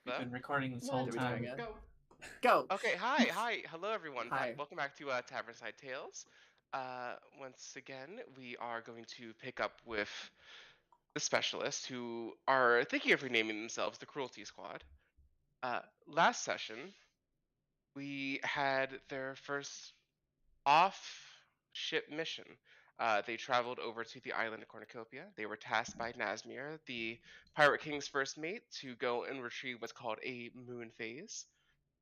We've Hello? been recording this One, whole two, time. go. Go. Okay, hi, hello everyone. Hi. Welcome back to Tavernside Tales. Once again, we are going to pick up with the specialists who are thinking of renaming themselves the Cruelty Squad. Last session, we had their first off-ship mission. They traveled over to the island of Cornucopia. They were tasked by Nazmir, the Pirate King's first mate, to go and retrieve what's called a moon phase.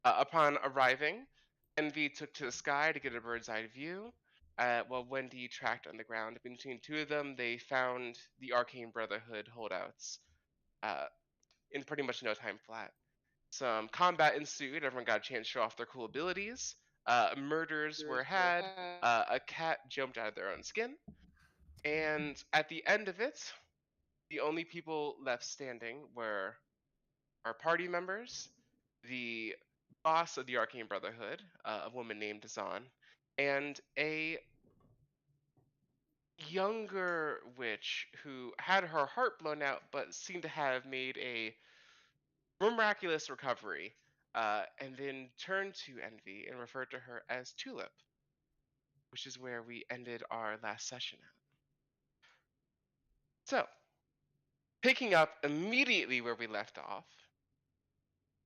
Upon arriving, Envy took to the sky to get a bird's eye view, while Wendy tracked on the ground. Between two of them, they found the Arcane Brotherhood holdouts uh, in pretty much no time flat. Some combat ensued. Everyone got a chance to show off their cool abilities. Murders were had. A cat jumped out of their own skin. And at the end of it, the only people left standing were our party members, the boss of the Arcane Brotherhood, a woman named Zahn, and a younger witch who had her heart blown out but seemed to have made a miraculous recovery, and then turned to Envy and referred to her as Tulip, which is where we ended our last session at. So, picking up immediately where we left off,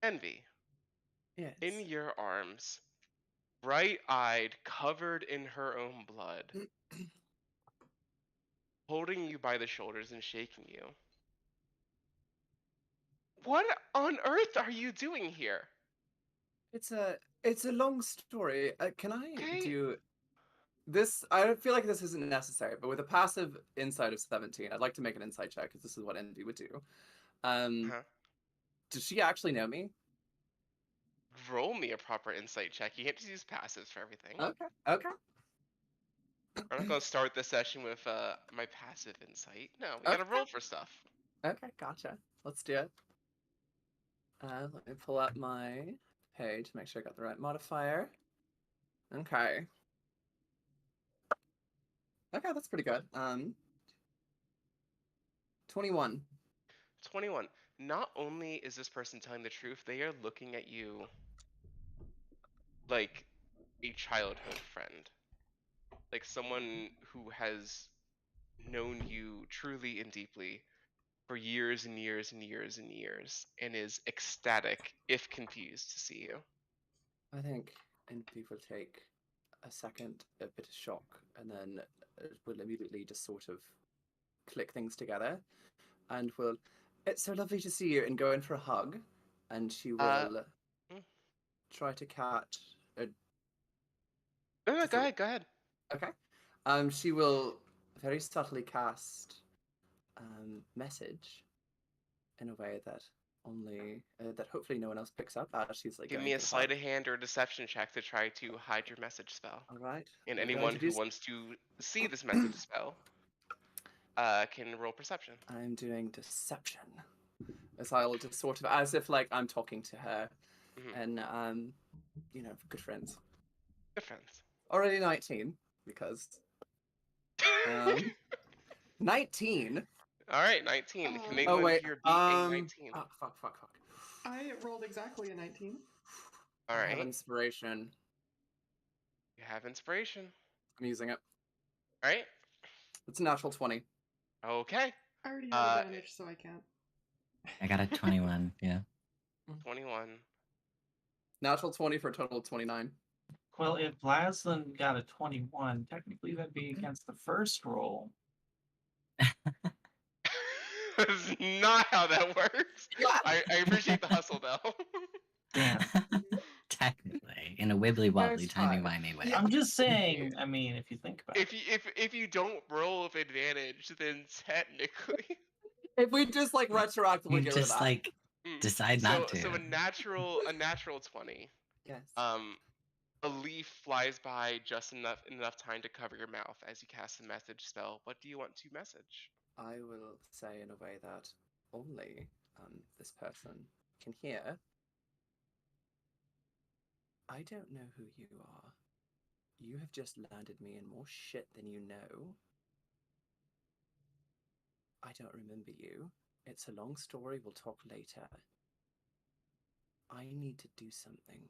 Envy, Yes. in your arms, bright-eyed, covered in her own blood, holding you by the shoulders and shaking you. What on earth are you doing here? It's a long story. Can I Okay. do this? I feel like this isn't necessary, but with a passive insight of 17, I'd like to make an insight check because this is what Envy would do. Huh? Does she actually know me? Roll me a proper insight check. You can't just use passives for everything. Okay. I'm not gonna start this session with my passive insight. No, we gotta Okay. roll for stuff. Okay, gotcha. Let's do it. Let me pull up my page to make sure I got the right modifier. Okay. Okay, that's pretty good. 21. 21. Not only is this person telling the truth, they are looking at you like a childhood friend. Like someone who has known you truly and deeply for years and years and years and years and is ecstatic, if confused, to see you. I think Envy will take a second, a bit of shock, and then will immediately just sort of click things together, and will. It's so lovely to see you, and go in for a hug, and she will mm. try to catch. No, go ahead. Okay. She will very subtly cast message in a way that only that hopefully no one else picks up as she's like. Give me a sleight of hand or a deception check to try to hide your message spell. All right. And anyone who wants to see this message spell can roll perception. I'm doing deception. As I'll just sort of, as if like I'm talking to her, and good friends. Good friends. Already 19 because 19. All right, 19. Can anyone Oh wait, here beat a 19? Fuck. I rolled exactly a 19. All I right. have inspiration. You have inspiration. I'm using it. All right. It's a natural 20. Okay. I already have advantage, so I can't. I got a 21, yeah. 21. Natural 20 for a total of 29. Well, if Blaslin got a 21, technically that'd be against the first roll. That's not how that works. I appreciate the hustle, though. Damn. Technically, in a wibbly wobbly timey-wimey way. I'm just saying, I mean, if you think about it. If you don't roll with advantage, then technically. If we just like retroactively You get rid of just that. like decide not to. So a natural 20. Yes. A leaf flies by just enough time to cover your mouth as you cast a message spell. What do you want to message? I will say in a way that only this person can hear. I don't know who you are. You have just landed me in more shit than you know. I don't remember you. It's a long story. We'll talk later. I need to do something.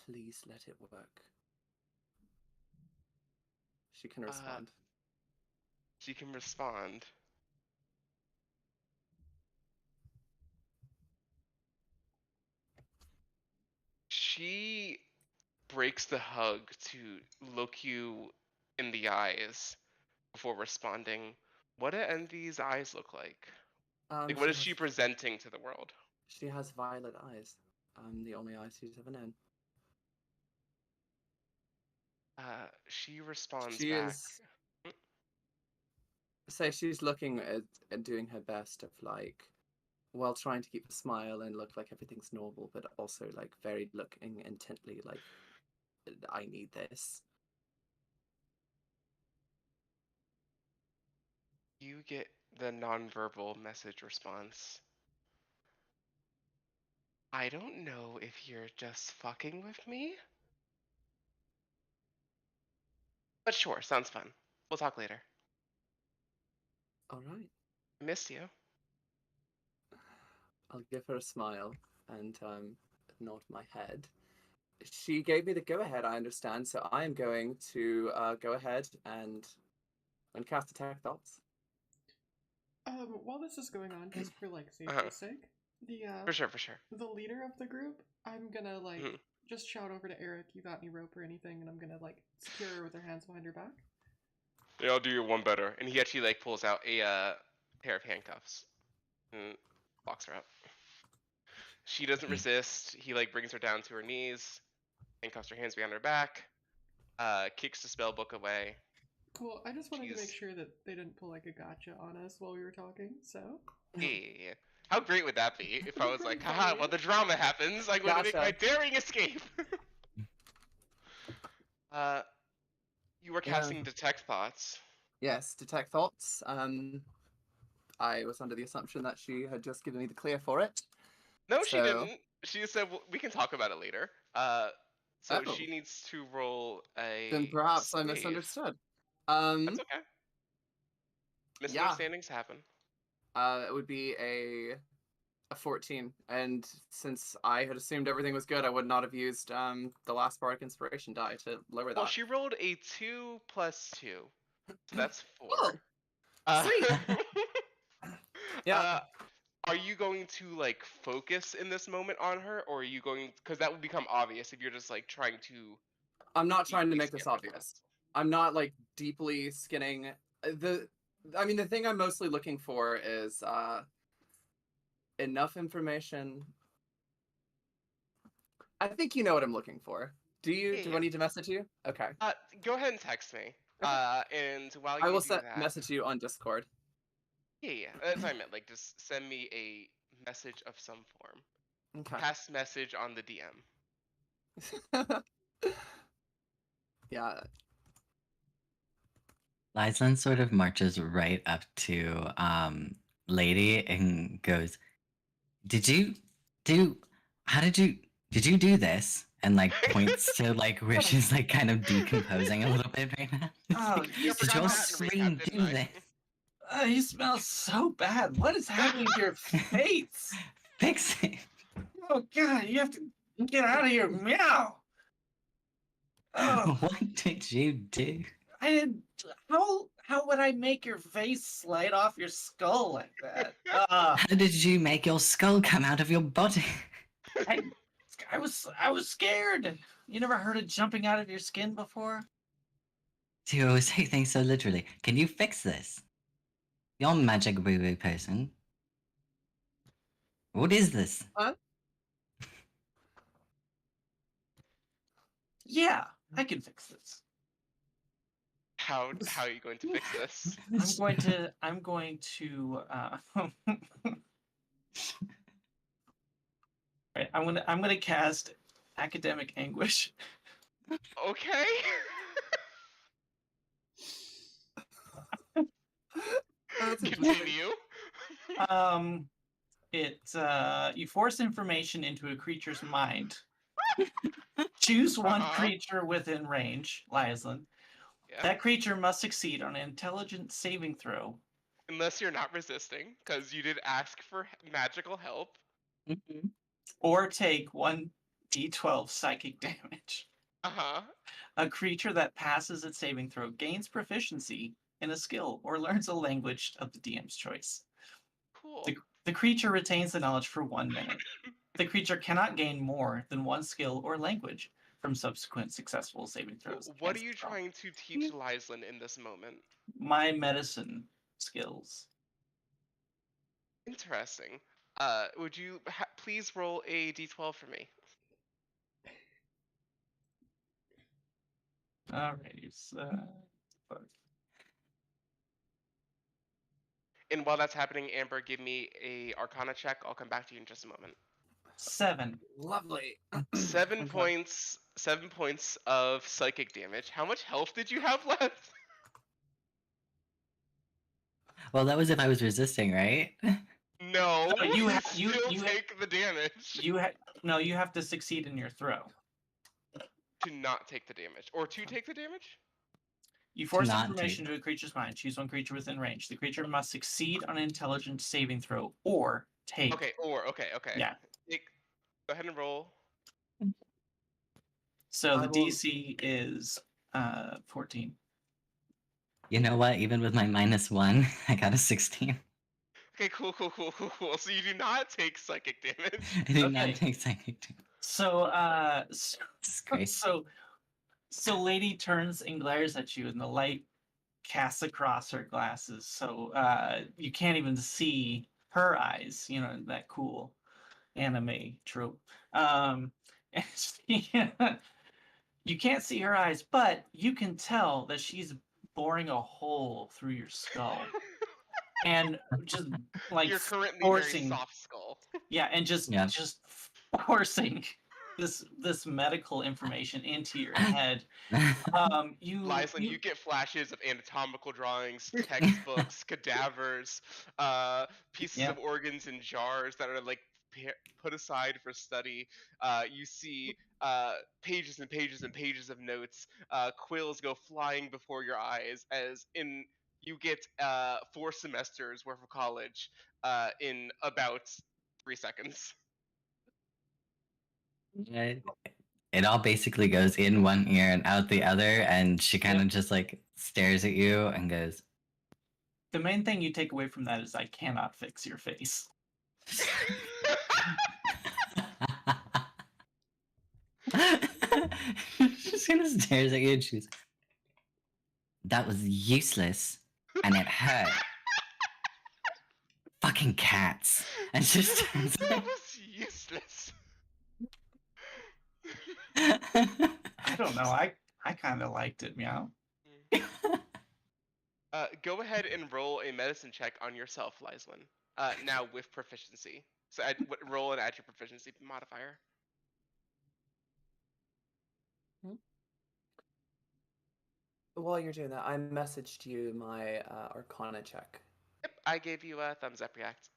Please let it work. She can respond. She can respond. She breaks the hug to look you in the eyes before responding. What do Envy's eyes look like? Like, what is she presenting to the world? She has violet eyes. The only eyes she's ever known. She responds She back. is. Say she's looking at doing her best of like, while trying to keep a smile and look like everything's normal, but also like very looking intently like, I need this. You get the nonverbal message response. I don't know if you're just fucking with me. But sure, sounds fun. We'll talk later. All right. Missed you. I'll give her a smile and nod my head. She gave me the go-ahead, I understand, so I am going to go ahead and cast Detect Thoughts. While this is going on, just for like safety's sake, For sure. the leader of the group, I'm gonna like Mhm. just shout over to Eric, "You got any rope or anything?" And I'm gonna like secure her with her hands behind her back. Yeah, I'll do you one better. And he actually like pulls out a pair of handcuffs and locks her up. She doesn't resist. He like brings her down to her knees, handcuffs her hands behind her back, kicks the spell book away. Cool. I just wanted to make Jeez. sure that they didn't pull like a gotcha on us while we were talking. So Yeah. How great would that be if I was like, Pretty haha, funny. while the drama happens, I'm going to make my Gotcha. daring escape. You were casting Detect Thoughts. Yes, Detect Thoughts. I was under the assumption that she had just given me the clear for it. No, she So- didn't. She said we can talk about it later. So Oh. she needs to roll a. Then perhaps I save. misunderstood. That's okay. Misunderstandings happen. It would be a 14, and since I had assumed everything was good, I would not have used the last Bardic Inspiration die to lower that. Well, she rolled a 2 plus 2, so that's 4. Oh, sweet. Yeah. Are you going to like focus in this moment on her, or are you going? Because that would become obvious if you're just like trying to. I'm not trying to deeply make this scan her obvious. thoughts. I'm not like deeply skinning the thing I'm mostly looking for is enough information. I think you know what I'm looking for. Do you? Do Yeah. I need to message you? Okay. Go ahead and text me. And while you I will do that, message you on Discord. Yeah, that's what I meant. Like, just send me a message of some form. Okay. Pass message on the DM. Yeah. Lysan sort of marches right up to Lady and goes, did you do do this? And like points to like where she's like kind of decomposing a little bit right now. Oh, you Did your screen do this? You smell so bad. What is happening to your face? Fix it. Oh God, you have to get out of here, meow. Oh, What did you do? I didn't. How would I make your face slide off your skull like that? How did you make your skull come out of your body? I was scared. You never heard of jumping out of your skin before? You always take things so literally. Can you fix this? You're a magic woo-woo person. What is this? Yeah, I can fix this. How are you going to fix this? I'm going to right, I'm gonna cast Academic Anguish. Okay. That's interesting. Continue. You force information into a creature's mind. Choose one creature within range, Lysan. Yeah. That creature must succeed on an intelligence saving throw. Unless you're not resisting, because you did ask for magical help. or take 1d12 psychic damage. Uh-huh. A creature that passes its saving throw gains proficiency in a skill or learns a language of the DM's choice. Cool. The creature retains the knowledge for 1 minute. The creature cannot gain more than one skill or language from subsequent successful saving throws. What are against you the spell. trying to teach Lyslin in this moment? My medicine skills. Interesting. Would you please roll a d12 for me? Alrighty. And while that's happening, Amber, give me a Arcana check. I'll come back to you in just a moment. 7. Lovely. 7 Okay. points. 7 points of psychic damage. How much health did you have left? Well, that was if I was resisting, right? No, No, you ha- you- still you ha- take the damage You have to succeed in your throw. to not take the damage, or to take the damage. You force not information to a creature's mind. Choose one creature within range. The creature must succeed on an intelligence saving throw or take. Okay. Okay. Yeah. Go ahead and roll. So I the will- DC is 14. You know what? Even with my -1, I got a 16. Okay, cool. So you do not take psychic damage. I did Okay. not take psychic damage. So It's great. so lady turns and glares at you, and the light casts across her glasses. So you can't even see her eyes. You know, that cool anime trope. And you can't see her eyes, but you can tell that she's boring a hole through your skull. And just like You're currently forcing, very soft skull. yeah, and just Yeah. forcing this medical information into your head. Lyslin, you get flashes of anatomical drawings, textbooks, cadavers, pieces Yeah. of organs in jars that are like put aside for study. You see pages and pages and pages of notes. Quills go flying before your eyes as you get 4 semesters worth of college in about 3 seconds. It all basically goes in one ear and out the other, and she kind of just like stares at you and goes, The main thing you take away from that is I cannot fix your face. She kind of stares at you and she's, that was useless and it hurt. Fucking cats. And she just turns That was useless. I don't know. I kind of liked it, meow. Go ahead and roll a medicine check on yourself, Lyslin. Now with proficiency. So roll and add your proficiency modifier. While you're doing that, I messaged you my Arcana check. Yep, I gave you a thumbs up react.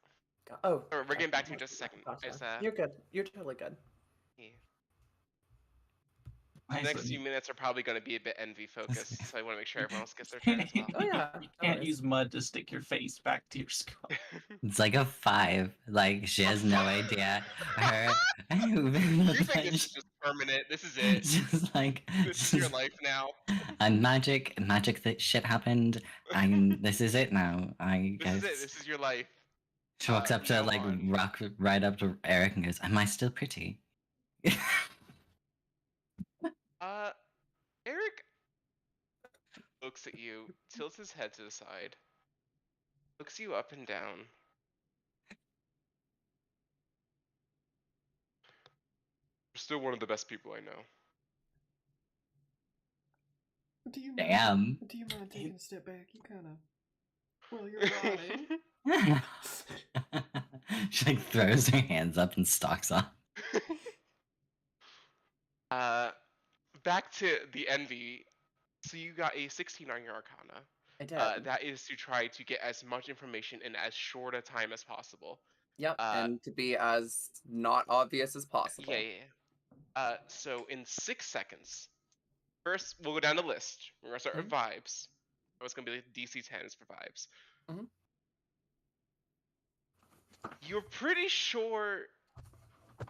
Oh, Or we're getting back to you in just a second. gotcha. It's, You're good. You're totally good. yeah. The next few minutes are probably going to be a bit envy focused, so I want to make sure everyone else gets their turn as well. Oh, yeah, You no can't worries. use mud to stick your face back to your skull. It's like a 5. Like she has no idea. Her You think this is just permanent? This is it. just like This is your life now. and magic shit happened. This is it now. I This guess. is it. This is your life. She walks up to now like on. rock right up to Eric and goes, "Am I still pretty?" Eric looks at you, tilts his head to the side, looks you up and down. You're still one of the best people I know. Do you Damn. Do you mind taking a step back? You kind of. Well, you're rotting. She like throws her hands up and stalks off. Back to the envy. So you got a 16 on your Arcana. I did. That is to try to get as much information in as short a time as possible. Yep, uh, and to be as not obvious as possible. Yeah. So in 6 seconds, first we'll go down the list. We're gonna start with vibes. Oh, it's gonna be like DC 10s for vibes. Mhm. You're pretty sure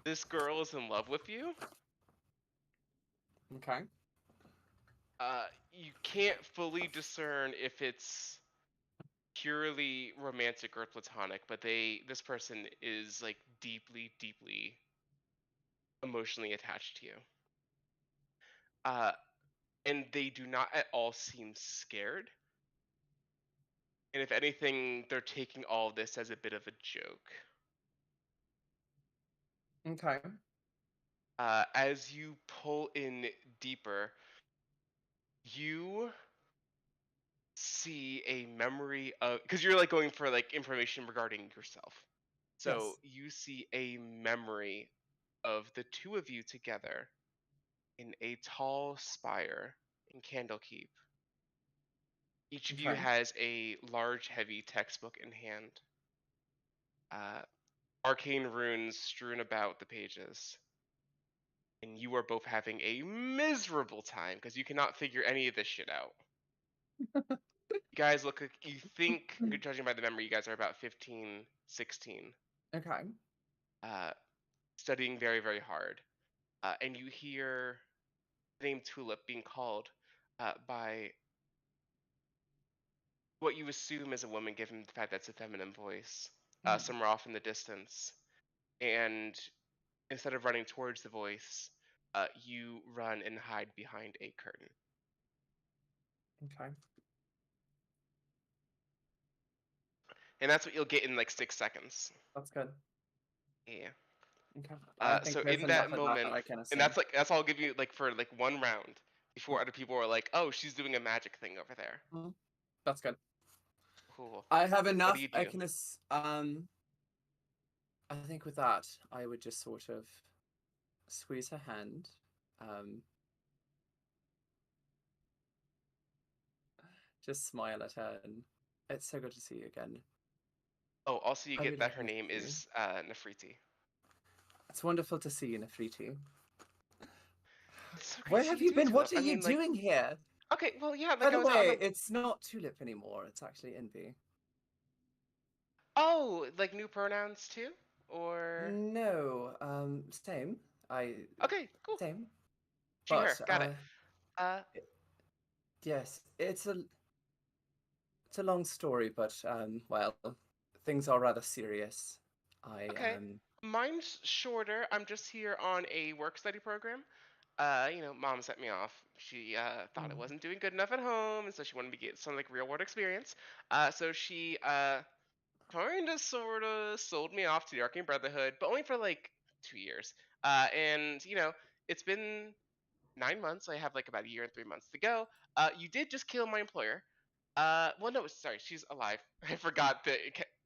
this girl is in love with you. Okay. You can't fully discern if it's purely romantic or platonic, but this person is like deeply, deeply emotionally attached to you. And they do not at all seem scared. And if anything, they're taking all of this as a bit of a joke. Okay. As you pull in deeper, you see a memory of, because you're like going for like information regarding yourself. So Yes. you see a memory of the two of you together in a tall spire in Candlekeep. Each of you Okay. has a large, heavy textbook in hand. Arcane runes strewn about the pages. And you are both having a miserable time because you cannot figure any of this shit out. You guys look like, you think, judging by the memory, you guys are about 15, 16. Okay. Studying very, very hard. And you hear the name Tulip being called by what you assume is a woman, given the fact that's a feminine voice, somewhere off in the distance. And instead of running towards the voice, you run and hide behind a curtain. Okay. And that's what you'll get in like 6 seconds. That's good. Yeah. Okay. I think So there's in that enough of moment, I can assume. and that's all I'll give you like for like one round before other people are like, "Oh, she's doing a magic thing over there." That's good. Cool. I have enough. do you I do? can. I think with that, I would just sort of squeeze her hand. Just smile at her, and it's so good to see you again. Oh, also you I get really that her miss name you. is Nefertiti. It's wonderful to see you, Nefertiti. It's so great Where to have see you too, been? What Tulip. are you I mean, like, doing here? okay, well, yeah, By like I the was on way, a. it's not Tulip anymore. It's actually Envy. Oh, like new pronouns too, or No, same. okay, cool. Same. She, But her, got it. yes, it's a long story, but well, things are rather serious. Okay. Mine's shorter. I'm just here on a work study program. Mom set me off. She thought I wasn't doing good enough at home, and so she wanted me to get some like real world experience. So she kind of sort of sold me off to the Arcane Brotherhood, but only for like 2 years. And it's been 9 months. I have like about a year and 3 months to go. You did just kill my employer. Well, no, sorry, she's alive. I forgot the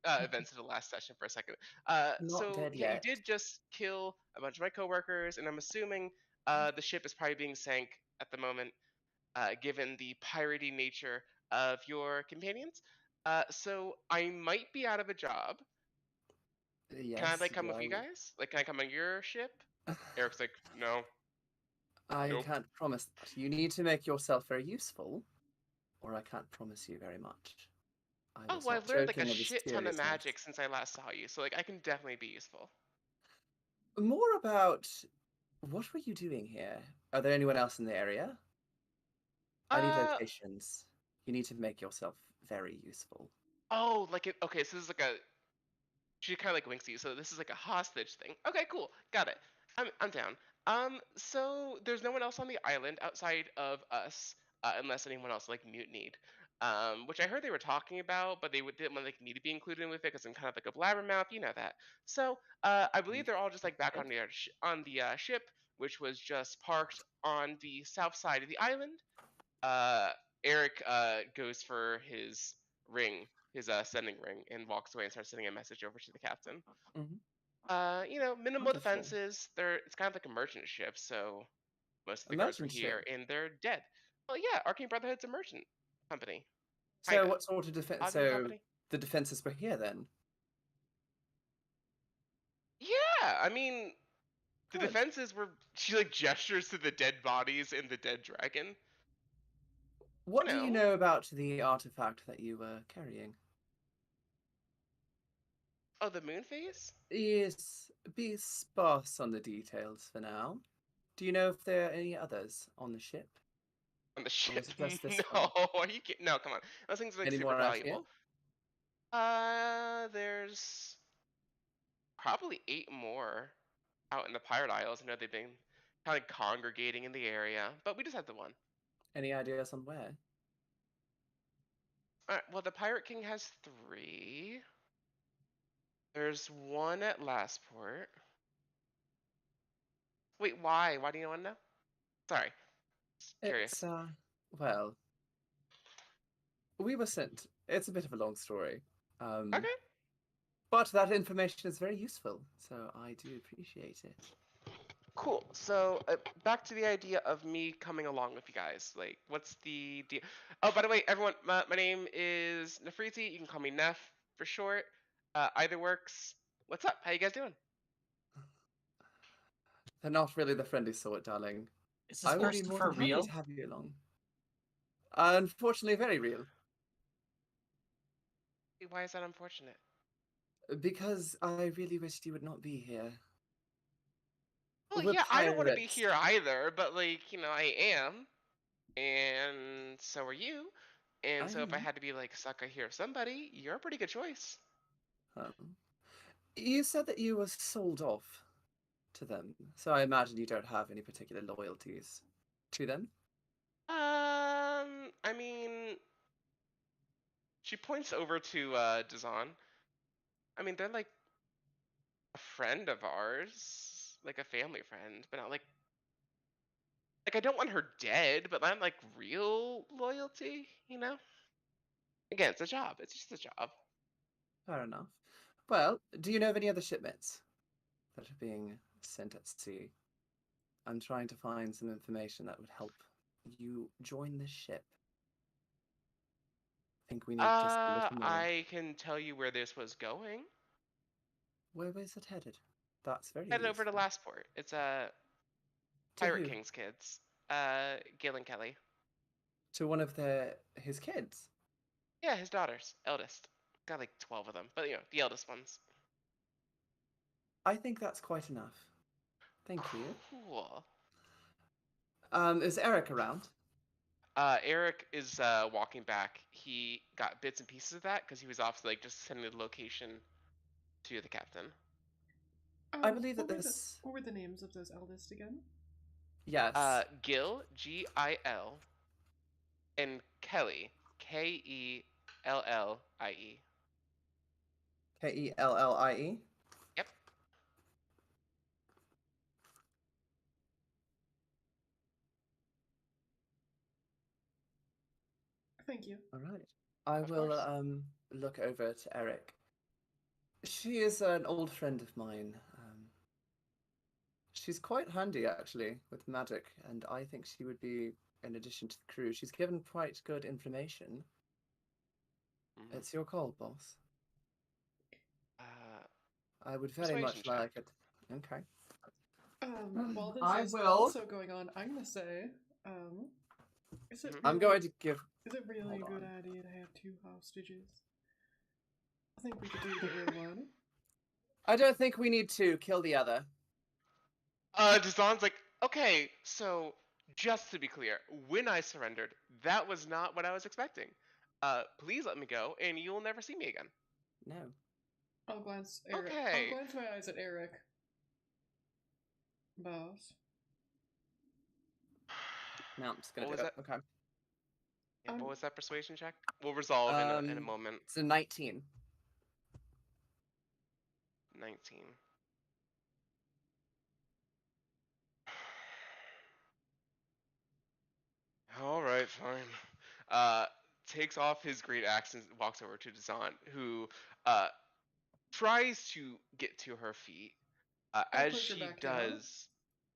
events of the last session for a second. Not dead Yeah, you yet. did just kill a bunch of my coworkers, and I'm assuming the ship is probably being sank at the moment, given the piratey nature of your companions. So I might be out of a job. Can I Yes, like come with you guys? Like, can I come on your ship? Eric's like, no. I Nope. can't promise that. You need to make yourself very useful, or I can't promise you very much. Oh, was well, not I've learned like a joking, I was shit ton of serious, yes. magic since I last saw you, so like I can definitely be useful. More about what were you doing here? Are there anyone else in the area? I need locations. You need to make yourself very useful. Oh, like it. Okay, so this is like a. She kind of like winks at you. So this is like a hostage thing. Okay, cool, got it. I'm down. So there's no one else on the island outside of us, unless anyone else like mutinied. Which I heard they were talking about, but didn't want like me to be included with it because I'm kind of like a blabbermouth, you know that. So I believe they're all just like back on the ship, which was just parked on the south side of the island. Eric goes for his ring, his sending ring, and walks away and starts sending a message over to the captain. Minimal Wonderful. defenses. It's kind of like a merchant ship, so most of the A guards were merchant here, ship? and they're dead. Well, yeah, Arcane Brotherhood's a merchant company. So Kinda. what sort of defense? Lodging So company. the defenses were here then? Yeah, I mean, the Good. defenses were. She like gestures to the dead bodies and the dead dragon. What do you know about the artifact that you were carrying? Oh, the moon phase? Yes, be sparse on the details for now. Do you know if there are any others on the ship? On the Or ship? was it just this No, one? are you kidding? No, come on. Those things are like Any super more out here? valuable. There's probably 8 more out in the Pirate Isles. I know they've been kind of congregating in the area, but we just had the one. Any ideas on where? Alright, well, the Pirate King has 3. There's one at Lastport. Wait, why? Why do you want to know? Sorry. Just curious. It's well, we were sent. It's a bit of a long story. Okay. But that information is very useful, so I do appreciate it. Cool. So back to the idea of me coming along with you guys. Like, what's the deal? Oh, by the way, everyone, my name is Nefriti. You can call me Nef for short. Either works. What's up? How you guys doing? They're not really the friendly sort, darling. Is this I would be person more for than happy real? to have you along. Unfortunately, very real. Why is that unfortunate? Because I really wished you would not be here. Well, We're yeah, I don't want to be pirates. here either, but like, I am, and so are you. And I so if I know. had to be like stuck here with somebody, you're a pretty good choice. You said that you were sold off to them, so I imagine you don't have any particular loyalties to them. I mean, she points over to Dazan. I mean, they're like a friend of ours, like a family friend, but not like I don't want her dead, but not like real loyalty, Again, it's a job. It's just a job. Fair enough. Well, do you know of any other shipmates that are being sent at sea? I'm trying to find some information that would help you join the ship. I think we need just a little more. I can tell you where this was going. Where is it headed? That's very Headed over to useful. Lastport. It's To Pirate who? King's kids. Gil and Kelly. To one of his kids. Yeah, his daughters, eldest. Got like 12 of them, but the eldest ones. I think that's quite enough. Thank you. Cool. Is Eric around? Eric is walking back. He got bits and pieces of that because he was off like just sending the location to the captain. I believe that what were this. what were the names of those eldest again? Yes. Gil, Gil, and Kelly, Kellie. Kellie? Yep. Thank you. All right. I Of will course. look over to Eric. She is an old friend of mine. She's quite handy actually with magic, and I think she would be in addition to the crew. She's given quite good information. Mhm. It's your call, boss. Uh, I would very much Persuasion check. like it. Okay. While this I is will. also going on, I'm gonna say, is it Mhm. I'm going to give. is it really a Hold good on. idea to have 2 hostages? I think we could do the real one. I don't think we need to kill the other. Dazan's like, okay, so just to be clear, when I surrendered, that was not what I was expecting. Please let me go, and you'll never see me again. No. I'll glance Okay. I'll glance my eyes at Eric. Boss. No, I'm just gonna What do was it. Okay. Yeah, what Um, was that persuasion check? We'll resolve in a moment. It's a 19. 19. All right, fine. Takes off his great axe and walks over to Dazan, who tries to get to her feet. I'll As push her she back down. does,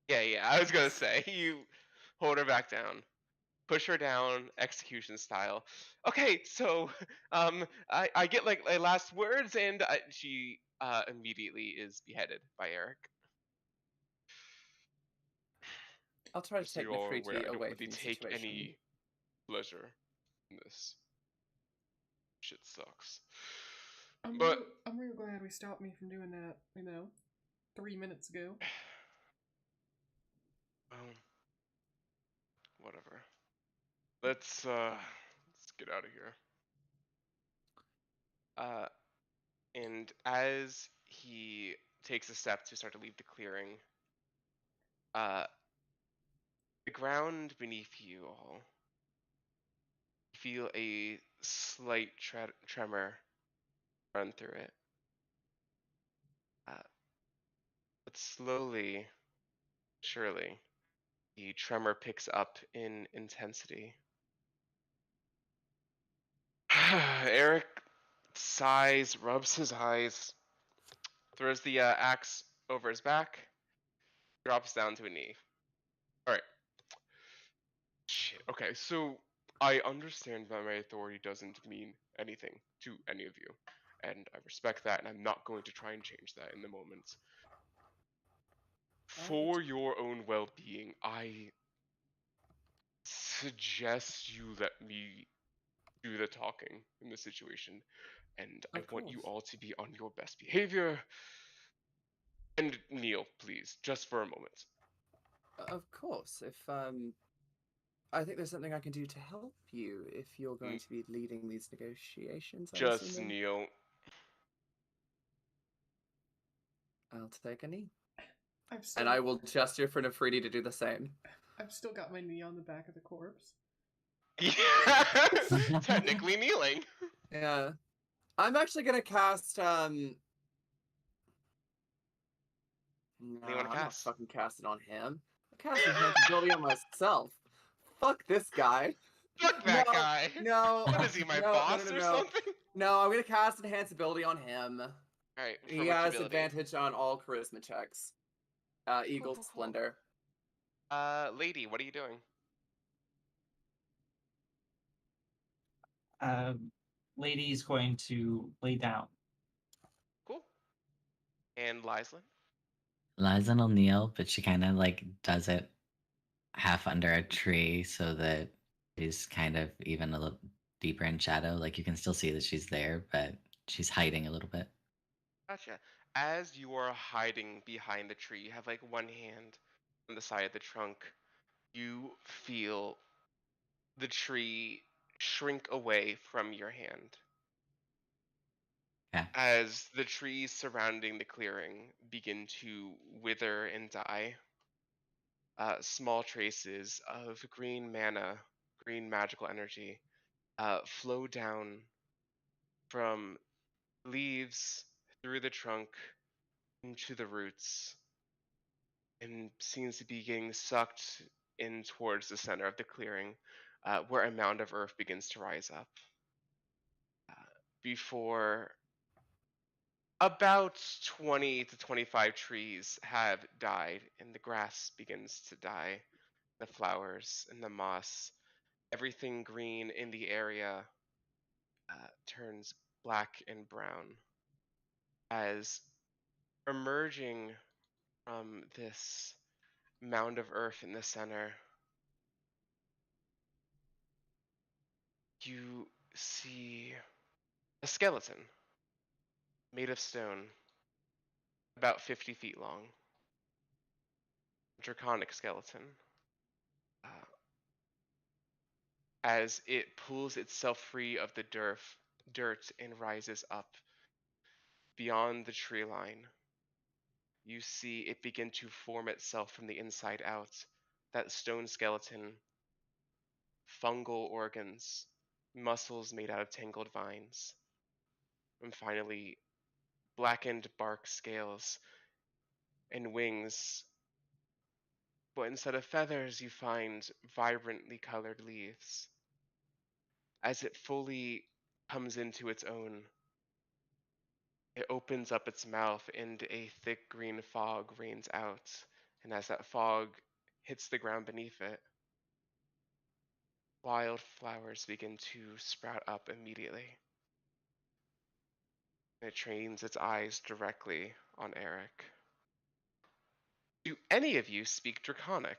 yeah, I was gonna say you hold her back down, push her down, execution style. Okay, so I get like last words, and she immediately is beheaded by Eric. I'll try to So take you're aware, Nefriti I don't away really from the take situation. any pleasure in this. Shit sucks. But I'm real glad we stopped me from doing that, 3 minutes ago. whatever. Let's get out of here. And as he takes a step to start to leave the clearing, the ground beneath you all feel a slight tremor run through it. But slowly, surely, the tremor picks up in intensity. Eric sighs, rubs his eyes, throws the axe over his back, drops down to a knee. Alright. Shit. Okay, so I understand that my authority doesn't mean anything to any of you. And I respect that, and I'm not going to try and change that in the moment. For your own well-being, I suggest you let me do the talking in this situation. And I Of want you course. all to be on your best behavior. And kneel, please, just for a moment. Of course. If I think there's something I can do to help you if you're going to be leading these negotiations. I'm Just assuming. kneel. I'll take a knee, I've still, and I will gesture for Nefriti to do the same. I've still got my knee on the back of the corpse. Yeah, technically kneeling. Yeah, I'm actually gonna cast. you Nah, wanna I'm not cast? fucking casting on him. I'm casting Hands on myself. Fuck this guy. Fuck that No, guy. No. What is he, my no, boss no, no, or no. something? No, I'm gonna cast Enhance Ability on him. Alright, He which has ability? advantage on all charisma checks. Eagle cool. Splendor. Lady, what are you doing? Lady's going to lay down. Cool. And Lyslin? Liza will kneel, but she kind of like does it half under a tree so that she's kind of even a little deeper in shadow. Like you can still see that she's there, but she's hiding a little bit. Gotcha. As you are hiding behind the tree, you have like one hand on the side of the trunk. You feel the tree shrink away from your hand. Yeah. As the trees surrounding the clearing begin to wither and die, small traces of green mana, green magical energy, flow down from leaves through the trunk into the roots and seems to be getting sucked in towards the center of the clearing, where a mound of earth begins to rise up. Before about 20 to 25 trees have died, and the grass begins to die, the flowers and the moss, everything green in the area turns black and brown, as emerging from this mound of earth in the center, you see a skeleton made of stone, about 50 feet long. A draconic skeleton. As it pulls itself free of the dirt and rises up beyond the tree line, you see it begin to form itself from the inside out. That stone skeleton, fungal organs, muscles made out of tangled vines, and finally blackened bark scales and wings. But instead of feathers, you find vibrantly colored leaves. As it fully comes into its own, it opens up its mouth and a thick green fog rains out. And as that fog hits the ground beneath it, wildflowers begin to sprout up immediately. And it trains its eyes directly on Eric. Do any of you speak Draconic?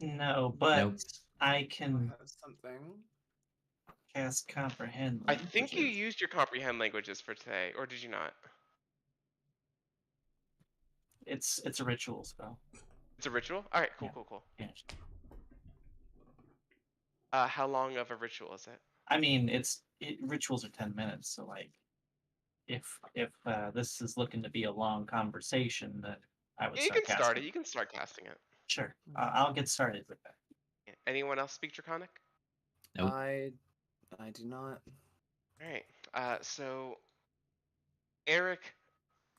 No, but Nope. I can Have something. cast comprehend I think you languages. used your comprehend languages for today, or did you not? It's a ritual spell. It's a ritual? Alright, cool, Yeah. cool, cool. Yeah. How long of a ritual is it? I mean, rituals are 10 minutes, so like, if this is looking to be a long conversation, that I would Yeah, you start can start it. casting. You can start casting it. Sure, I'll get started with that. Yeah. Anyone else speak Draconic? Nope. I do not. Alright. So Eric,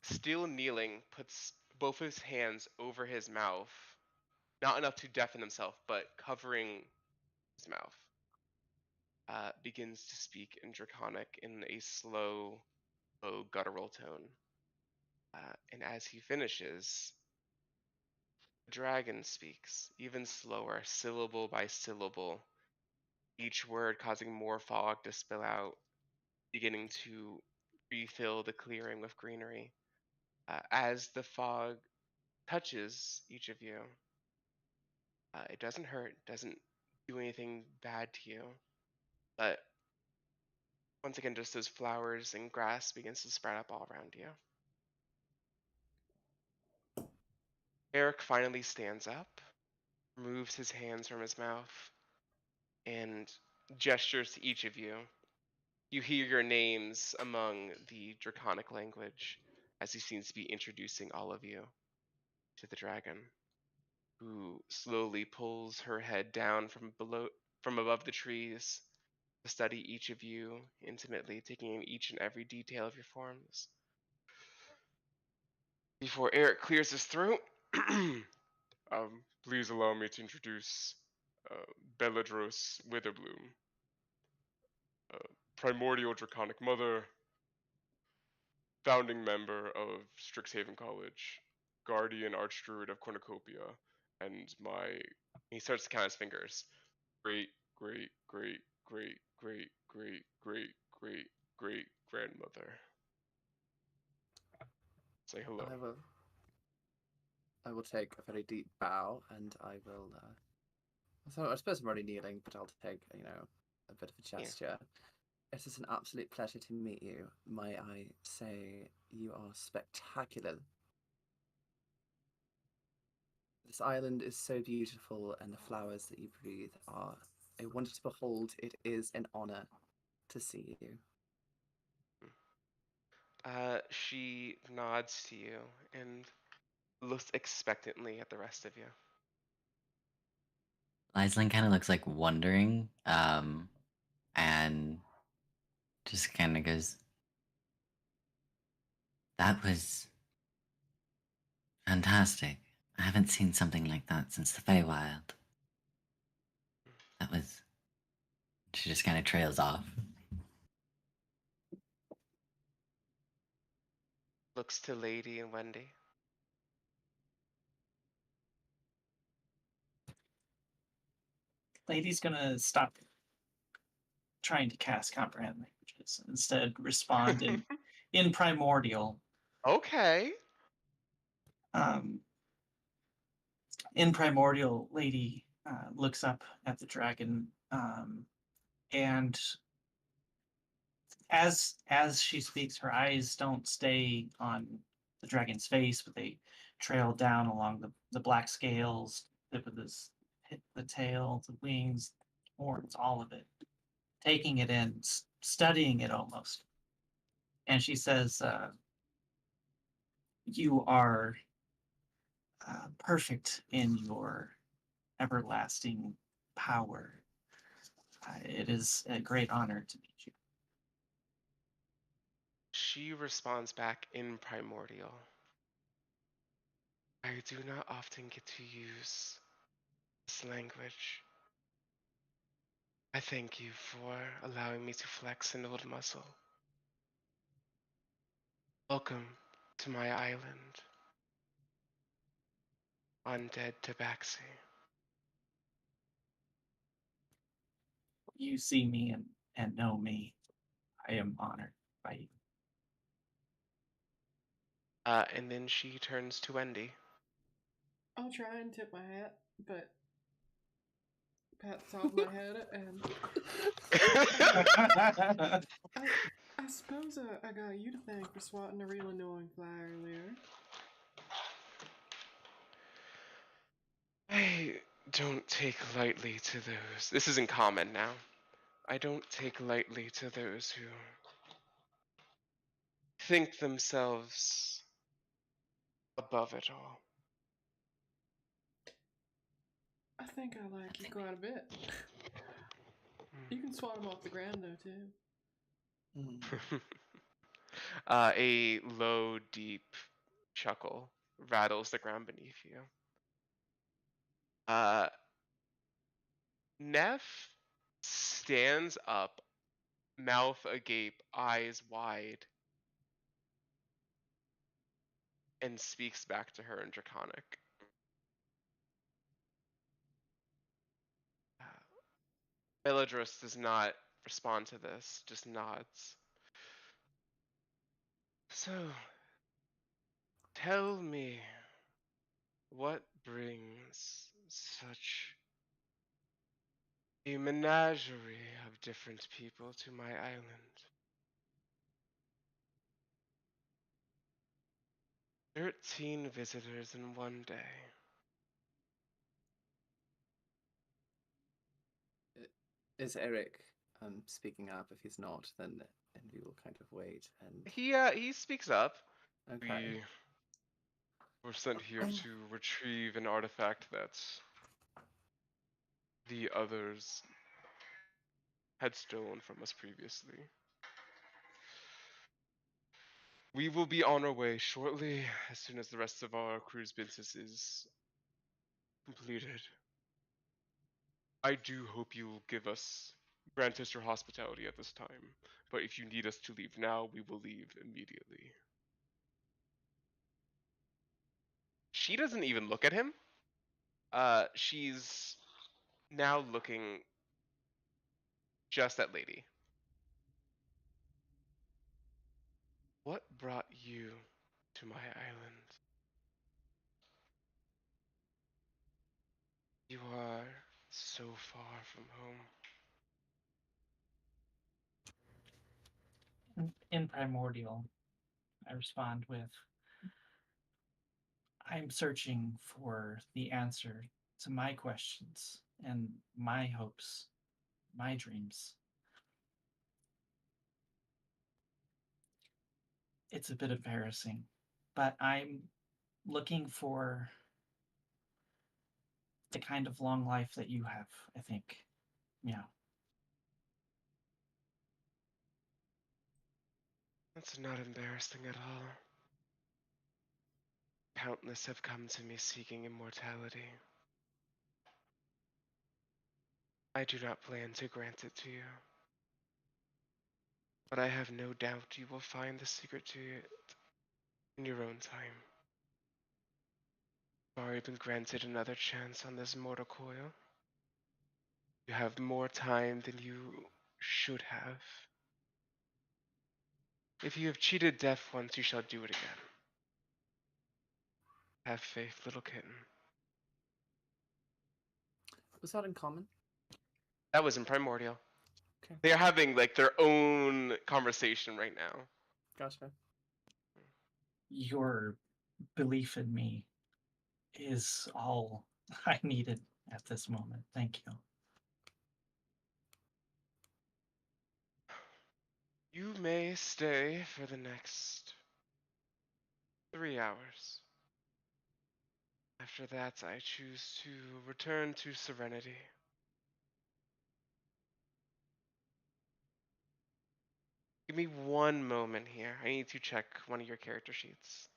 still kneeling, puts both his hands over his mouth. Not enough to deafen himself, but covering his mouth. Begins to speak in Draconic in a slow, low, guttural tone. And as he finishes, the dragon speaks, even slower, syllable by syllable, each word causing more fog to spill out, beginning to refill the clearing with greenery. As the fog touches each of you, it doesn't hurt, doesn't do anything bad to you, but once again, just as flowers and grass begins to sprout up all around you. Eric finally stands up, removes his hands from his mouth, and gestures to each of you. You hear your names among the Draconic language as he seems to be introducing all of you to the dragon, who slowly pulls her head down from above the trees to study each of you intimately, taking in each and every detail of your forms. Before Eric clears his throat, please allow me to introduce Beladros Witherbloom, primordial Draconic mother, founding member of Strixhaven College, guardian archdruid of Cornucopia, and he starts to count his fingers. Great, great, great, great, great, great, great, great, great grandmother. Say hello. I will take a very deep bow, and I will. So I suppose I'm already kneeling, but I'll take a bit of a gesture. It is an absolute pleasure to meet you. May I say you are spectacular. This island is so beautiful, and the flowers that you breathe are a wonder to behold. It is an honor to see you. She nods to you and looks expectantly at the rest of you. Lizelin kind of looks like wondering, and just kind of goes, "That was fantastic. I haven't seen something like that since the Feywild. That was." She just kind of trails off. Looks to Lady and Wendy. Lady's gonna stop trying to cast comprehend languages, instead respond in primordial. Okay. In primordial, Lady looks up at the dragon, and as she speaks, her eyes don't stay on the dragon's face, but they trail down along the black scales, tip of the tail, the wings, horns, all of it, taking it in, studying it almost. And she says, "You are perfect in your everlasting power. It is a great honor to meet you." She responds back in primordial. I do not often get to use this language. I thank you for allowing me to flex an old muscle. Welcome to my island, undead Tabaxi. You see me and know me. I am honored by you. And then she turns to Wendy. I'll try and tip my hat, but pat the top of my head, and I suppose I got you to thank for swatting a real annoying fly earlier. I don't take lightly to those. This is in common now. I don't take lightly to those who think themselves above it all. I think I like you quite a bit. You can swat him off the ground though too. A low, deep chuckle rattles the ground beneath you. Neff stands up, mouth agape, eyes wide, and speaks back to her in Draconic. Melodros does not respond to this, just nods. So, tell me, what brings such a menagerie of different people to my island? 13 visitors in one day. Is Eric speaking up? If he's not, then Envy will kind of wait and. He speaks up. Okay. We were sent here to retrieve an artifact that the others had stolen from us previously. We will be on our way shortly, as soon as the rest of our crew's business is completed. I do hope you will grant us your hospitality at this time, but if you need us to leave now, we will leave immediately. She doesn't even look at him. She's now looking just at Lady. What brought you to my island? You are so far from home. In Primordial, I respond with, I'm searching for the answer to my questions and my hopes, my dreams. It's a bit embarrassing, but I'm looking for the kind of long life that you have, I think. Yeah. That's not embarrassing at all. Countless have come to me seeking immortality. I do not plan to grant it to you. But I have no doubt you will find the secret to it in your own time. You've already been granted another chance on this mortal coil. You have more time than you should have. If you have cheated death once, you shall do it again. Have faith, little kitten. Was that in common? That was in Primordial. Okay. They are having like their own conversation right now. Gotcha. Your belief in me is all I needed at this moment. Thank you. You may stay for the next 3 hours. After that, I choose to return to Serenity. Give me one moment here. I need to check one of your character sheets.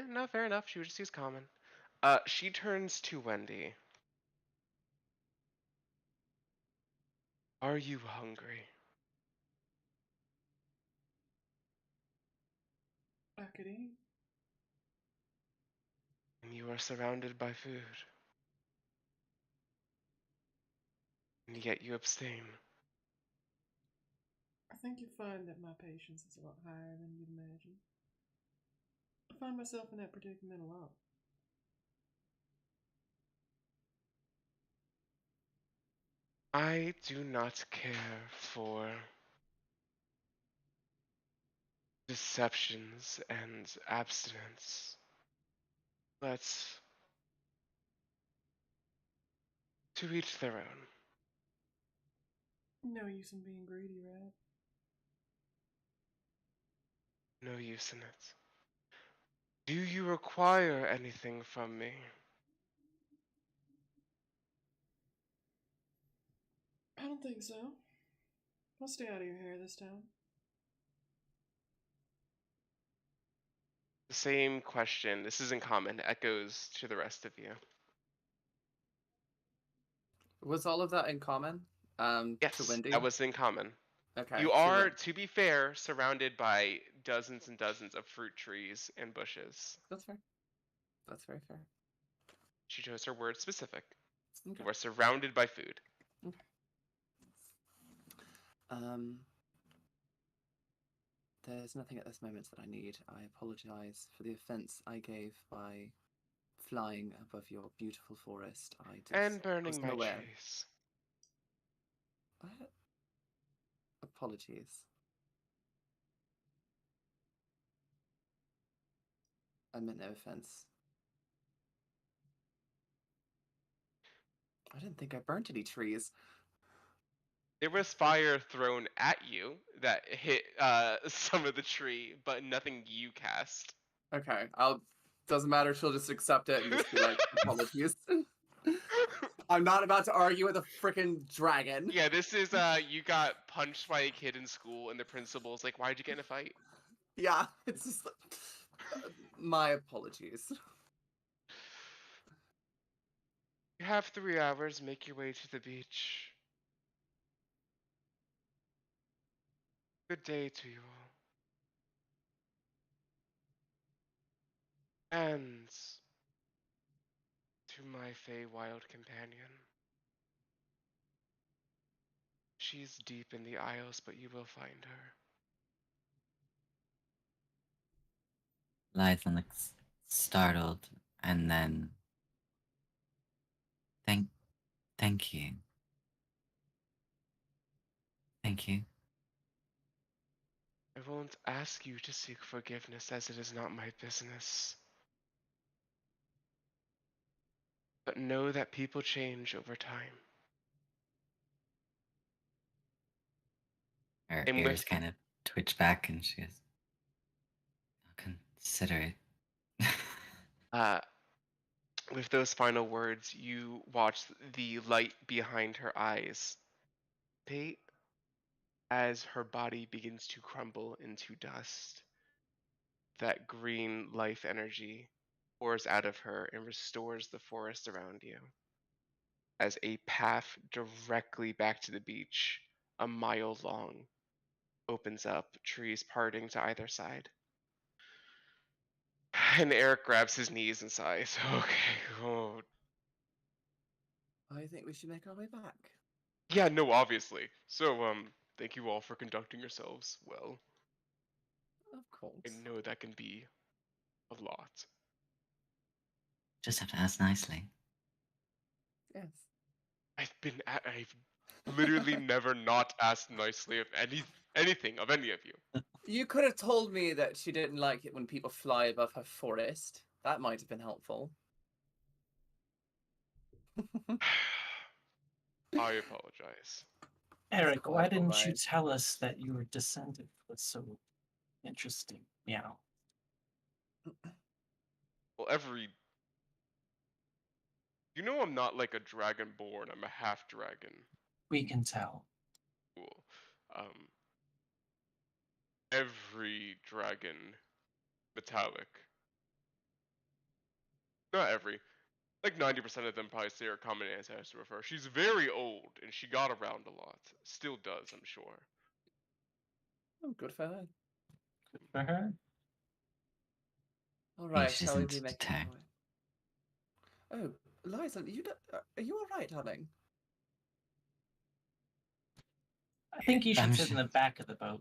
No, fair enough. She would just use common. She turns to Wendy. Are you hungry? I could eat. And you are surrounded by food. And yet you abstain. I think you'll find that my patience is a lot higher than you'd imagine. find myself in that predicament a lot. I do not care for deceptions and abstinence. But to each their own. No use in being greedy, right? No use in it. Do you require anything from me? I don't think so. I'll stay out of your hair this time. The same question, this is in common, echoes to the rest of you. Was all of that in common? Yes, To Wendy? that was in common. Okay. You so are, then- to be fair, surrounded by dozens and dozens of fruit trees and bushes. That's fair. That's very fair. She chose her word specific. Okay. You are surrounded by food. There's nothing at this moment that I need. I apologize for the offense I gave by flying above your beautiful forest. I just And burning wasn't my aware. trees. Apologies. I meant no offense. I didn't think I burnt any trees. There was fire thrown at you that hit some of the tree, but nothing you cast. Okay, doesn't matter, she'll just accept it and just be like, apologies. I'm not about to argue with a freaking dragon. Yeah, this is you got punched by a kid in school, and the principal's like, "Why'd you get in a fight?" Yeah, it's just my apologies. You have 3 hours. Make your way to the beach. Good day to you all. And to my Feywild companion. She's deep in the Isles, but you will find her. Lython looks startled and then thank you. Thank you. I won't ask you to seek forgiveness, as it is not my business. But know that people change over time. Her And ears with- kind of twitch back and she goes, I'll consider it. With those final words, you watch the light behind her eyes fade as her body begins to crumble into dust. That green life energy pours out of her and restores the forest around you. As a path directly back to the beach, a mile long, opens up, trees parting to either side. And Eric grabs his knees and sighs. Okay, oh. I think we should make our way back. Yeah, no, obviously. So, thank you all for conducting yourselves well. Of course. I know that can be a lot. Just have to ask nicely. Yes. I've literally never not asked nicely of anything of any of you. You could have told me that she didn't like it when people fly above her forest. That might have been helpful. I apologize. Eric, why quite didn't you alright. tell us that you were descended? Was so interesting. Meow. Well, you know I'm not like a dragonborn, I'm a half dragon. We can tell. Cool. Every dragon metallic. Not every. Like 90% of them probably say her common ancestor with her. She's very old and she got around a lot. Still does, I'm sure. Oh, good for her. Good for her. All right, she shall we doesn't be making detect. our way? Oh, Liza, are you all right, darling? I think you should I'm sit in sure- the back of the boat.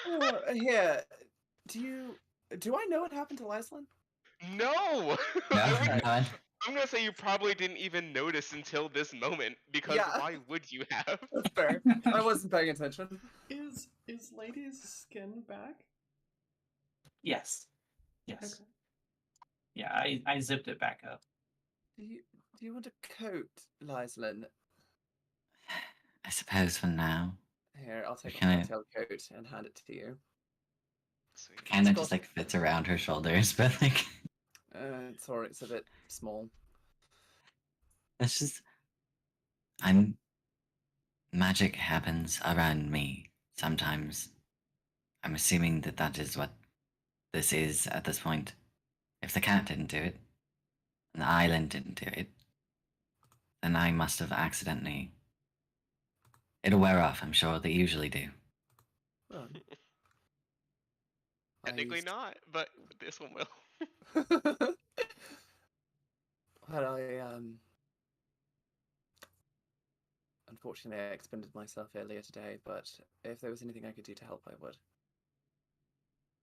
Oh, here. Do you Do I know what happened to Lyslin? No! No, I no one. I'm gonna say you probably didn't even notice until this moment, because Yeah. why would you have? That's fair. I wasn't paying attention. Is Lady's skin back? Yes. Yes. Okay. Yeah, I zipped it back up. Do you want a coat, Lyslin? I suppose for now. Here, I'll take Can off I- my tailcoat and hand it to you. Sweet. Kind of It's just got- like fits around her shoulders, but like Sorry, it's a bit small. it's just I'm magic happens around me sometimes. I'm assuming that that is what this is at this point. If the cat didn't do it, and the island didn't do it, then I must have accidentally. It'll wear off, I'm sure. They usually do. Oh. I Technically used- not, but this one will. Well, unfortunately, I expended myself earlier today, but if there was anything I could do to help, I would.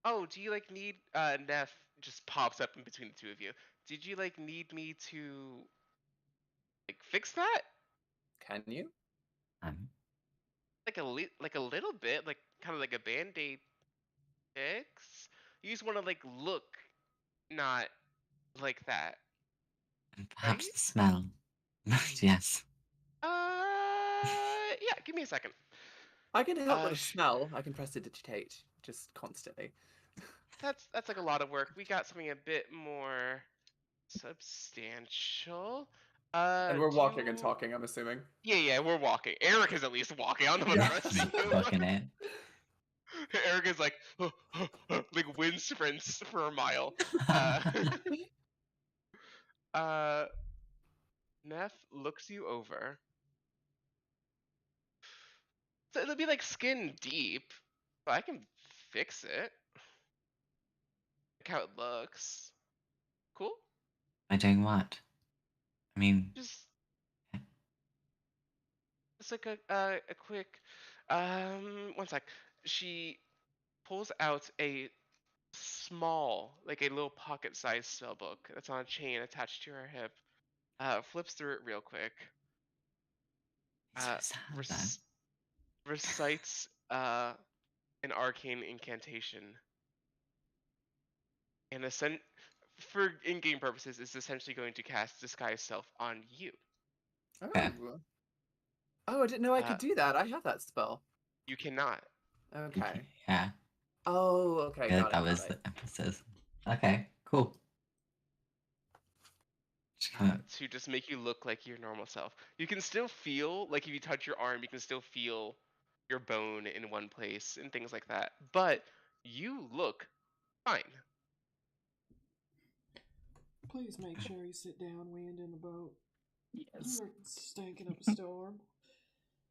Oh, do you like need Neff just pops up in between the two of you. Did you like need me to like fix that? Can you? Like like a little bit, like kind of like a band-aid fix? You just want to like look not like that. And perhaps Right? the smell. Yes. Yeah, give me a second. I can help with a sh- smell. I can prestidigitate just constantly. That's like a lot of work. We got something a bit more substantial. And we're do walking and you- talking, I'm assuming. Yeah, we're walking. Eric is at least walking. I don't know about the rest of you. Looking at. Eric is like, like wind sprints for a mile. Neff looks you over. So it'll be like skin deep, but I can fix it. Like how it looks. Cool? By doing what? I mean, Just like a quick one sec. She pulls out a small, like a little pocket-sized spell book that's on a chain attached to her hip. Flips through it real quick. it's so sad that. Recites an arcane incantation. And for in-game purposes, is essentially going to cast Disguise Self on you. Oh. Okay. Oh, I didn't know I Uh, could do that. I have that spell. You cannot. Okay. Yeah. Oh, okay. Yeah, Got that it, was got the it. emphasis. Okay, cool. Just kinda- To just make you look like your normal self. You can still feel, like if you touch your arm, you can still feel your bone in one place and things like that. But you look fine. Please make sure you sit downwind in the boat. Yes. You're stinking up a storm.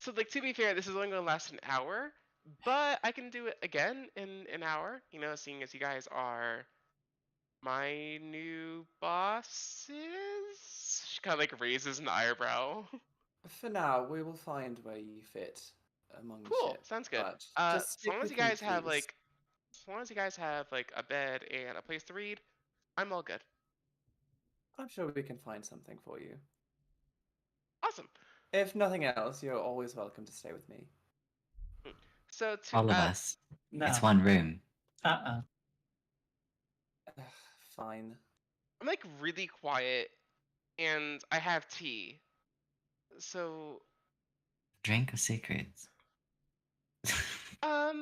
So, like, to be fair, this is only going to last an hour, but I can do it again in an hour, you know, seeing as you guys are my new bosses? She kind of, like, raises an eyebrow. For now, we will find where you fit among the Cool, ship. sounds good. But As just long stick as you with me, guys have, please. like, as long as you guys have, like, a bed and a place to read, I'm all good. I'm sure we can find something for you. Awesome. If nothing else, you're always welcome to stay with me. So, to, All of us. No. It's one room. Fine. I'm, like, really quiet, and I have tea. So, Drink of secrets. but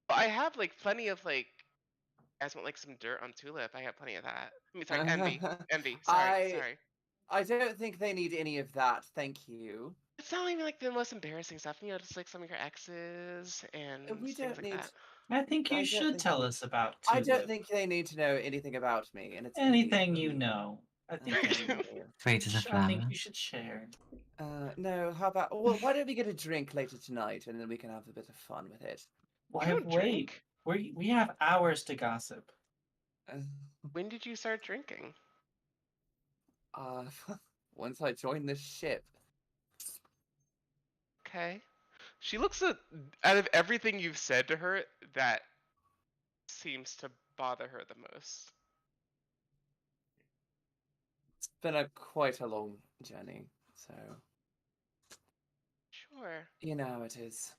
I have like plenty of like. You guys want like some dirt on Tulip? I have plenty of that. I mean, sorry, envy, envy. Sorry. I don't think they need any of that, thank you. It's not even like the most embarrassing stuff. You know, just like some of your exes and We things don't like need. that. I think I you don't should think tell we- us about I don't Tulip. think they need to know anything about me, and it's Anything you know. I think Right. you Sweet as a I flower. think you should share. No, how about? Well, why don't we get a drink later tonight, and then we can have a bit of fun with it. You don't Wait. drink? We have hours to gossip. When did you start drinking? Once I join this ship. Okay. She looks at out of everything you've said to her that seems to bother her the most? It's been quite a long journey, so Sure. you know how it is.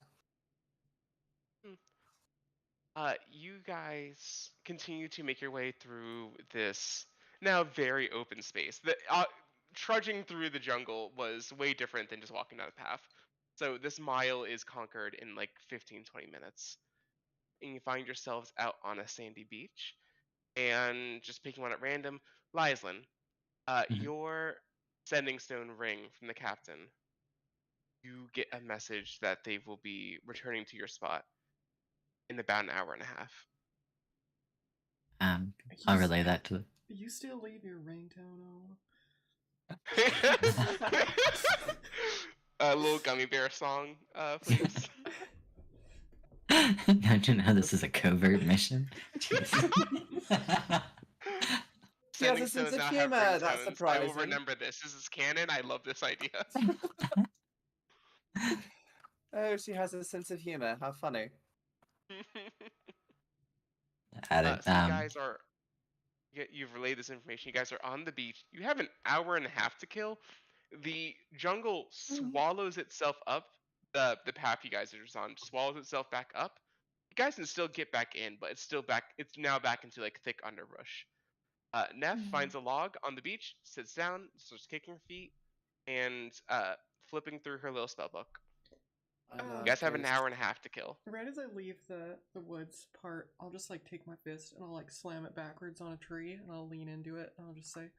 You guys continue to make your way through this now very open space. Trudging through the jungle was way different than just walking down a path. So this mile is conquered in like 15, 20 minutes. And you find yourselves out on a sandy beach. And just picking one at random, Lyslin, Mhm. your sending stone ring from the captain. You get a message that they will be returning to your spot in about an hour and a half. I'll You relay s- that to. You still leave your ringtone on? A little gummy bear song, please. Don't you know this is a covert mission? Jesus. He has Sending a sense stones of now have humor. That's ringtones. I will surprising. remember this. This is canon. I love this idea. Oh, she has a sense of humor. How funny. At it. So you guys are. You've relayed this information. You guys are on the beach. You have an hour and a half to kill. The jungle swallows itself up. The path you guys are just on swallows itself back up. You guys can still get back in, but it's still back. It's now back into like thick underbrush. Neff finds a log on the beach, sits down, starts kicking her feet, and flipping through her little spell book. And, You You guys have an goes, hour and a half to kill. Right as I leave the woods part, I'll just like take my fist and I'll like slam it backwards on a tree and I'll lean into it and I'll just say,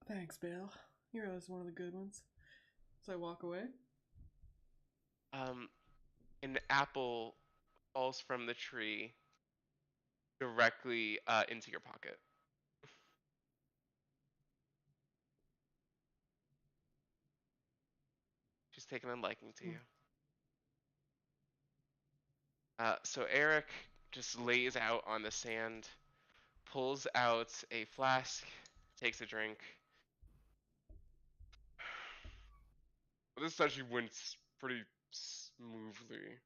"Thanks, Bill. You're always one of the good ones." So I walk away. An apple falls from the tree directly into your pocket. She's taken a liking to you. So Eric just lays out on the sand, pulls out a flask, takes a drink. This actually went pretty smoothly.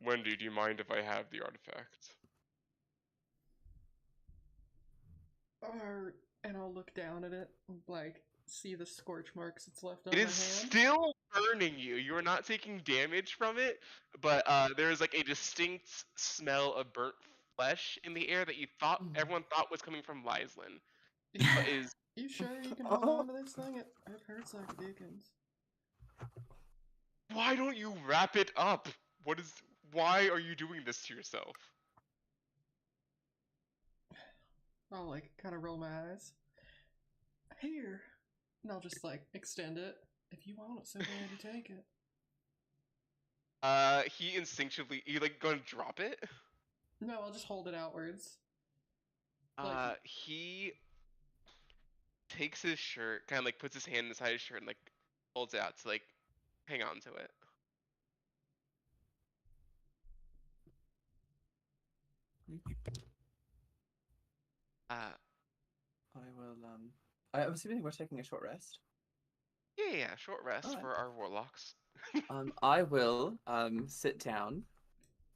Wendy, do you mind if I have the artifact? And I'll look down at it and like see the scorch marks it's left on It my is hand. still burning you. You are not taking damage from it, but there is like a distinct smell of burnt flesh in the air that everyone thought was coming from Lyslin. But is You sure you can hold on to this thing? It hurts like the Dickens. why don't you wrap it up? Why are you doing this to yourself? I'll like kind of roll my eyes. Here, and I'll just like extend it. If you want it so bad, you take it. He instinctively, you like gonna drop it? No, I'll just hold it outwards. Like- He takes his shirt, kind of like puts his hand inside his shirt and like holds it out to like hang on to it. I will. I'm assuming we're taking a short rest. Yeah, short rest Alright. for our warlocks. I will sit down.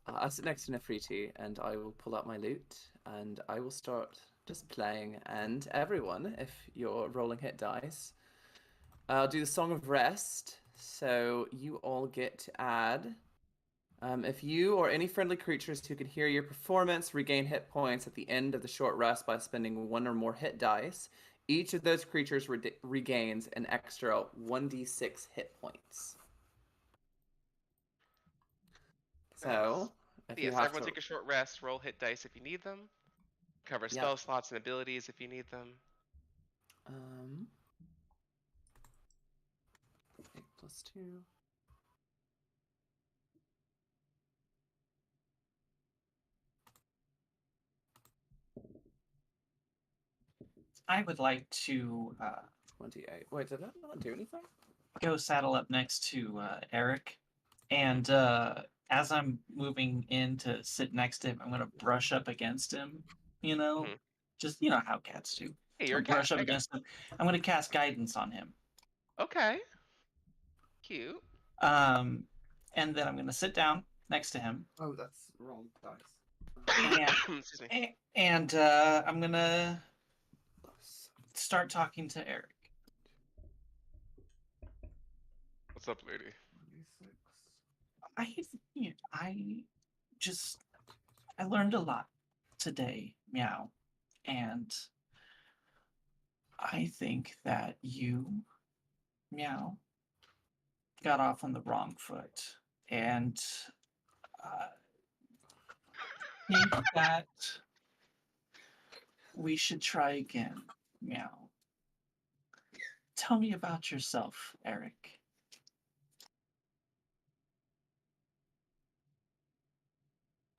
I'll sit next to Nefertiti and I will pull out my lute and I will start just playing. And everyone, if you're rolling hit dice, I'll do the Song of Rest. So you all get to add. If you or any friendly creatures who can hear your performance regain hit points at the end of the short rest by spending one or more hit dice, each of those creatures regains an extra 1d6 hit points. So, if you Yes, have everyone to... take a short rest, roll hit dice if you need them. Cover Yep. spell slots and abilities if you need them. 8 plus 2. I would like to 28. Wait, did that not do anything? go saddle up next to Eric, and as I'm moving in to sit next to him, I'm gonna brush up against him. You know, Mhm. just you know how cats do. Hey, you're a Brush cat. up against him. I'm gonna cast guidance on him. Okay. Cute. And then I'm gonna sit down next to him. Oh, that's wrong dice. And, Excuse me. and I'm gonna start talking to Eric. What's up, lady? I just I learned a lot today, meow, and I think that you, meow, got off on the wrong foot, and think that we should try again, meow. Tell me about yourself, Eric.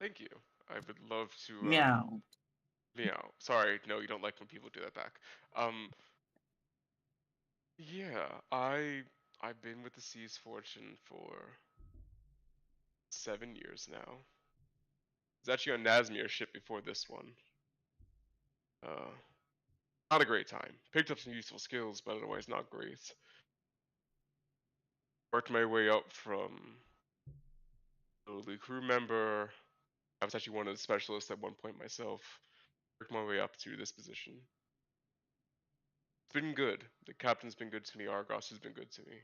Thank you. I would love to. Meow. Meow. Sorry, no, you don't like when people do that back. Yeah, I've been with the Sea's Fortune for 7 years now. It's actually on Nazmir's ship before this one. Not a great time. Picked up some useful skills, but otherwise not great. Worked my way up from lowly crew member. I was actually one of the specialists at one point myself. Worked my way up to this position. It's been good. The captain's been good to me. Argos has been good to me.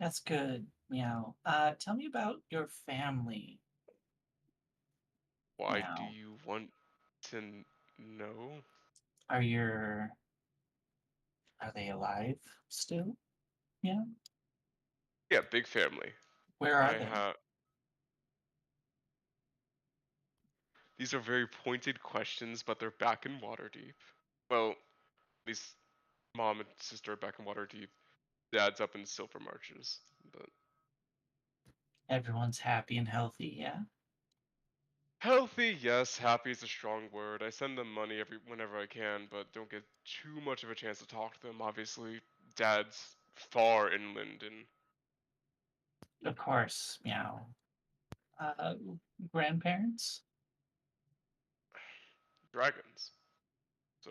That's good, meow. Tell me about your family. Why do Meow. you want to know? Are they alive still? Yeah. Yeah, big family. Where are I they? have. These are very pointed questions, but they're back in Waterdeep. Well, at least mom and sister are back in Waterdeep. Dad's up in Silver Marches. But Everyone's happy and healthy, yeah? healthy, yes. Happy is a strong word. I send them money whenever I can, but don't get too much of a chance to talk to them. Obviously, Dad's far inland and Of course, meow. Uh, Grandparents? dragons. So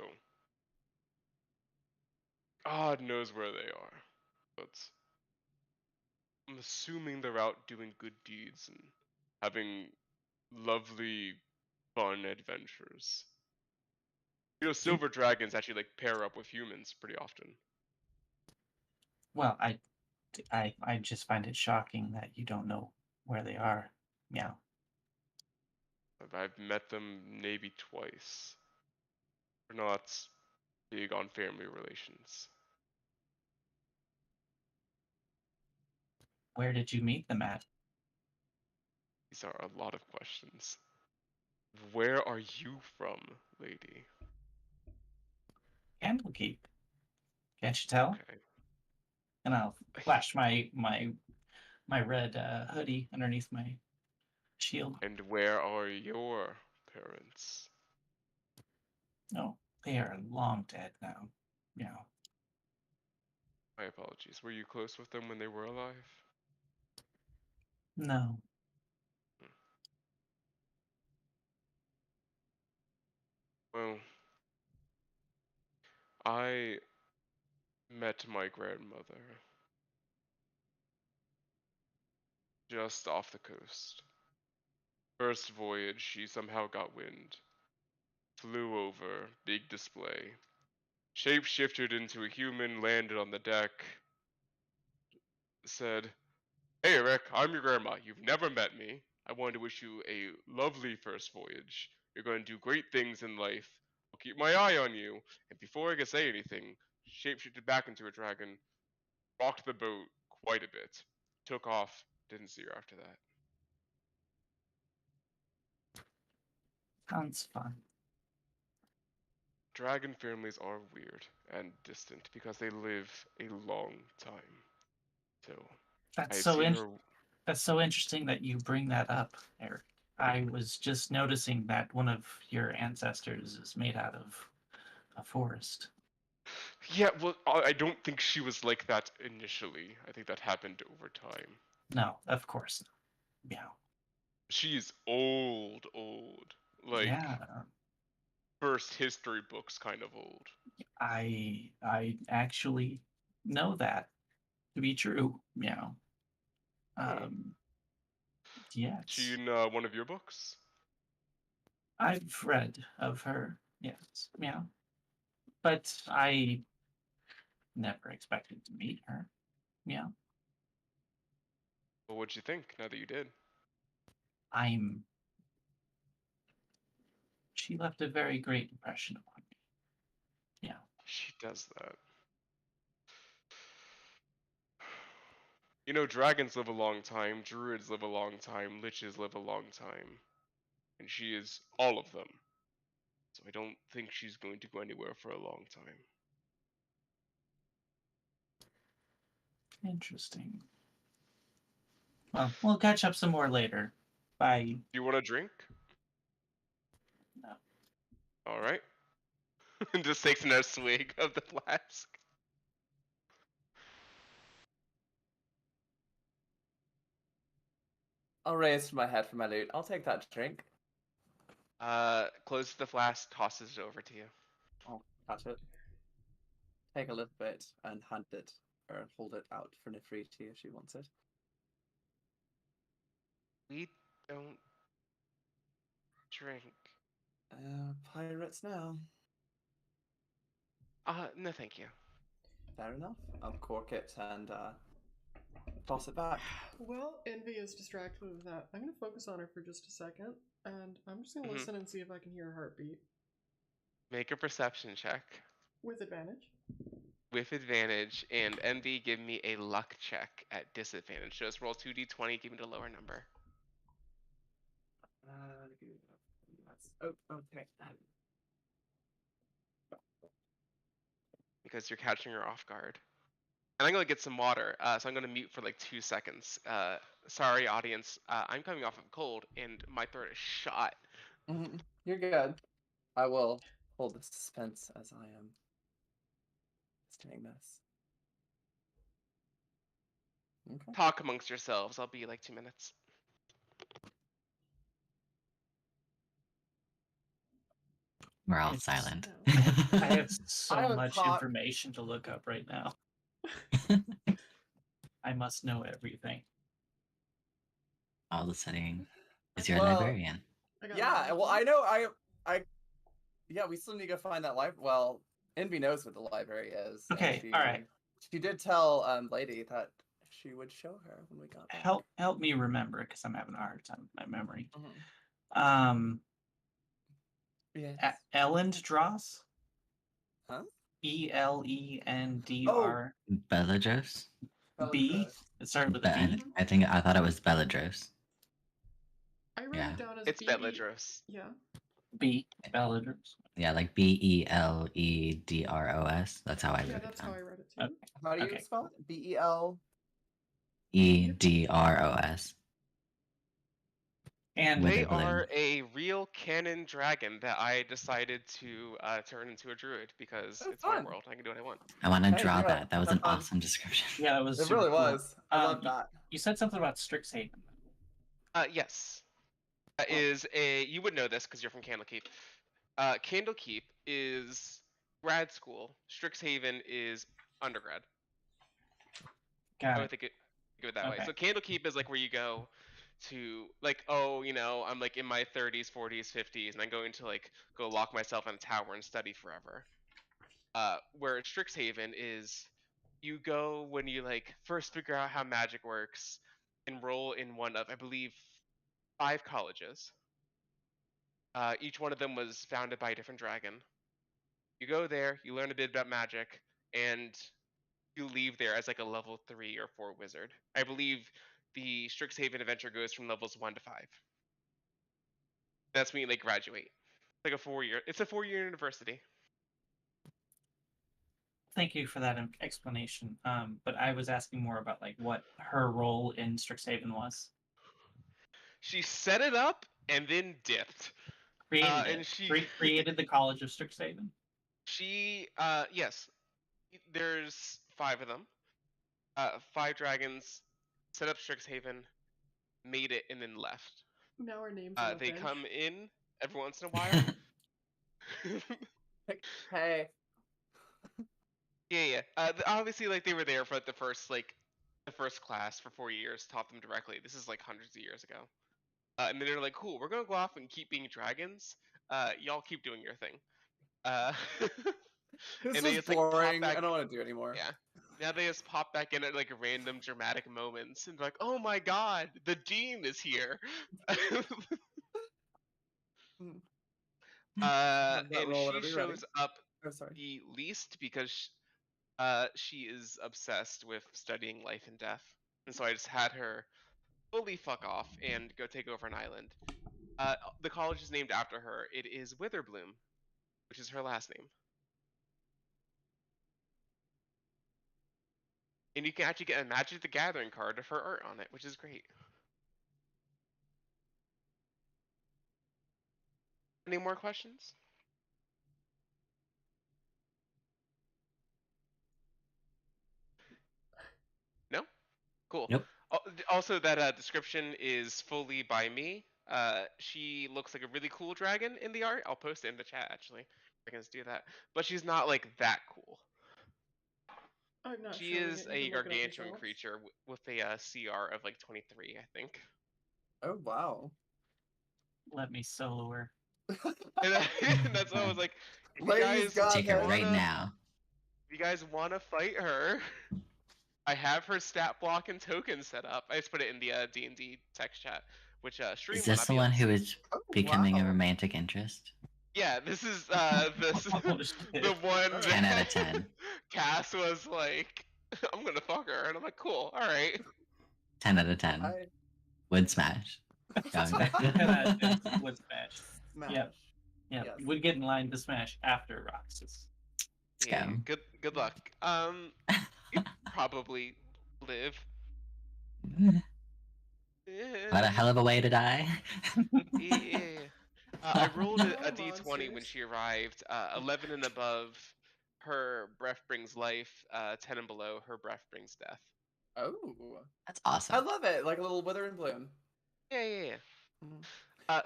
God knows where they are. But I'm assuming they're out doing good deeds and having lovely, fun adventures. You know, silver dragons actually like pair up with humans pretty often. Well, I just find it shocking that you don't know where they are. Meow. I've met them maybe twice. We're not big on family relations. Where did you meet them at? These are a lot of questions. Where are you from, lady? Candlekeep. Can't you tell? Okay. And I'll flash my red hoodie underneath my shield. And where are your parents? No, they are long dead now. Meow. My apologies. Were you close with them when they were alive? No. Well, I met my grandmother just off the coast. First voyage, she somehow got wind. Flew over, big display. Shapeshifted into a human, landed on the deck. Said, "Hey Eric, I'm your grandma. You've never met me. I wanted to wish you a lovely first voyage. You're going to do great things in life. I'll keep my eye on you." And before I could say anything, shapeshifted back into a dragon, rocked the boat quite a bit, took off, didn't see her after that. Sounds fun. Dragon families are weird and distant because they live a long time. So That's I've so seen her. That's so interesting that you bring that up, Eric. I was just noticing that one of your ancestors is made out of a forest. Yeah, well, I don't think she was like that initially. I think that happened over time. No, of course not. Meow. She's old, old. Like Yeah, first history books kind of old. I actually know that to be true. Meow. Hmm. Yes. She in one of your books? I've read of her. Yes, yeah, but I never expected to meet her. Yeah, Well, what'd you think now that you did? I'm. She left a very great impression upon me. Yeah. She does that. You know, dragons live a long time, druids live a long time, liches live a long time. And she is all of them. So I don't think she's going to go anywhere for a long time. Interesting. Well, we'll catch up some more later. Bye. Do you want a drink? No. Alright. And just takes another swig of the flask. I'll raise my head for my loot. I'll take that drink. Closes the flask, tosses it over to you. I'll catch it. Take a little bit and hand it or hold it out for Nefriti if she wants it. We don't drink. Pirates now. No thank you. Fair enough. I'll cork it and toss it back. Well, Envy is distracted with that. I'm gonna focus on her for just a second, and I'm just gonna Mhm. listen and see if I can hear her heartbeat Make a perception check. with advantage. With advantage, and Envy, give me a luck check at disadvantage. Just roll 2d20, give me the lower number. Oh, okay. Because you're catching her off guard. And I'm gonna get some water, so I'm gonna mute for like 2 seconds. Sorry, audience. I'm coming off of a cold, and my throat is shot. You're good. I will hold the suspense as I am doing this. Okay. Talk amongst yourselves. I'll be like 2 minutes. We're all It's- silent. I have so I haven't much caught- information to look up right now. I must know everything. All of a sudden, is your Well, librarian. I got Yeah, one. well, I know. Yeah, we still need to go find that library. Well, Envy knows what the library is. and Okay, she, all right. She did tell Lady that she would show her when we got back. Help me remember because I'm having a hard time with my memory. Mhm. Yes. Elendros? Huh? Elendr. Beladros? B? Bellatrix. It started with a B? I thought it was Beladros. I wrote Yeah. it down as It's BB. Beladros. Yeah. B. Beladros. Yeah, like Beledros. That's how I Yeah, wrote it that's how down. I read it too. Okay. How do you Okay. spell it? BEL. Edros. And With They a balloon. are a real canon dragon that I decided to turn into a druid because Oh, it's my fun. world. I can do what I want. I want to Hey, draw yeah, that. That was have an fun. awesome description. yeah, that was It super really cool. was. I love you- that. You said something about Strixhaven. Yes. That is you would know this because you're from Candlekeep. Candlekeep is grad school. Strixhaven is undergrad. I Got would it. think it that way. Okay. So Candlekeep is like where you go to like, oh, you know, I'm like in my 30s, 40s, 50s, and I'm going to like go lock myself in a tower and study forever. Where Strixhaven is you go when you like first figure out how magic works, enroll in one of, I believe, 5 colleges. Each one of them was founded by a different dragon. You go there, you learn a bit about magic, and you leave there as like a level 3 or 4 wizard. I believe the Strixhaven adventure goes from levels 1 to 5. That's when you like graduate. Like a 4-year. It's a 4-year university. Thank you for that explanation. But I was asking more about like what her role in Strixhaven was. She set it up and then dipped. Created and it. she- Created the College of Strixhaven. She yes. There's 5 of them. 5 dragons set up Strixhaven, made it, and then left. Now our names on the They bench. come in every once in a while. Hey. Yeah. Obviously, like they were there for like, the first class for 4 years, taught them directly. This is like hundreds of years ago. And then they're like, "Cool, we're gonna go off and keep being dragons. Y'all keep doing your thing." This And they is just, like, pop boring. back- I don't want to do it anymore. Yeah. Now they just pop back in at like random dramatic moments and be like, "Oh my god, the dean is here." Hmm. Have that And roll she whenever you're ready. shows up Oh, sorry. the least because she is obsessed with studying life and death. And so I just had her fully fuck off and go take over an island. The college is named after her. It is Witherbloom, which is her last name. And you can actually get a Magic the Gathering card of her art on it, which is great. Any more questions? No? Cool. Nope. Also, that description is fully by me. She looks like a really cool dragon in the art. I'll post it in the chat, actually. Dragons do that. But she's not, like, that cool. I'm not She showing is it. You a can look it up gargantuan yourselves. creature with a CR of, like, 23, I think. Oh wow. Let me solo her. And that's why I was like, if you Ladies, guys God, Take it Okay. right wanna- now. If you guys want to fight her, I have her stat block and token set up. I just put it in the D&D text chat, which Stream Is will this not the be able one to who see. is Oh, becoming a wow. romantic interest? Yeah, this is this Oh, shit. the one that 10 out of 10. Cass was like, I'm gonna fuck her, and I'm like, cool, all right. 10 out of 10. I Would smash. Going back. Would smash. smash. Yep. Yeah, Yes. would get in line to smash after Roxas. Let's Yeah, go. good luck. You probably live. What a hell of a way to die. Yeah. I rolled a Oh, d20 when monsters. she arrived. 11 and above, her breath brings life. 10 and below, her breath brings death. Oh. That's I awesome. love it. Like a little wither and bloom. Yeah. Mhm.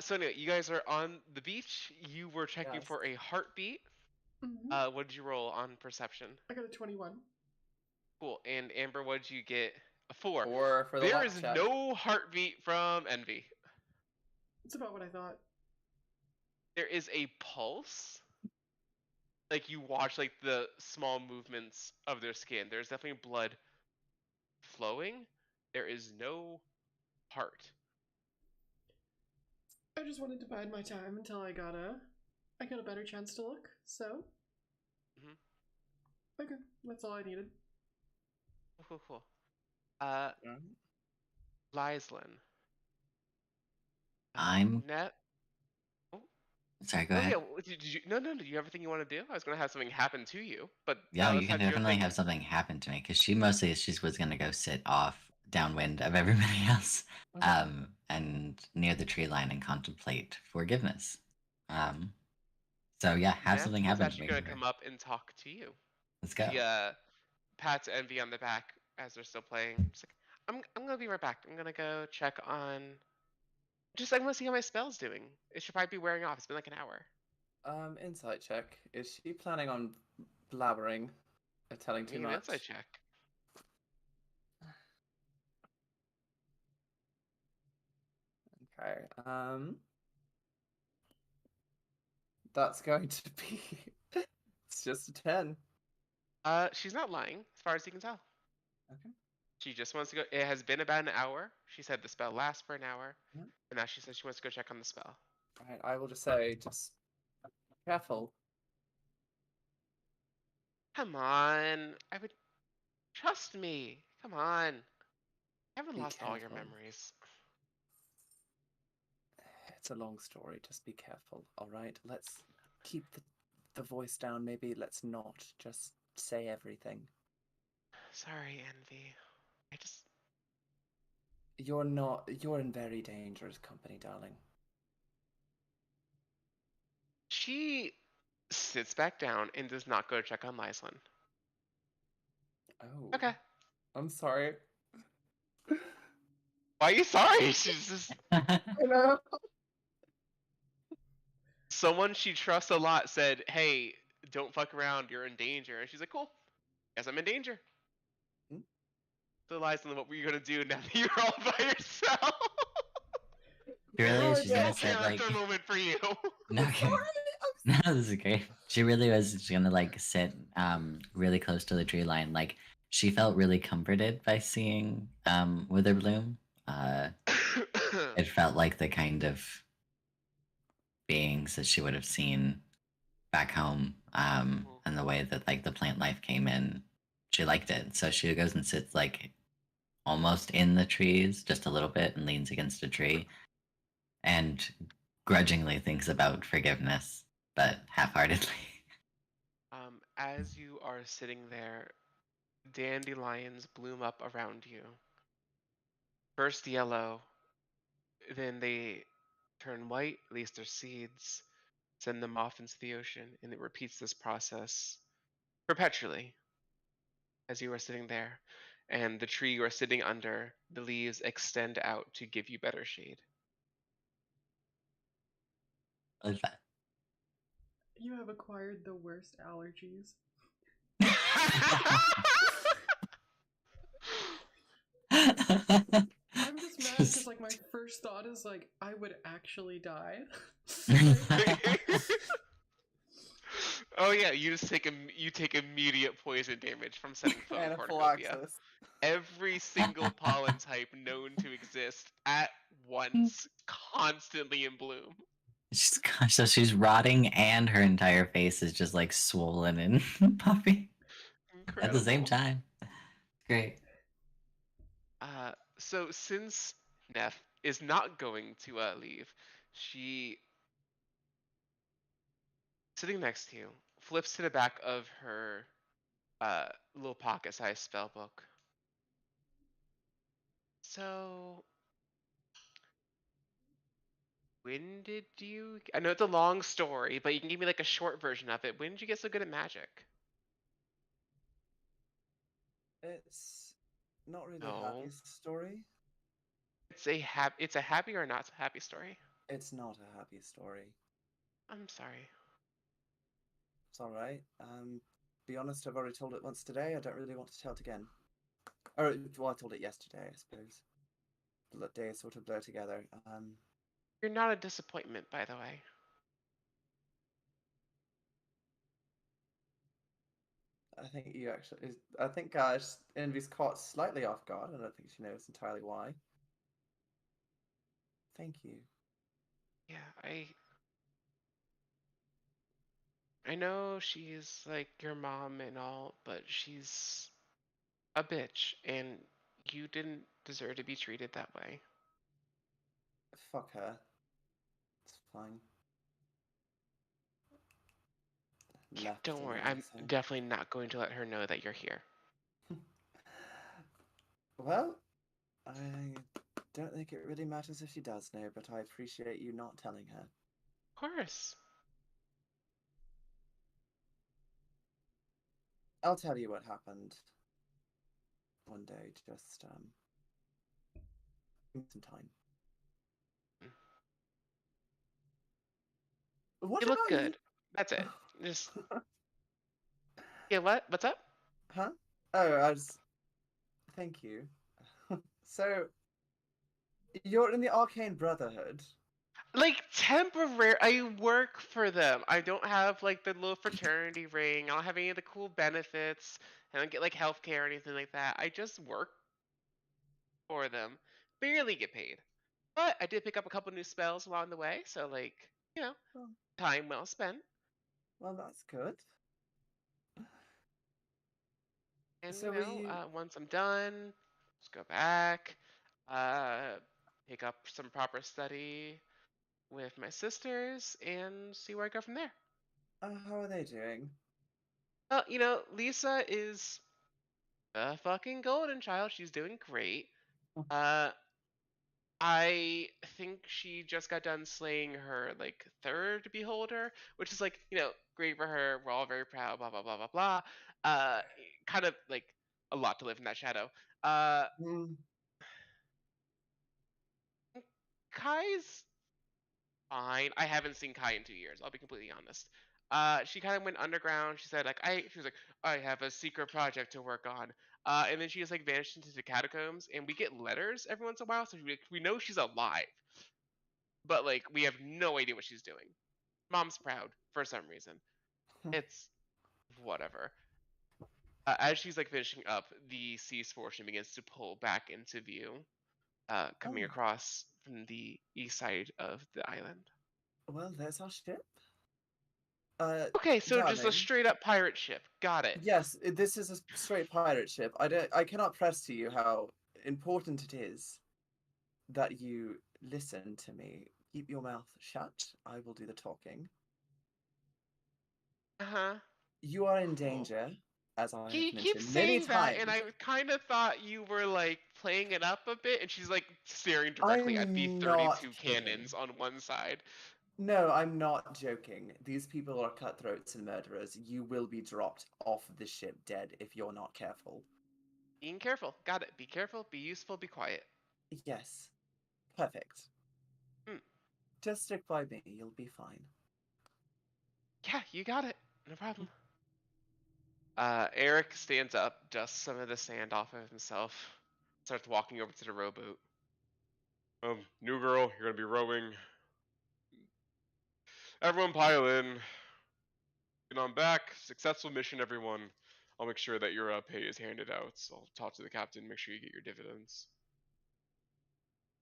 So anyway, you guys are on the beach. You were checking Yes. for a heartbeat. Mhm. What did you roll on perception? I got a 21. Cool. And Amber, what did you get? A 4. Or for the There luck is check. no heartbeat from Envy. It's about what I thought. There is a pulse. Like you watch like the small movements of their skin. There's definitely blood flowing. There is no heart. I just wanted to bide my time until I got a better chance to look. So. Mhm. Okay, that's all I needed. Cool. Mhm. Lyslin. I'm- Net. Sorry, go Oh ahead. yeah. Did you? No. Do you have everything you want to do? I was gonna have something happen to you, but Yeah, let's you can have your definitely thing. have something happen to me because she was going to go sit off downwind of everybody else, and near the tree line and contemplate forgiveness. So yeah, have Nat something is happen to actually me. gonna come up and talk to you. Let's go. He pats Envy on the back as they're still playing. He's like, I'm gonna be right back. I'm gonna go check on. I want to see how my spell's doing. It should probably be wearing off. It's been like an hour. Insight check. Is she planning on blabbering or telling too Give me an much? insight check. Okay. That's going to be. It's just a 10. She's not lying, as far as you can tell. Okay. She just wants to go. It has been about an hour. She said the spell lasts for an hour, Yeah. and now she says she wants to go check on the spell. Right. I will just say, just careful. Come on, I would trust me. Come on, I haven't Be lost all your careful. memories. It's a long story. Just be careful. All right. Let's keep the voice down. Maybe let's not just say everything. Sorry, Envy. I just. You're not. You're in very dangerous company, darling. She sits back down and does not go check on Lyslin. Oh. Okay. I'm sorry. Why are you sorry? She's just I know. someone she trusts a lot said, "Hey, don't fuck around. You're in danger." And she's like, "Cool. Guess I'm in danger." Hmm? So Lyslin, what were you gonna do now that you're all by yourself? She really is. Oh, She's yeah. gonna sit like. Character moment for you. No, okay. No, this is great. She really was just gonna like sit really close to the tree line. Like she felt really comforted by seeing Witherbloom. It felt like the kind of beings that she would have seen back home. And the way that like the plant life came in, she liked it. So she goes and sits like almost in the trees, just a little bit, and leans against a tree, and grudgingly thinks about forgiveness, but half-heartedly. As you are sitting there, dandelions bloom up around you. First yellow, then they turn white, release their seeds, send them off into the ocean, and it repeats this process perpetually as you are sitting there. And the tree you are sitting under, the leaves extend out to give you better shade. Like that. You have acquired the worst allergies. I'm just mad because like my first thought is like I would actually die. Oh yeah, you just take you take immediate poison damage from setting foot in cornucopia. Anaphylaxis. Every single pollen type known to exist at once, constantly in bloom. So she's rotting and her entire face is just like swollen and puffy at the same Incredible. time. Great. So since Neff is not going to leave, she, sitting next to you, flips to the back of her little pocket-sized spell book. So, when did you? I know it's a long story, but you can give me like a short version of it. When did you get so good at magic? It's not really a No. happy story. It's a happy or not so happy story. It's not a happy story. I'm sorry. It's all right. Be honest, I've already told it once today. I don't really want to tell it again. Or, well, I told it yesterday, I suppose. The days sort of blur together. You're not a disappointment, by the way. I think you actually. I think Envy's caught slightly off guard, and I don't think she knows entirely why. Thank you. Yeah, I know she's like your mom and all, but she's a bitch, and you didn't deserve to be treated that way. Fuck her. It's fine. Yeah, Left don't worry, anyway, I'm so. definitely not going to let her know that you're here. Well, I don't think it really matters if she does know, but I appreciate you not telling her. Of course. I'll tell you what happened one day. Just give me some time. What You look about good. That's it. Just yeah. What's up? Huh? Oh, I was. Thank you. So, you're in the Arcane Brotherhood. Like temporary. I work for them. I don't have like the little fraternity ring. I don't have any of the cool benefits. I don't get like healthcare or anything like that. I just work for them. Barely get paid. But I did pick up a couple new spells along the way, so like, you know, Oh, time well spent. well, that's good. And So you were know, you? once I'm done, just go back, pick up some proper study with my sisters, and see where I go from there. How are they doing? Well, you know, Lisa is a fucking golden child. She's doing great. I think she just got done slaying her like third beholder, which is like, you know, great for her. We're all very proud. Blah blah blah blah blah. Kind of like a lot to live in that shadow. Hmm. Kai's fine. I haven't seen Kai in 2 years. I'll be completely honest. She kind of went underground. She said like she was like, I have a secret project to work on. And then she just like vanished into the catacombs. And we get letters every once in a while, so we know she's alive. but like we have no idea what she's doing. Mom's proud for some reason. It's whatever. As she's like finishing up, the sea portion begins to pull back into view, coming Oh. across from the east side of the island. Well, there's our ship. Okay, so just a darling. straight up pirate ship. Got it. Yes, this is a straight pirate ship. I cannot press to you how important it is that you listen to me. Keep your mouth shut. I will do the talking. Uh-huh. You are in danger, as I He have keeps mentioned many saying that, times. and I kind of thought you were like playing it up a bit, and she's like staring directly at the I'm 32 not cannons on one side. No, I'm not joking. These people are cutthroats and murderers. You will be dropped off the ship dead if you're not careful. Being careful. Got it. Be careful, be useful, be quiet. Yes. Perfect. Mm. Just stick by me. You'll be fine. Yeah, you got it. No problem. Eric stands up, dusts some of the sand off of himself, starts walking over to the rowboat. New girl, you're gonna be rowing. Everyone pile in. Get on back. Successful mission, everyone. I'll make sure that your pay is handed out. So I'll talk to the captain, make sure you get your dividends.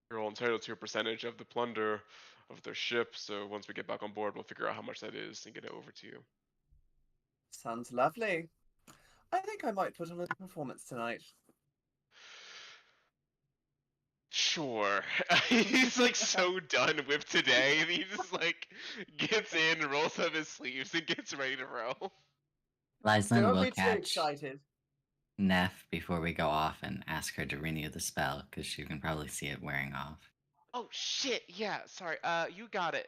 You're all entitled to a percentage of the plunder of their ship, so once we get back on board, we'll figure out how much that is and get it over to you. Sounds lovely. I think I might put on a performance tonight. Sure. He's like so done with today, and he just like gets in, rolls up his sleeves, and gets ready to row. Lysan Don't will be too catch excited. Neff before we go off and ask her to renew the spell, because she can probably see it wearing off. Oh shit! Yeah, sorry. You got it.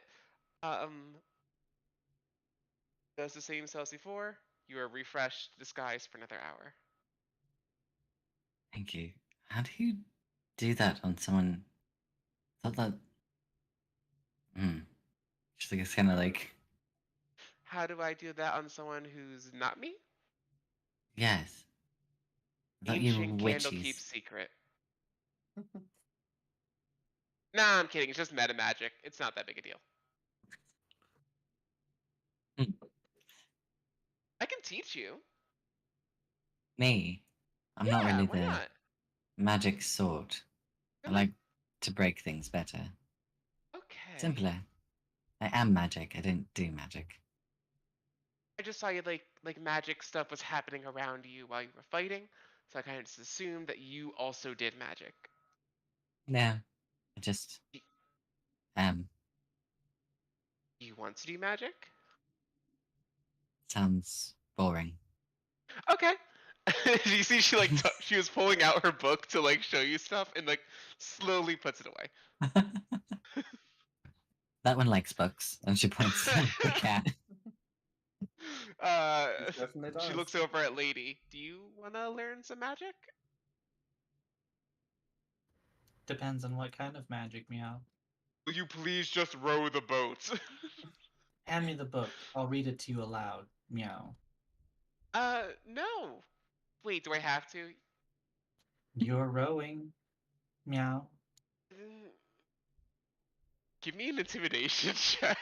Does the same as before. You are refreshed, disguised for another hour. Thank you. How do you do that on someone? I thought that. Just like it's kind of like How do I do that on someone who's not me? yes. I thought you Ancient were Candlekeep witches. secret. Nah, I'm kidding. It's just meta magic. It's not that big a deal. Hmm. I can teach you. Me, I'm Yeah, not really why the not? magic sort. I Really? like to break things better, Okay. simpler. I am magic. I don't do magic. I just saw you like magic stuff was happening around you while you were fighting, so I kind of just assumed that you also did magic. No, I just am. You want to do magic? Sounds boring. Okay. You see, she like she was pulling out her book to like show you stuff, and like slowly puts it away. That one likes books, and she points to the cat. It definitely She does. looks over at Lady. Do you want to learn some magic? Depends on what kind of magic, meow. Will you please just row the boat? Hand me the book. I'll read it to you aloud, meow. No. Wait, do I have to? You're rowing, meow. Mm, Give me an intimidation check.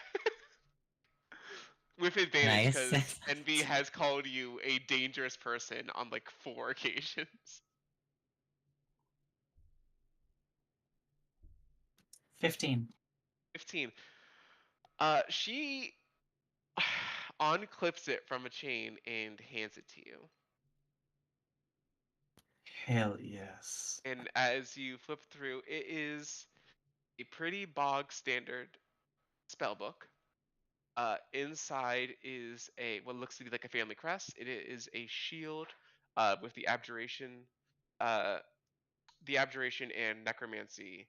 With advantage, Nice. because Envy has called you a dangerous person on like 4 occasions. 15. 15. She unclips it from a chain and hands it to you. Hell yes. And as you flip through, it is a pretty bog standard spell book. Inside is a what looks to be like a family crest. It is a shield with the abjuration and necromancy.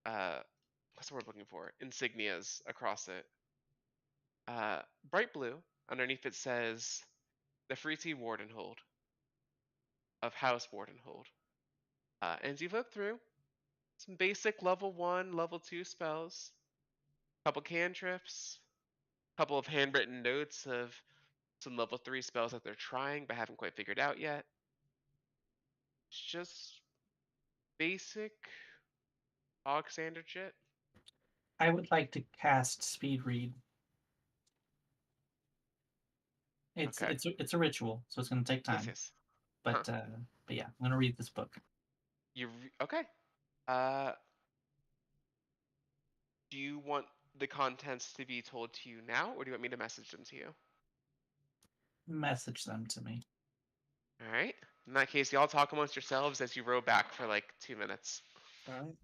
What's the word I'm looking for? Insignias across it. Bright blue. Underneath it says the Freety Wardenhold of House Wardenhold. And as you flip through, some basic level 1, level 2 spells, couple cantrips, couple of handwritten notes of some level 3 spells that they're trying but haven't quite figured out yet. It's just basic bog standard shit. I would like to cast speed read. Okay. It's a ritual, so it's gonna take Yes, time. yes. But yeah, I'm gonna read this book. Okay. Uh, do you want the contents to be told to you now, or do you want me to message them to you? Message them to me. All right. In that case, y'all talk amongst yourselves as you row back for like 2 minutes. Alright.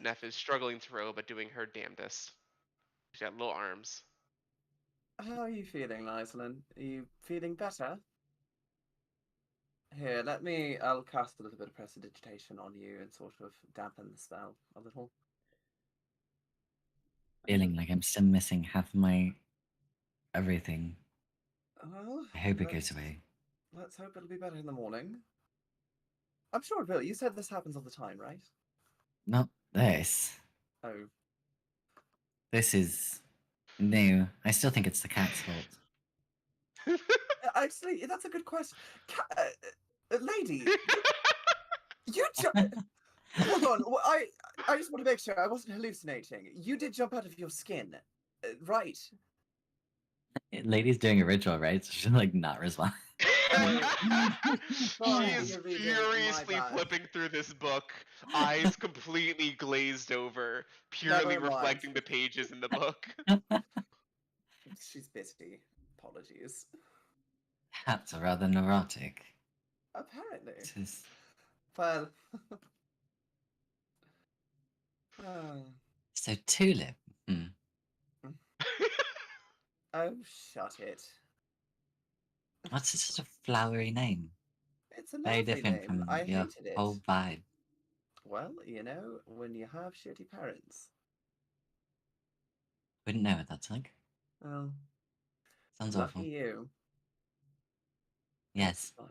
Neff is struggling to row, but doing her damnedest. She's got little arms. How are you feeling, Lyselin? Are you feeling better? Here, I'll cast a little bit of prestidigitation on you and sort of dampen the spell a little. Feeling like I'm still missing half of my everything. Well, I hope it goes let's- away. Let's hope it'll be better in the morning. I'm sure it will. You said this happens all the time, right? Not this. Oh, This is new. I still think it's the cat's fault. actually, that's a good question. Lady, you hold on. I just want to make sure I wasn't hallucinating. You did jump out of your skin, right? Lady's doing a ritual, right? So she's like not responding. Sorry, She is you're reading furiously my bad. flipping through this book, eyes completely glazed over, purely Never mind. reflecting the pages in the book. She's busy. Apologies. Cats are rather neurotic. Apparently. This is... Well. Oh. So Tulip. Hmm. Oh, shut it. What's such a flowery name? It's a Very lovely different name. from I your hated it. whole vibe. Well, when you have shitty parents. Wouldn't know what that's like. Well, Sounds lucky awful. you. Yes, Fine.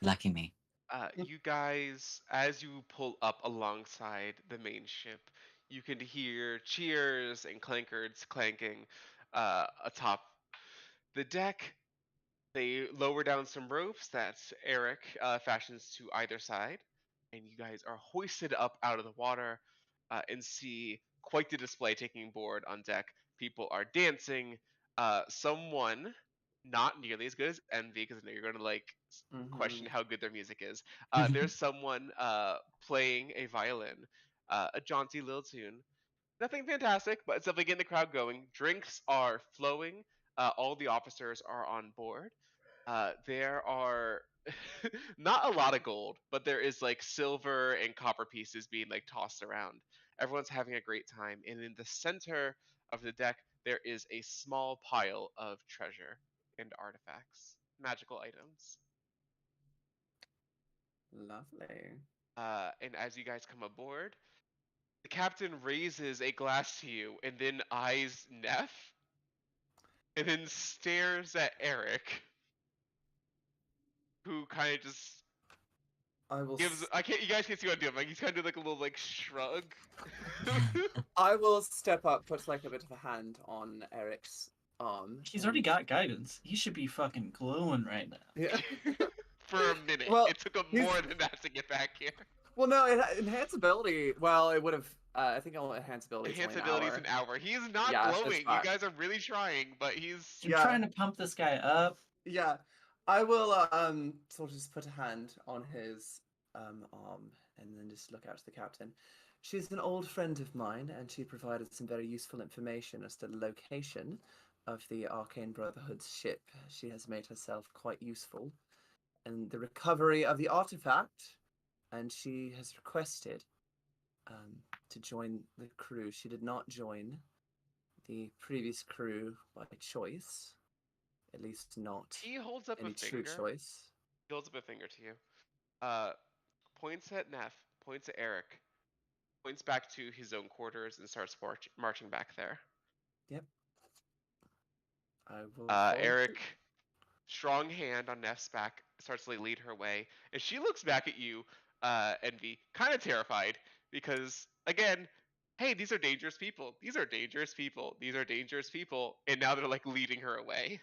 lucky me. You guys, as you pull up alongside the main ship, you can hear cheers and clankards clanking atop the deck. They lower down some ropes that Eric fashions to either side, and you guys are hoisted up out of the water and see quite the display taking board on deck. People are dancing. Someone, not nearly as good as Envy, because I know you're going to like question how good their music is. There's someone playing a violin, a jaunty little tune. Nothing fantastic, but it's definitely getting the crowd going. Drinks are flowing. All the officers are on board. There are not a lot of gold, but there is like silver and copper pieces being like tossed around. Everyone's having a great time, and in the center of the deck, there is a small pile of treasure and artifacts, magical items. Lovely. And as you guys come aboard, the captain raises a glass to you and then eyes Neff and then stares at Eric, who kind of just I will. gives. I can't. You guys can't see what I'm doing. Like he's kind of like a little like shrug. I will step up, put like a bit of a hand on Eric's arm. He's already got guidance. He should be fucking glowing right now. Yeah. For a minute. Well, It took him he's- more than that to get back here. Well, no, enhance ability. Well, it would have. I think I'll enhance ability. Enhance ability is an hour. He is not Yeah, that's glowing. You fine. guys are really trying, but he's. I'm Yeah. trying to pump this guy up. Yeah, I will sort of just put a hand on his arm and then just look out to the captain. She's an old friend of mine, and she provided some very useful information as to the location of the Arcane Brotherhood's ship. She has made herself quite useful in the recovery of the artifact, and she has requested to join the crew. She did not join the previous crew by choice. At least not He holds up any a true finger. choice. He holds up a finger to you. Points at Neff. Points at Eric. Points back to his own quarters and starts marching back there. Yep. I will. follow Eric, suit. strong hand on Neff's back, starts to lead her way, and she looks back at you, Envy, kind of terrified because again, hey, these are dangerous people. These are dangerous people. These are dangerous people, and now they're like leading her away.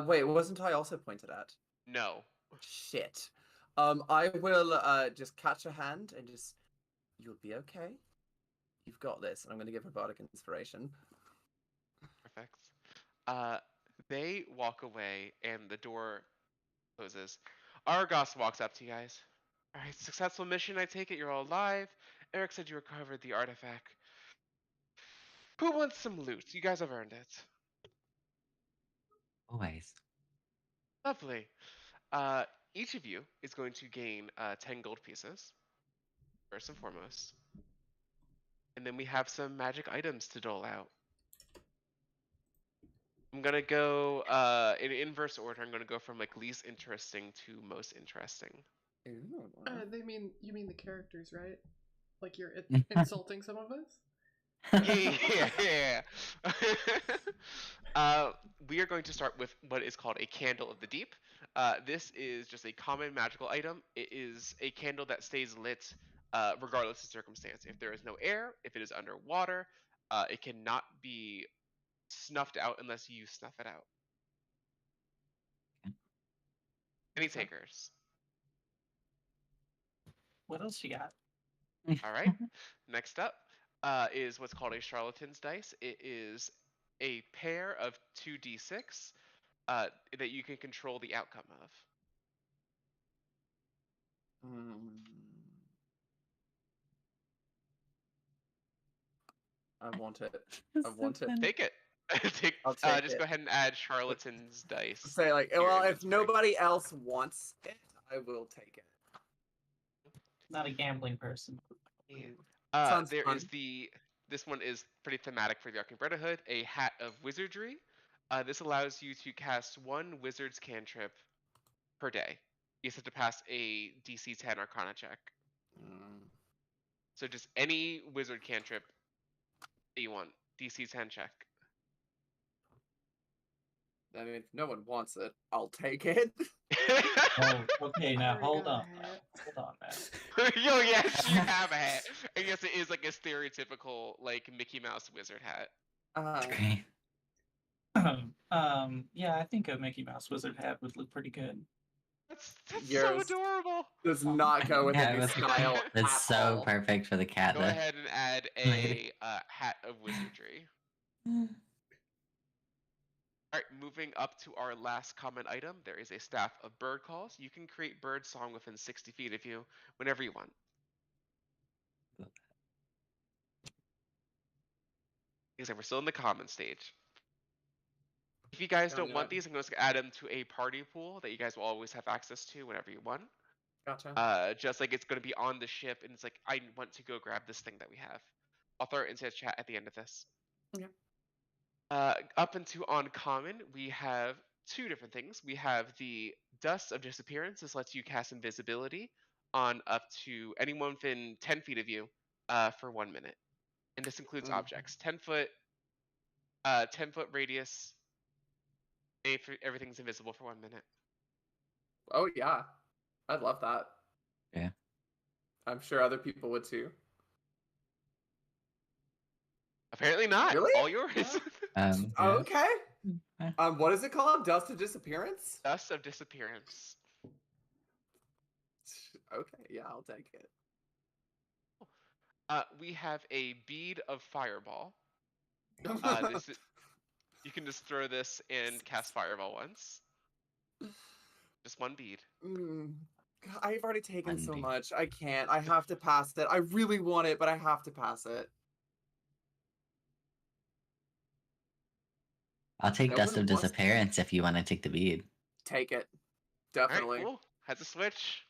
Wait, wasn't I also pointed at? No. You've got this, and I'm going to give her bardic inspiration. Perfect. They walk away, and the door closes. Argos walks up to you guys. All right, successful mission. I take it you're all alive. Eric said you recovered the artifact. Who wants some loot? You guys have earned it. Always. Lovely. Each of you is going to gain 10 gold pieces, first and foremost. And then we have some magic items to dole out. I'm gonna go in inverse order. I'm gonna go from like least interesting to most interesting. Ooh. You mean the characters, right? Like you're insulting some of us? Yeah. We are going to start with what is called a Candle of the Deep. This is just a common magical item. It is a candle that stays lit regardless of circumstance. If there is no air, if it is underwater, it cannot be snuffed out unless you snuff it out. Any takers? What else you got? All right. Next up is what's called a Charlatan's Dice. It is a pair of 2d6 that you can control the outcome of. I want it. I want it. Take it. I'll take just it. go ahead and add Charlatan's Dice. Say like, Your well, if inventory. nobody else wants it, I will take it. Not a gambling person. Sounds There fun. is this one is pretty thematic for the Arcane Brotherhood, a Hat of Wizardry. This allows you to cast one wizard's cantrip per day. You just have to pass a DC 10 Arcana check. So just any wizard cantrip that you want, DC 10 check. I mean, if no one wants it, I'll take it. Oh, okay. Now Already hold got a on. hat. Hold on, man. Yo, yes, you have a hat. I guess it is like a stereotypical like Mickey Mouse wizard hat. Great. Yeah, I think a Mickey Mouse wizard hat would look pretty good. That's so Yours adorable. Does not go with Yeah, any that's- style. That's at so all. perfect for the cat. Go though. ahead and add a Hat of Wizardry. Alright, moving up to our last common item, there is a Staff of Bird Calls. You can create bird song within 60 feet of you whenever you want. Except we're still in the common stage. If you guys don't want these, I'm going to add them to a party pool that you guys will always have access to whenever you want. Gotcha. Just like it's going to be on the ship, and it's like, I want to go grab this thing that we have. I'll throw it into the chat at the end of this. Okay. Up into uncommon, we have two different things. We have the Dust of Disappearance. This lets you cast invisibility on up to anyone within 10 feet of you for 1 minute. And this includes objects. 10 foot radius. Everything's invisible for 1 minute. Oh yeah, I'd love that. Yeah. I'm sure other people would too. Apparently not. Really? All yours. Yeah. Okay. Yeah. What is it called? Dust of Disappearance? Dust of Disappearance. Okay, yeah, I'll take it. We have a Bead of Fireball. You can just throw this and cast Fireball once. Just one bead. God, I've already taken so Andy. much. I can't. I have to pass it. I really want it, but I have to pass it. I'll take No Dust one of wants- Disappearance if you want to take the bead. Take it. Alright, Definitely. cool. Has a switch.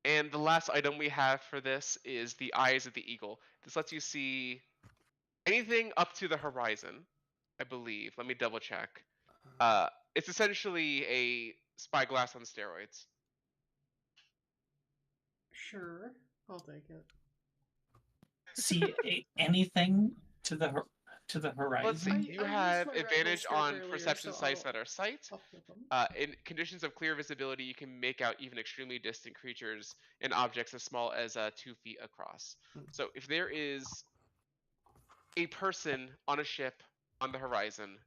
And the last item we have for this is the Eyes of the Eagle. This lets you see anything up to the horizon, I believe. Let me double check. It's essentially a spyglass on steroids. Sure, I'll take it. See anything to the horizon? Let's see. I You used have my red advantage stroke on earlier, perception so sights I'll- that are sight. I'll flip them. In conditions of clear visibility, you can make out even extremely distant creatures and objects as small as 2 feet across. So if there is a person on a ship on the horizon,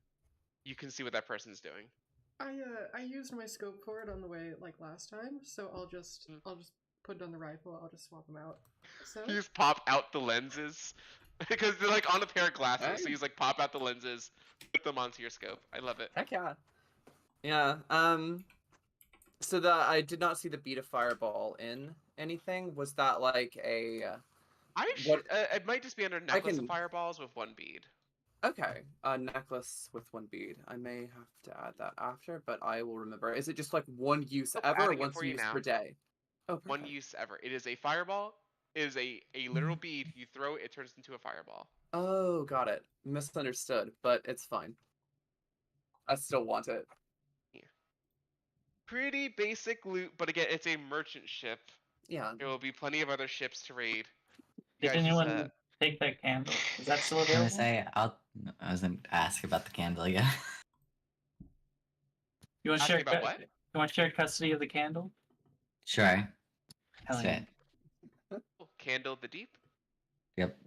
you can see what that person's doing. I used my scope for it on the way like last time, so I'll just put it on the rifle. I'll just swap them out. So You just pop out the lenses because they're like on a pair of glasses. So Right. you just like pop out the lenses, put them onto your scope. I love it. Heck yeah. Yeah. So I did not see the bead of fireball in anything. Was that like a It might just be under necklace can- of fireballs with one bead. okay, a necklace with one bead? I may have to add that after, but I will remember. Is it just like one use Nope, ever, or adding it once for you use now. per day? Oh, One perfect. use ever. It is a fireball. It is a literal bead. You throw it, it turns into a fireball. Oh, got it. Misunderstood, but it's fine. I still want it. Pretty basic loot, but again, it's a merchant ship. Yeah. There will be plenty of other ships to raid. Did You guys just, anyone take that candle? Is that still I was available? gonna say I was gonna ask about the candle. Yeah. You want to asking share? about what? You want to share custody of the candle? Sure. Hell That's yeah. it. Candle the Deep. Yep.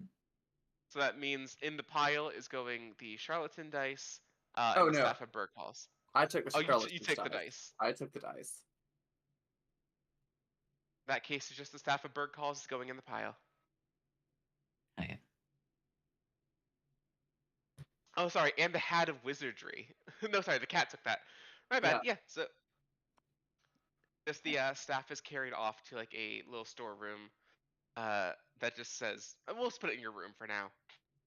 So that means in the pile is going the charlatan dice Oh, and the no. staff of Burkhalls. I took the Oh, you Charlatans take the dice. I took the dice. In that case, it's just the staff of Burkhalls is going in the pile. Okay. Oh, sorry, and the hat of wizardry. No, sorry, the cat took that. My bad. Yeah, so just the staff is carried off to like a little storeroom that just says, we'll just put it in your room for now.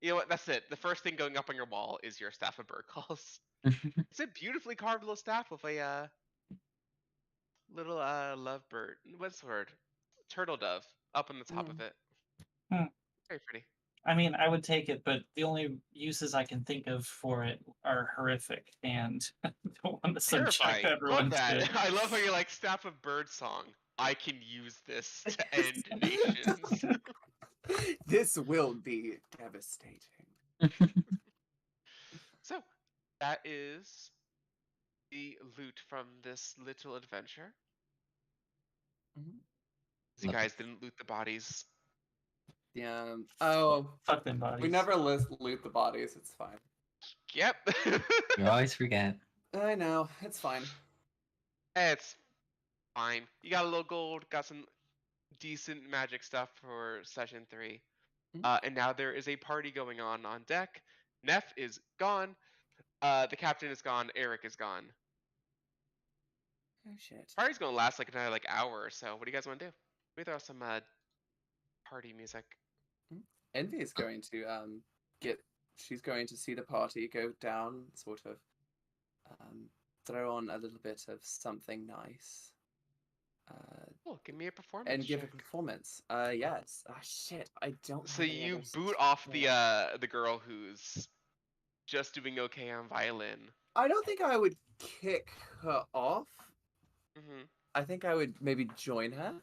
You know what? That's it. The first thing going up on your wall is your staff of Burkhalls. It's a beautifully carved little staff with a little lovebird. What's the word? Turtle dove up on the top of it. Hmm. Very pretty. I mean, I would take it, but the only uses I can think of for it are horrific, and I don't want to subject Terrifying. Love everyone to that. it. I love how you're like staff of bird song. I can use this to end nations. This will be devastating. So that is the loot from this little adventure. Mhm. You Love it. guys didn't loot the bodies. Yeah. Oh, Fuck them bodies. we never loot the bodies. It's fine. Yep. You always forget. I know. It's fine. It's fine. You got a little gold, got some decent magic stuff for session 3. Mhm. And now there is a party going on deck. Neff is gone. The captain is gone. Eric is gone. Oh shit. Party's gonna last like another hour or so. What do you guys want to do? We throw some party music. Envy is going to she's going to see the party go down, sort of throw on a little bit of something nice. Cool. Give me a performance. And give a check. performance. Yes. Ah shit, I don't So have any you other boot stuff. off the girl who's just doing okay on violin. I don't think I would kick her off. Hmm I think I would maybe join her.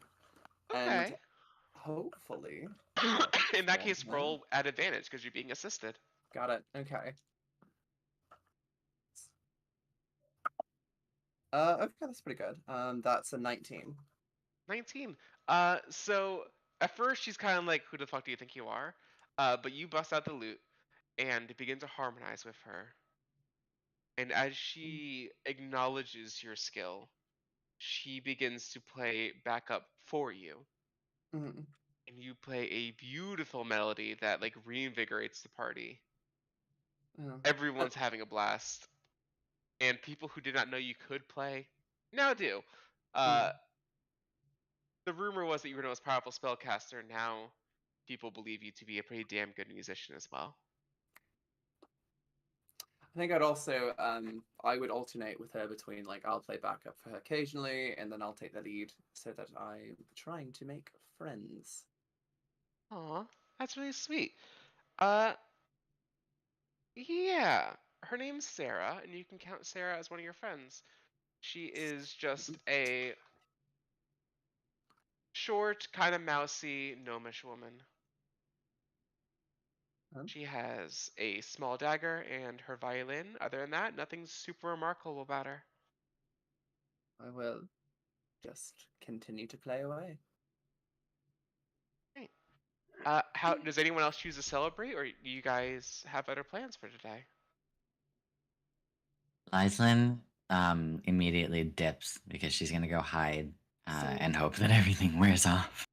And Okay. hopefully. In that case, Yeah. roll at advantage because you're being assisted. Got it. Okay. Okay, that's pretty good. That's a 19. 19. So at first she's kind of like, "Who the fuck do you think you are?" But you bust out the loot and begin to harmonize with her. And as she acknowledges your skill, she begins to play backup for you. Mhm. And you play a beautiful melody that like reinvigorates the party. Yeah. Everyone's having a blast. And people who did not know you could play now do. The rumor was that you were the most powerful spellcaster. Now people believe you to be a pretty damn good musician as well. I think I'd also I would alternate with her between like I'll play backup for her occasionally and then I'll take the lead so that I'm trying to make friends. Aw, that's really sweet. Yeah. Her name's Sarah, and you can count Sarah as one of your friends. She is just a short, kind of mousy, gnomish woman. She has a small dagger and her violin. Other than that, nothing super remarkable about her. I will just continue to play away. How does anyone else choose to celebrate, or do you guys have other plans for today? Lyslin immediately dips because she's gonna go hide and hope that everything wears off.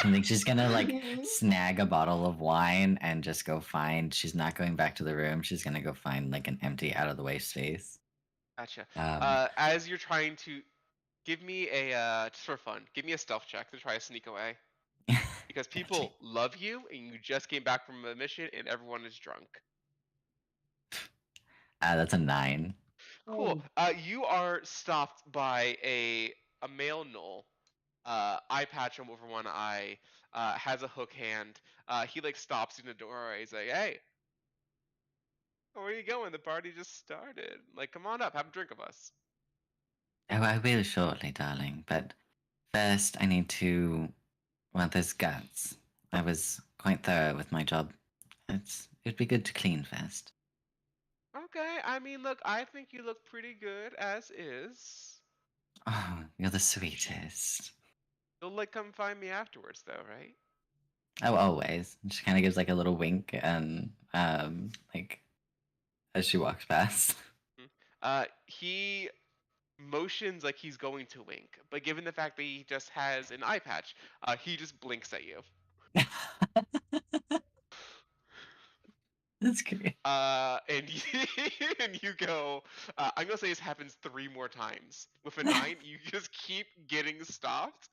I think she's gonna like snag a bottle of wine and just go find. She's not going back to the room. She's gonna go find like an empty, out of the way space. Gotcha. Um, As you're trying to give me a just for fun, give me a stealth check to try to sneak away because Gotcha. people love you and you just came back from a mission and everyone is drunk. That's a 9. Cool. You are stopped by a male gnoll. Eye patch him over one eye. Has a hook hand. He like stops in the door. He's like, "Hey, where are you going? The party just started. Like, come on up, have a drink of us." Oh, I will shortly, darling. But first, I need to. Well, there's guts. I was quite thorough with my job. It'd be good to clean first. Okay. I mean, look, I think you look pretty good as is. Oh, you're the sweetest. You'll like come find me afterwards, though, right? Oh, always. She kind of gives like a little wink and like as she walks past. He motions like he's going to wink, but given the fact that he just has an eye patch, he just blinks at you. That's great. And and you go. I'm gonna say this happens 3 more times. With a 9, you just keep getting stopped.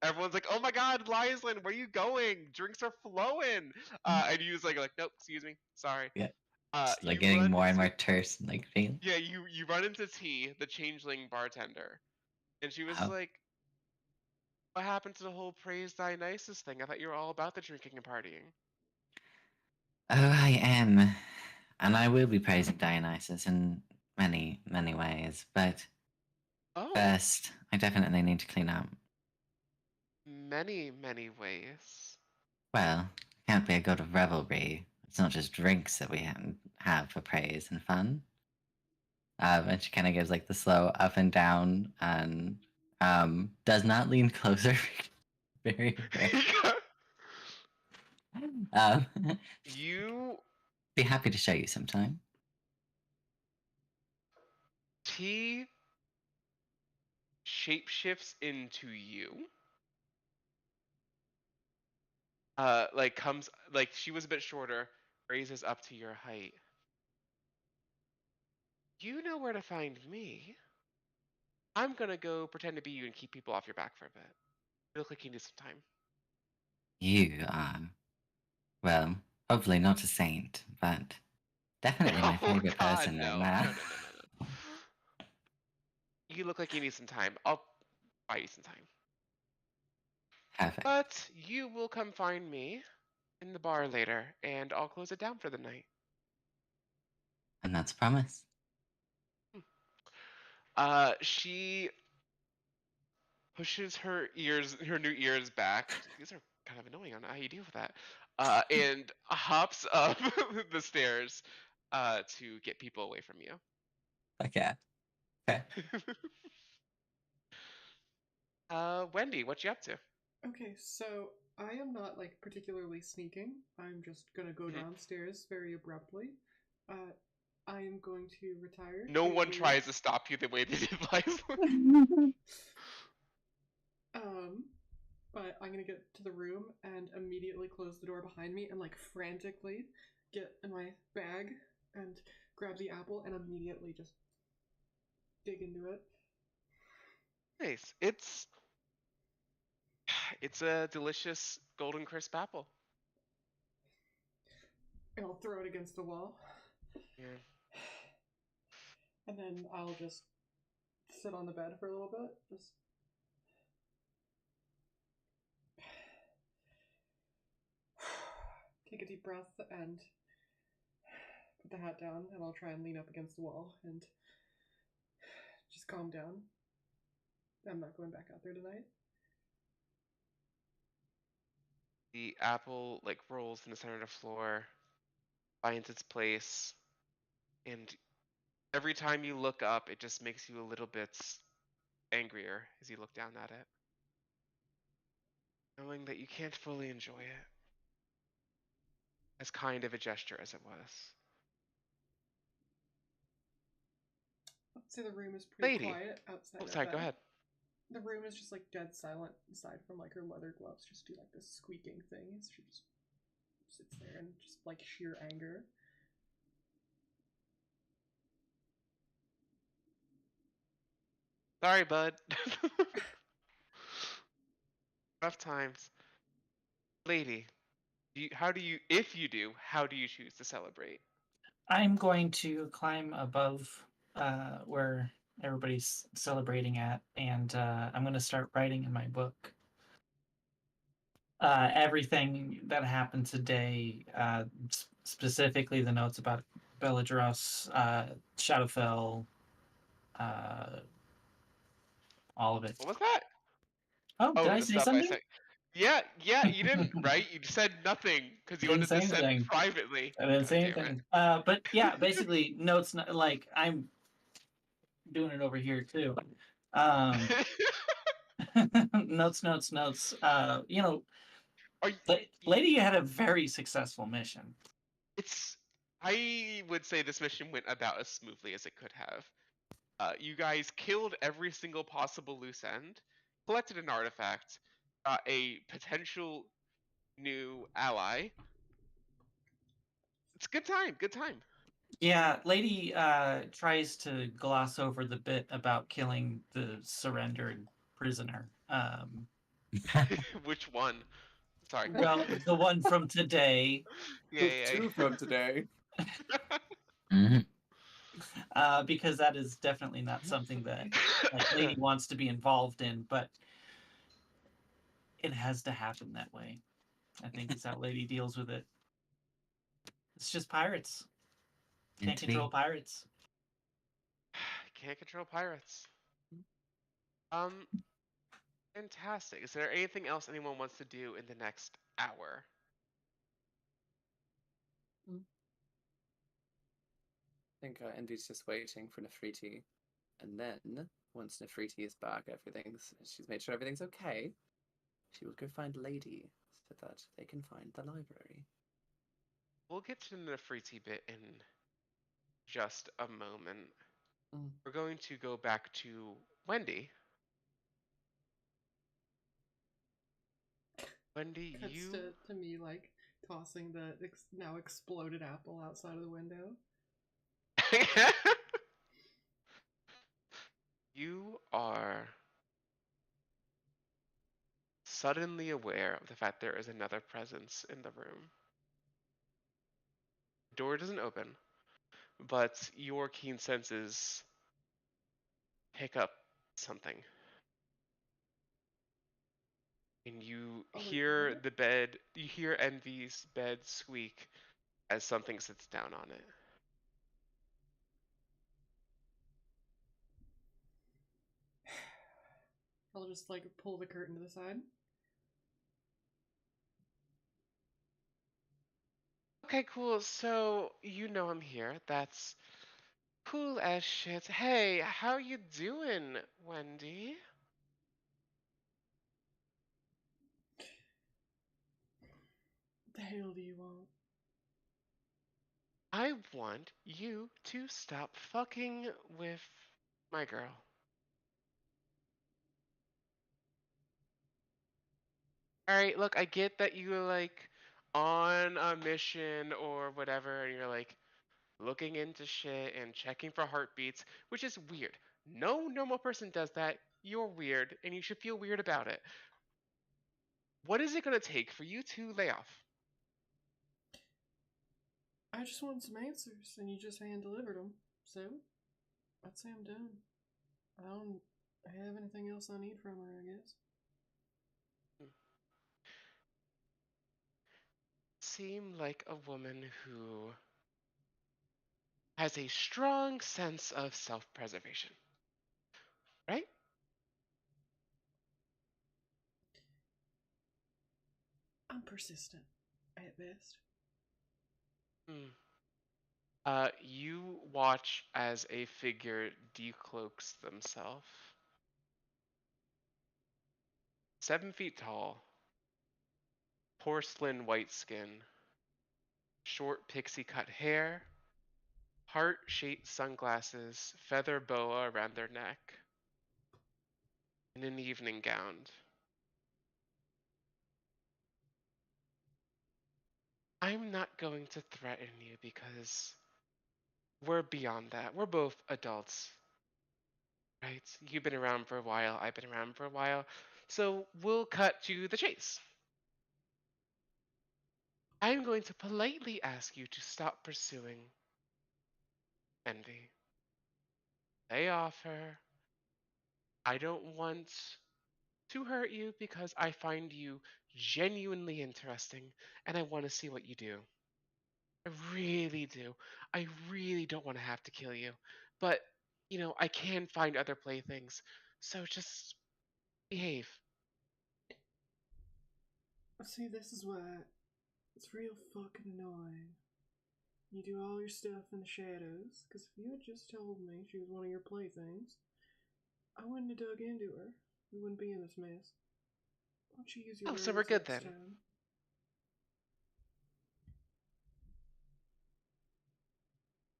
Everyone's like, "Oh my God, Lyslin, where are you going? Drinks are flowing." And you just like, "Nope, excuse me, sorry." Yeah. Uh, Just, like you getting run more and more into- terse and like feel. Yeah, you run into T, the changeling bartender, and she was Oh. like, "What happened to the whole praise Dionysus thing? I thought you were all about the drinking and partying." Oh, I am. And I will be praising Dionysus in many, many ways. But Oh, first, I definitely need to clean up. many, many ways. Well, I can't be a god of revelry. It's not just drinks that we have for praise and fun. And she kind of gives like the slow up and down and does not lean closer. Very rare. Um, You be happy to show you sometime. T shapeshifts into you. Like comes like she was a bit shorter, raises up to your height. You know where to find me. I'm gonna go pretend to be you and keep people off your back for a bit. You look like you need some time. You are, well, hopefully not a saint, but definitely my Oh favorite God, person right no, now. no. You look like you need some time. I'll buy you some time. Perfect. But you will come find me in the bar later, and I'll close it down for the night. And that's a promise. She pushes her new ears back. These are kind of annoying. I don't know how you deal with that. And hops up the stairs, to get people away from you. Okay. Okay. Wendy, what you up to? Okay, so I am not like particularly sneaking. I'm just gonna go Mhm. downstairs very abruptly. I am going to retire. No to one the- tries to stop you the way they did Lysa. But I'm gonna get to the room and immediately close the door behind me and like frantically get in my bag and grab the apple and immediately just dig into it. Nice. It's a delicious golden crisp apple. And I'll throw it against the wall. Yeah. And then I'll just sit on the bed for a little bit. Just take a deep breath and put the hat down, and I'll try and lean up against the wall and just calm down. I'm not going back out there tonight. The apple like rolls in the center of the floor, finds its place, and every time you look up, it just makes you a little bit angrier as you look down at it, knowing that you can't fully enjoy it. As kind of a gesture as it was. I'd say the room is pretty Lady. quiet outside Oh, of sorry, that. go ahead. The room is just like dead silent aside from like her leather gloves just do like this squeaking thing as she just sits there in just like sheer anger. Sorry, bud. Rough times. Lady, how do you, if you do, how do you choose to celebrate? I'm going to climb above where everybody's celebrating at, and I'm going to start writing in my book everything that happened today, specifically the notes about Beladros, Shadowfell, uh, all of it. What was that? Oh, did Oh, I the say stuff I something? said. Yeah, you didn't, right? You said nothing because you Didn't wanted say to send anything. privately. I didn't God say damn it. anything. But yeah, basically notes. Like I'm doing it over here too. Notes. You know, Are you, lady, you had a very successful mission. it's, I would say this mission went about as smoothly as it could have. You guys killed every single possible loose end, collected an artifact, got a potential new ally. It's a good time, good time. Yeah, lady tries to gloss over the bit about killing the surrendered prisoner. Which one? Sorry. Well, the one from today, Yeah, yeah, Two from today. Mhm. because that is definitely not something that like lady wants to be involved in, but it has to happen that way. I think is how lady deals with it. It's just pirates. Meant Can't to be. control pirates. Can't control pirates. Fantastic. Is there anything else anyone wants to do in the next hour? I think Indy's just waiting for Nefriti, and then once Nefriti is back, she's made sure everything's okay. She will go find Lady so that they can find the library. We'll get to the Nefriti bit in just a moment. Mm. We're going to go back to Wendy. Wendy, Cuts you to me like tossing the now exploded apple outside of the window. you are suddenly aware of the fact there is another presence in the room. The door doesn't open, but your keen senses pick up something. And you Oh, wait, hear what? the bed, you hear Envy's bed squeak as something sits down on it. I'll just like pull the curtain to the side. Okay, cool. So you know I'm here. That's cool as shit. Hey, how you doing, Wendy? What the hell do you want? I want you to stop fucking with my girl. Alright, look, I get that you're like on a mission or whatever, and you're like looking into shit and checking for heartbeats, which is weird. No normal person does that. You're weird, and you should feel weird about it. What is it gonna take for you to lay off? I just wanted some answers, and you just hand delivered them. So, I'd say I'm done. I don't have anything else I need from her, I guess. Seem like a woman who has a strong sense of self-preservation, right? I'm persistent, at best. You watch as a figure decloaks themselves. 7 feet tall, porcelain white skin, short pixie cut hair, heart-shaped sunglasses, feather boa around their neck. in an evening gown. I'm not going to threaten you because we're beyond that. We're both adults, right? You've been around for a while, I've been around for a while. So we'll cut to the chase. I'm going to politely ask you to stop pursuing Envy. Lay off her. I don't want to hurt you because I find you genuinely interesting and I want to see what you do. I really do. I really don't want to have to kill you. But, I can find other playthings. So just behave. See, this is why it's real fucking annoying. You do all your stuff in the shadows, because if you had just told me she was one of your playthings, I wouldn't have dug into her. We wouldn't be in this mess. Why don't you use your Oh, words so we're good next then. time?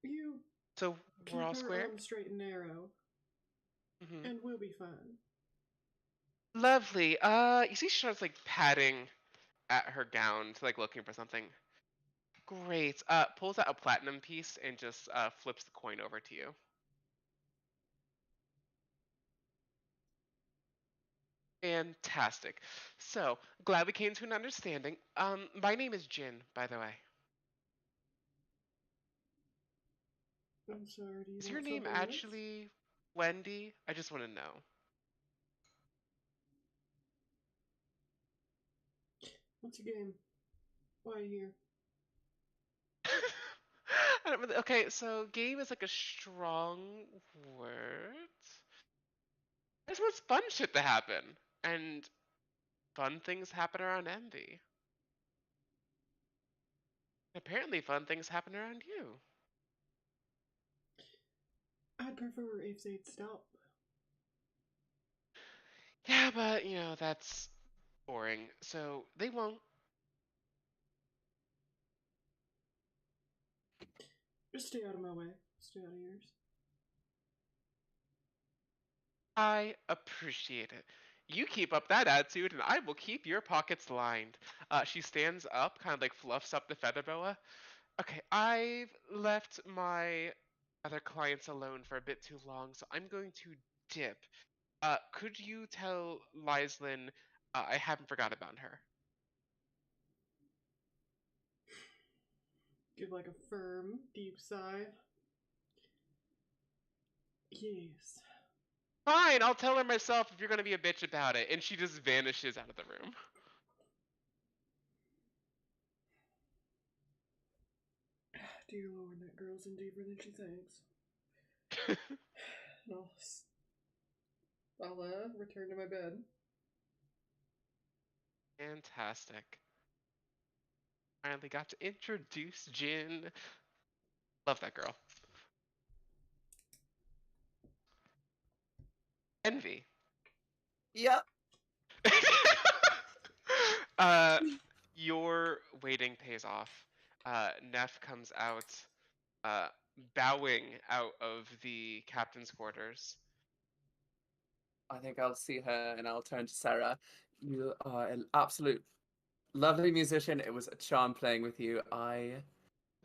You So keep we're all her square? on the straight and narrow, Hmm. and we'll be fine. Lovely. You see she starts like patting at her gown, like looking for something. Great. Pulls out a platinum piece and just flips the coin over to you. Fantastic. So, glad we came to an understanding. My name is Jin, by the way. I'm sorry, do you Is want your name something else? actually Wendy? I just want to know. What's your game? Why are you here? I don't really, okay, so game is like a strong word. I just want fun shit to happen. And fun things happen around Envy. Apparently fun things happen around you. I'd prefer if they'd stop. Yeah, but that's boring. So they won't. Just stay out of my way. Stay out of yours. I appreciate it. You keep up that attitude, and I will keep your pockets lined. She stands up, kind of like fluffs up the feather boa. Okay, I've left my other clients alone for a bit too long, so I'm going to dip. Could you tell Lyslin I haven't forgot about her? Give like a firm, deep sigh. Yes. Fine, I'll tell her myself if you're gonna be a bitch about it. And she just vanishes out of the room. Dear Lord, that girl's in deeper than she thinks. And I'll return to my bed. Fantastic. Finally got to introduce Jin. Love that girl. Envy. Yep. Your waiting pays off. Neff comes out, bowing out of the captain's quarters. I think I'll see her and I'll turn to Sarah. You are an absolute lovely musician. It was a charm playing with you. The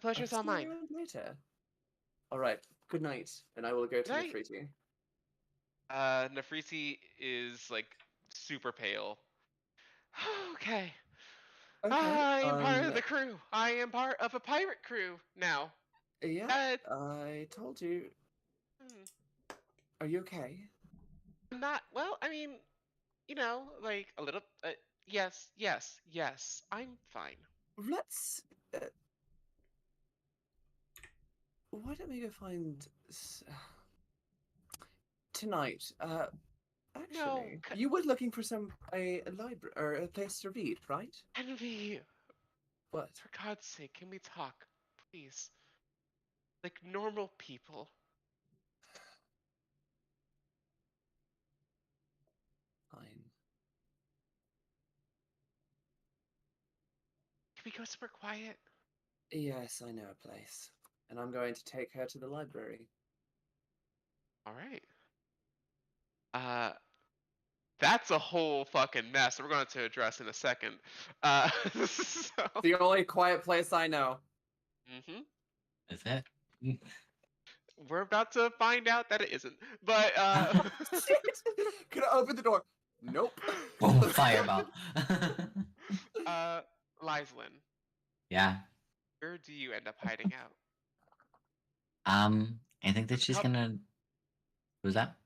pleasure's I'll all see mine. you around later. All right. Good night, and I will go to Good night. Nefertiti. Nefertiti is like super pale. Okay. Okay. I am part of the crew. I am part of a pirate crew now. Yeah. I told you. Are you okay? I'm not. Well, I mean, like a little. Yes, yes, yes. I'm fine. Let's. Why don't we go find tonight? Actually, you were looking for a library or a place to read, right? Envy. What? For God's sake, can we talk, please? Like normal people. Fine. Can we go somewhere quiet? Yes, I know a place, and I'm going to take her to the library. All right. That's a whole fucking mess we're going to address in a second. So, The only quiet place I know. mhm. Is it? We're about to find out that it isn't. But Could I open the door? Nope. Boom, fireball. Lyslin, Yeah. where do you end up hiding out? I think that There's a she's couple- gonna. Who's that?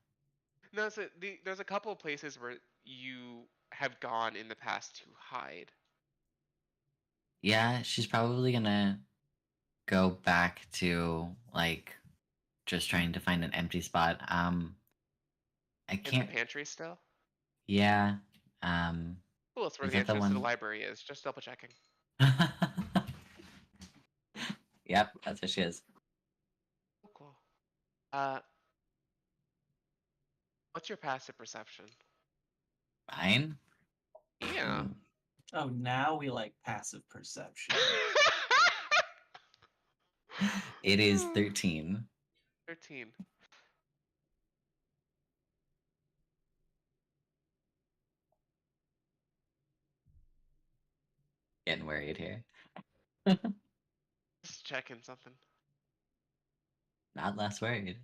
No, so there's a couple of places where you have gone in the past to hide. Yeah, she's probably gonna go back to like just trying to find an empty spot. I In can't. the pantry still? Yeah. Cool, that's where Is the that the entrance to the one? library is. Just double checking. Yep, that's what she is. Cool. What's your passive perception? Fine. Yeah. Oh, now we like passive perception. It is 13. 13. Getting worried here. Just checking something. Not less worried.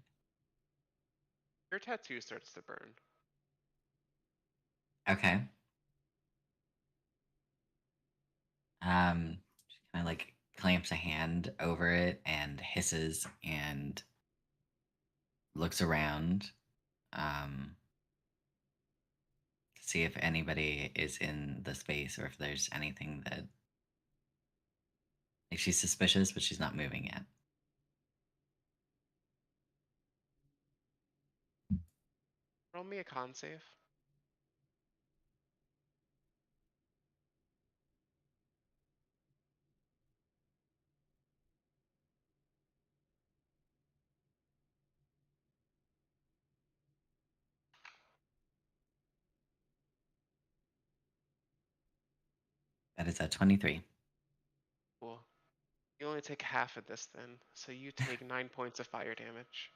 Your tattoo starts to burn. Okay. She kind of like clamps a hand over it and hisses and looks around. To see if anybody is in the space or if there's anything that like she's suspicious, but she's not moving yet. Roll me a con save. That is a 23. Cool. You only take half of this then, so you take 9 points of fire damage.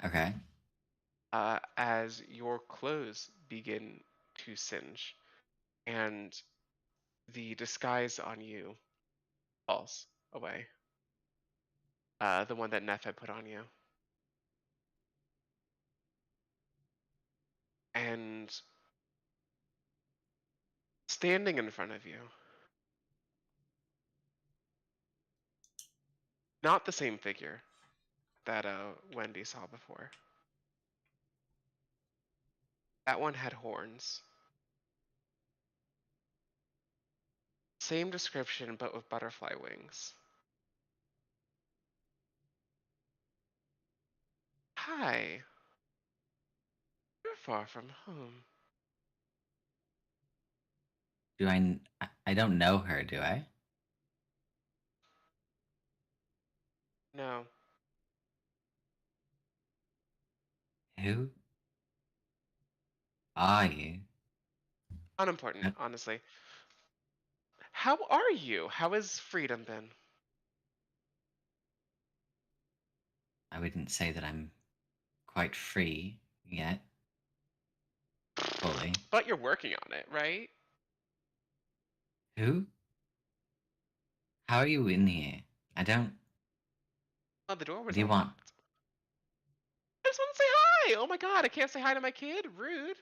Okay. As your clothes begin to singe, and the disguise on you falls away. The one that Neff had put on you. And standing in front of you, not the same figure that Wendy saw before. That one had horns. Same description, but with butterfly wings. Hi. You're far from home. Do I don't know her, do I? No. Who are you? Unimportant, honestly. How are you? How has freedom been? I wouldn't say that I'm quite free yet. Fully. But you're working on it, right? Who? How are you in here? I don't. Oh, the door was do you want? unlocked. I just want to say hi! Oh my god, I can't say hi to my kid? Rude.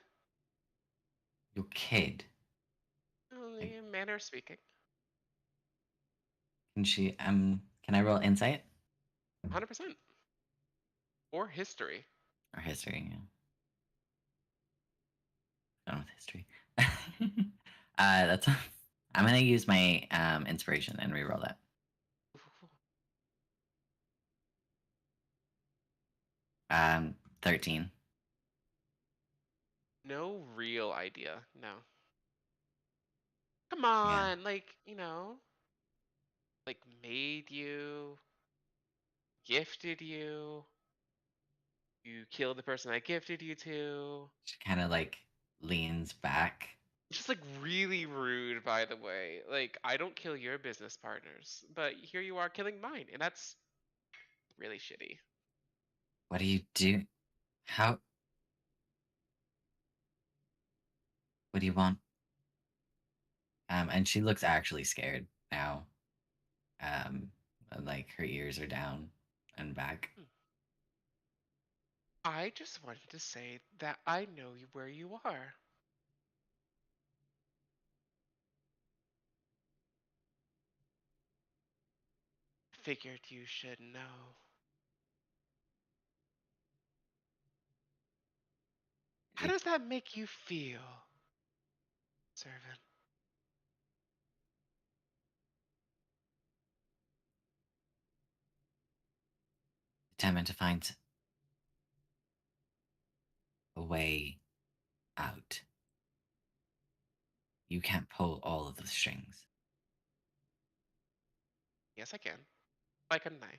Your kid. Oh, the manner of speaking. Can she? Can I roll insight 100%. Or history. or history? Yeah. Done with history. That's. I'm gonna use my inspiration and reroll that. 13. No real idea, no. Come on, like, like made you, gifted you, you killed the person I gifted you to. She kind of like leans back. Just like really rude, by the way. Like, I don't kill your business partners, but here you are killing mine, and that's really shitty. What do you do? How? What do you want? And she looks actually scared now. Like her ears are down and back. I just wanted to say that I know where you are. Figured you should know. How You does that make you feel, servant? determined to find a way out. You can't pull all of the strings. Yes, I can. Why couldn't I?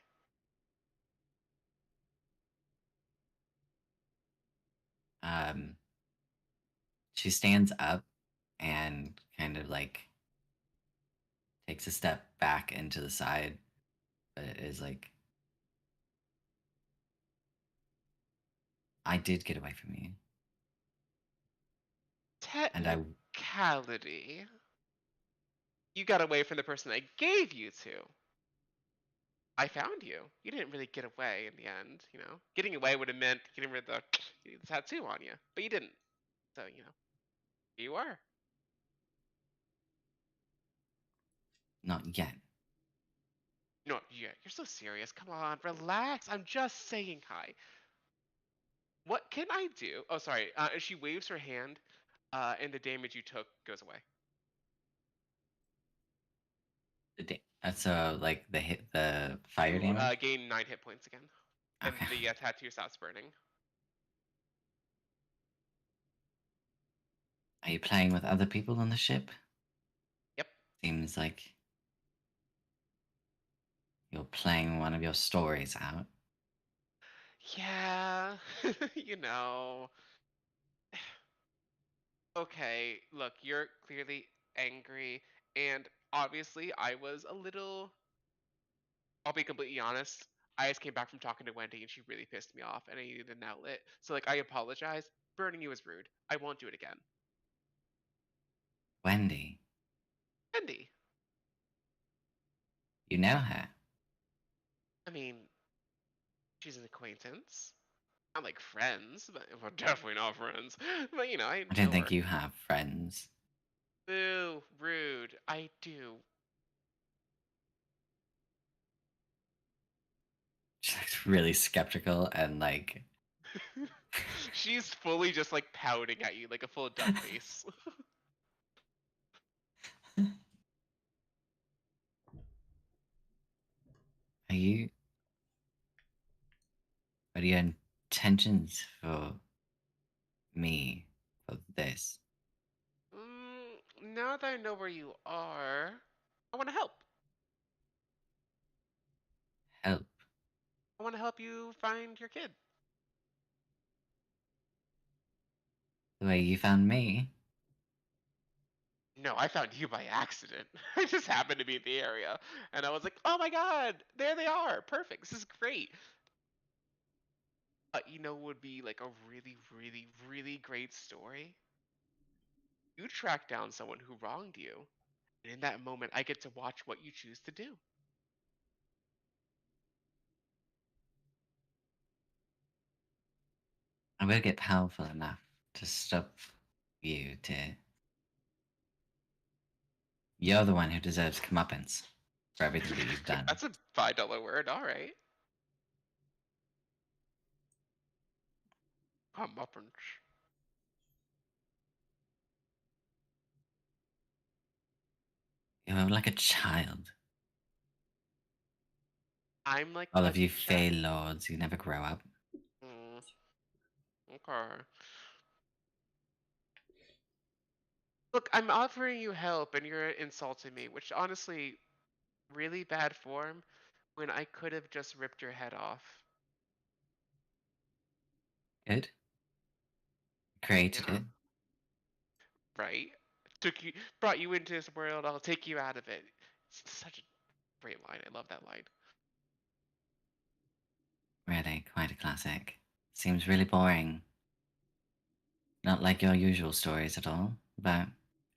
She stands up and kind of like takes a step back into the side, but it is like, I did get away from you, and I Technicality. You got away from the person I gave you to. I found you. You didn't really get away in the end, you know? Getting away would have meant getting rid of the tattoo on you, but you didn't. So, you know, here you are. not yet. No, yeah, you're so serious. Come on, relax. I'm just saying hi. What can I do? Oh, sorry. And she waves her hand, and the damage you took goes away. So like the fire You damage. gain 9 hit points again, and Okay. the tattoo stops burning. Are you playing with other people on the ship? Yep. Seems like you're playing one of your stories out. Yeah, you know. Okay, look, you're clearly angry, and obviously I was a little. I'll be completely honest. I just came back from talking to Wendy, and she really pissed me off, and I needed an outlet. So, like, I apologize. Burning you was rude. I won't do it again. Wendy, Wendy. you know her. I mean, she's an acquaintance. Not like friends, but we're definitely not friends. But you know, I I don't know think her. you have friends. Boo, rude. I do. She looks really skeptical and like, She's fully just like pouting at you like a full duck face. are you? What are your intentions for me for this? Now that I know where you are, I want to help. Help. I want to help you find your kid. The way you found me. No, I found you by accident. I just happened to be in the area, and I was like, "Oh my god, there they are! Perfect. This is great." You know, would be like a really, really, really great story. You track down someone who wronged you, and in that moment, I get to watch what you choose to do. I will get powerful enough to stop you to. You're the one who deserves comeuppance for everything that you've done. That's a $5 word. All right. Comeuppance. You're like a child. I'm like All a of you ch- Fey lords, you never grow up. Mm, okay. Look, I'm offering you help, and you're insulting me, which honestly, really bad form. When I could have just ripped your head off. Good. Created Yeah. it. Right? Brought you into this world. I'll take you out of it. It's such a great line. I love that line. Really, quite a classic. Seems really boring. Not like your usual stories at all. but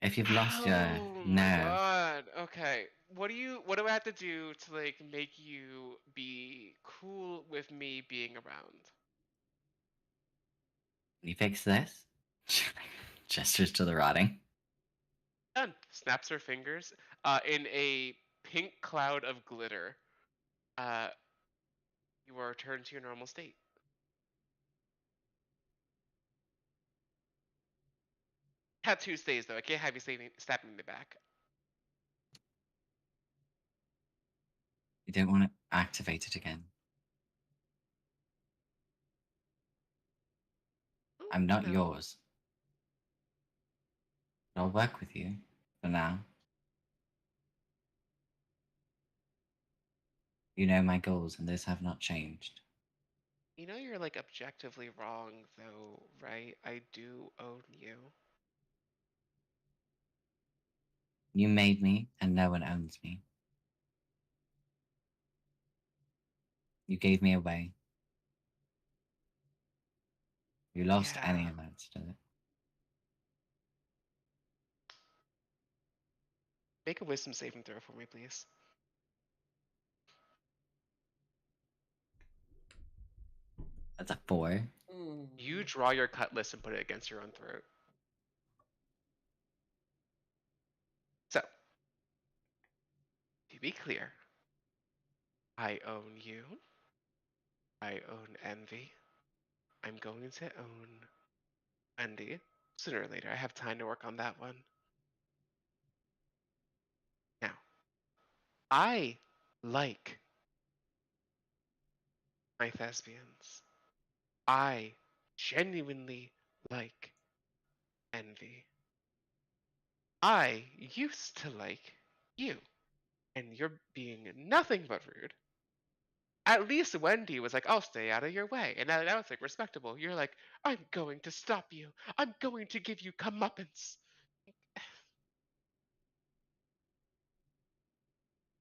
if you've lost your Oh my nerve, god. Okay. What do I have to do to like make you be cool with me being around? you fix this. Gestures to the rotting. Done. Snaps her fingers. In a pink cloud of glitter, uh, you are returned to your normal state. Tattoo stays though. I can't have you stabbing me back. You don't want to activate it again. I'm not No. yours. But I'll work with you for now. You know my goals, and those have not changed. You know you're like objectively wrong though, right? I do own you. You made me, and no one owns me. You gave me away. You lost any Yeah. of that stuff. Make a wisdom saving throw for me, please. That's a 4. You draw your cutlass and put it against your own throat. So, to be clear, I own you. I own Envy. I'm going to own Wendy. Sooner or later, I have time to work on that one. Now, I like my thespians. I genuinely like Envy. I used to like you, and you're being nothing but rude. At least Wendy was like, I'll stay out of your way. And now it's like respectable. You're like, I'm going to stop you. I'm going to give you comeuppance.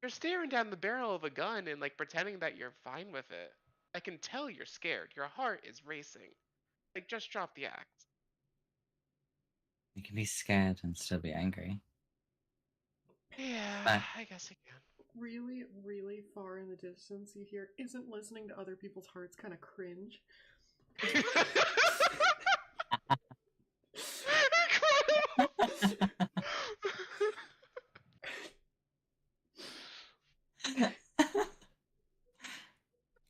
You're staring down the barrel of a gun and like pretending that you're fine with it. I can tell you're scared. Your heart is racing. Like, just drop the act. You can be scared and still be angry. Yeah, But I guess I can. Really, really far in the distance, you hear, isn't listening to other people's hearts kind of cringe?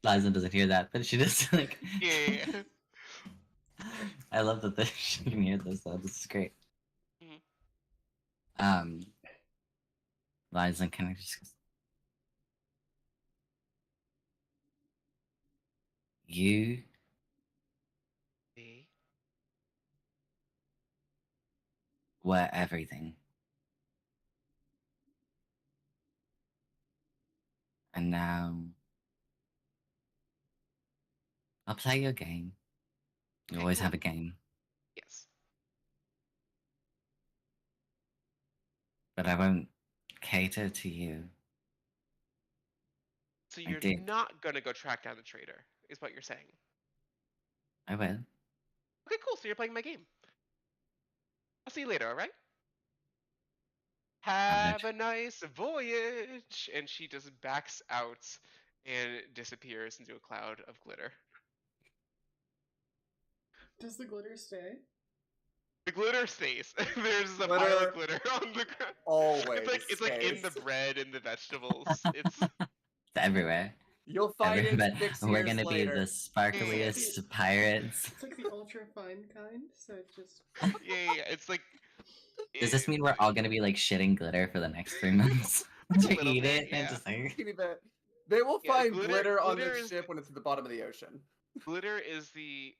Liza doesn't hear that, but she just like. Yeah. I love that she can hear this though. This is great. Mhm. Liza kind of just goes, you Me? were everything. And now I'll play your game. You Okay, always cool. have a game, Yes. but I won't cater to you. So I you're did. not gonna go track down the traitor, is what you're saying. I will. Okay, cool. So you're playing my game. I'll see you later, alright? Have a nice voyage! And she just backs out and disappears into a cloud of glitter. Does the glitter stay? The glitter stays. There's a pile Glitter of glitter on the ground. always It's like in the stays. bread and the vegetables. It's It's everywhere. You'll find it But 6 we're years gonna later. be the sparkliest pirates. It's like the ultra fine kind, so it just. yeah. It's like. Does this mean we're all gonna be like shitting glitter for the next 3 months? A To little eat bit, it and yeah. just like. Teeny bit. They will Yeah, find glitter- glitter on glitter the is- ship when it's at the bottom of the ocean. Glitter is the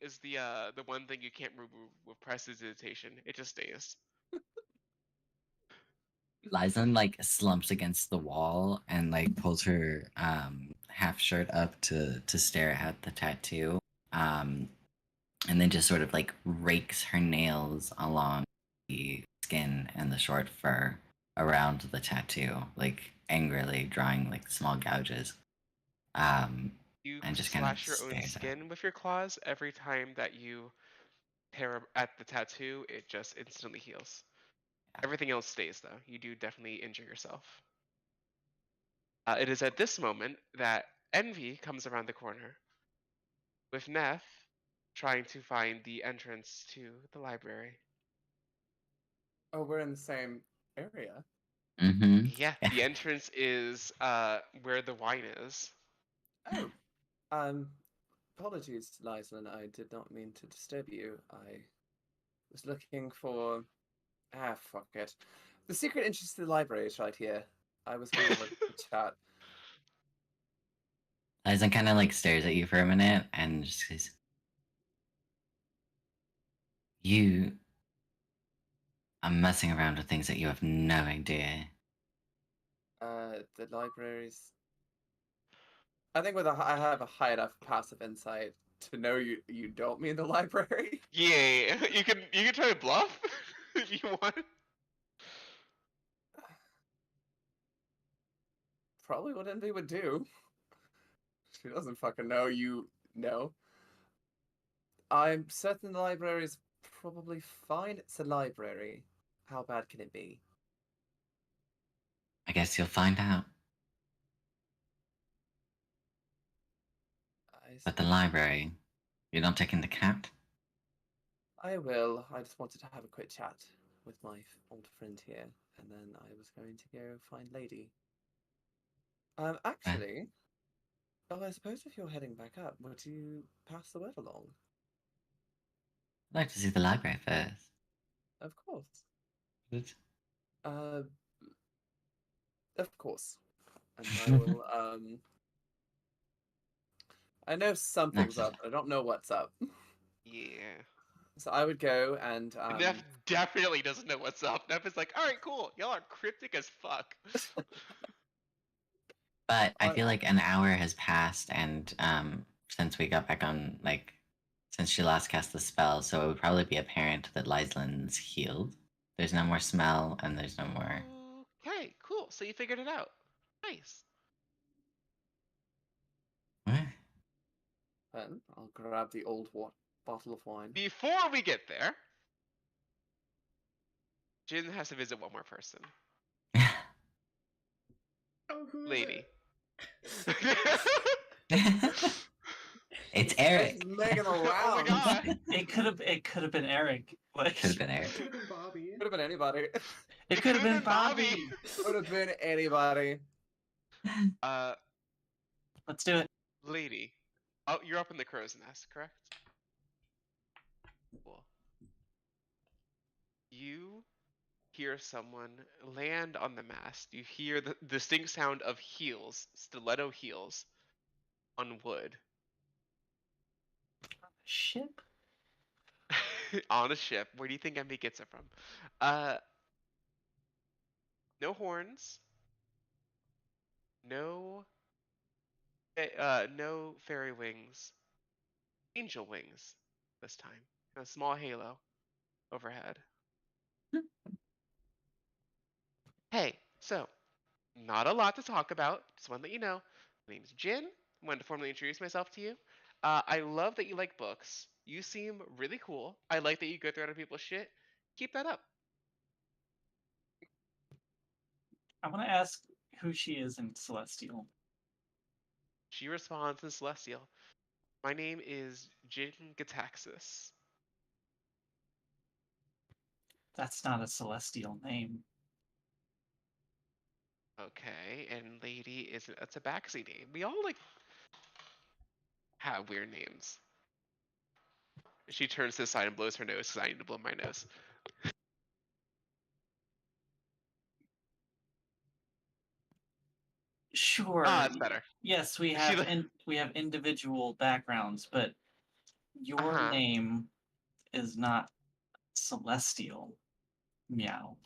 one thing you can't remove with prestidigitation. It just stays. Liza like slumps against the wall and like pulls her half shirt up to stare at the tattoo. And then just sort of like rakes her nails along the skin and the short fur around the tattoo, like angrily drawing like small gouges. You And just kind of slash your own stares at it. skin with your claws every time that you tear at the tattoo. It just instantly heals. Everything else stays though. You do definitely injure yourself. It is at this moment that Envy comes around the corner with Neff trying to find the entrance to the library. Oh, we're in the same area. Mm-hmm. Yeah, the entrance is where the wine is. Oh, apologies, Lyslin. I did not mean to disturb you. I was looking for. Ah, fuck it. The secret entrance to the library is right here. I was going to chat. Liza kind of like stares at you for a minute and just says, "You are messing around with things that you have no idea." The libraries. I think I have a high enough passive insight to know you don't mean the library. Yeah, you can try to bluff if you want. Probably what Envy would do. She doesn't fucking know you know. I'm certain the library is probably fine. It's a library. How bad can it be? I guess you'll find out. But the library, you're not taking the cat? I will. I just wanted to have a quick chat with my old friend here, and then I was going to go find Lady. Actually, oh, I suppose if you're heading back up, would you pass the word along? I'd like to see the library first. Of course. Good. Of course. And I will, I know something's Nice. up, but I don't know what's up. Yeah. So I would go and, Neff definitely doesn't know what's up. Neff is like, all right, cool. Y'all are cryptic as fuck. But I feel like an hour has passed, and since we got back on, like, since she last cast the spell, so it would probably be apparent that Lyslin's healed. There's no more smell, and there's no more. Okay, cool. So you figured it out. Nice. What? Then I'll grab the old bottle of wine. Before we get there, Jin has to visit one more person. Oh, who's Lady. It's Eric. Making a Oh my round. god. It could have been Eric. Like, Could have been Eric. Could have been Bobby. Could have been anybody. it could have been Bobby. Could have been anybody. Let's do it. Lady. Oh, you're up in the crow's nest, correct? Cool. You hear someone land on the mast. You hear the distinct sound of heels, stiletto heels, on wood. Ship. On a ship. Where do you think Emmy gets it from? No horns. No fairy wings. Angel wings this time. A small halo overhead. Hey, so not a lot to talk about. Just want to let you know. My name's Jin. Wanted to formally introduce myself to you. I love that you like books. You seem really cool. I like that you go through other people's shit. Keep that up. I want to ask who she is in Celestial. She responds in Celestial. My name is Jin Gataxis. That's not a Celestial name. Okay, and Lady is a tabaxi name. We all like have weird names. She turns to the side and blows her nose because I need to blow my nose. Sure. Ah, that's better. Yes, we She have li- we have individual backgrounds, but your Uh-huh. name is not Celestial. Meow.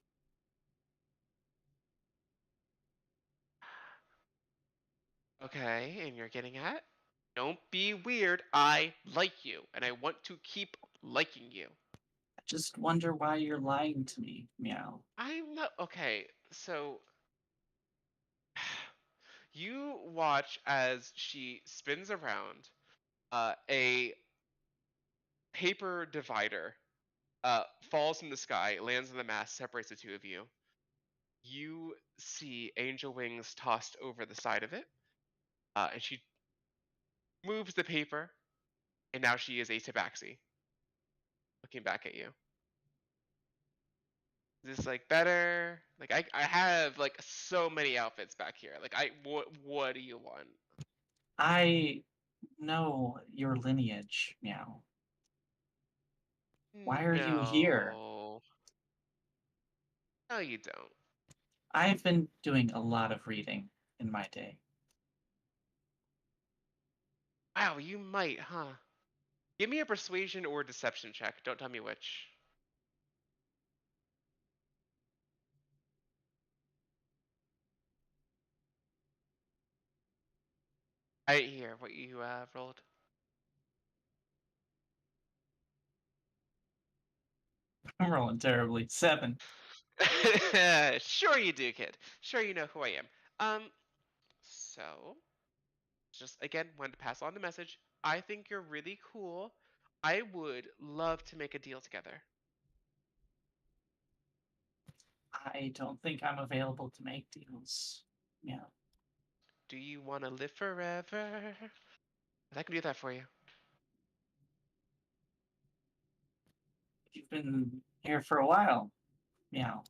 Okay, and you're getting at? Don't be weird. I like you, and I want to keep liking you. I just wonder why you're lying to me. Meow. I'm not okay. So you watch as she spins around a paper divider falls from the sky, lands on the mast, separates the two of you. You see angel wings tossed over the side of it, and she moves the paper, and now she is a tabaxi, looking back at you. Is this like better? Like I have like so many outfits back here. Like what do you want? I know your lineage, Meow. Why are you here? No. No, you don't. I've been doing a lot of reading in my day. Wow, you might, huh? Give me a persuasion or deception check. Don't tell me which. I didn't hear what you rolled. I'm rolling terribly. 7. Sure you do, kid. Sure you know who I am. So just again, wanted to pass on the message. I think you're really cool. I would love to make a deal together. I don't think I'm available to make deals. Yeah. Do you want to live forever? I can do that for you. You've been here for a while. Meow.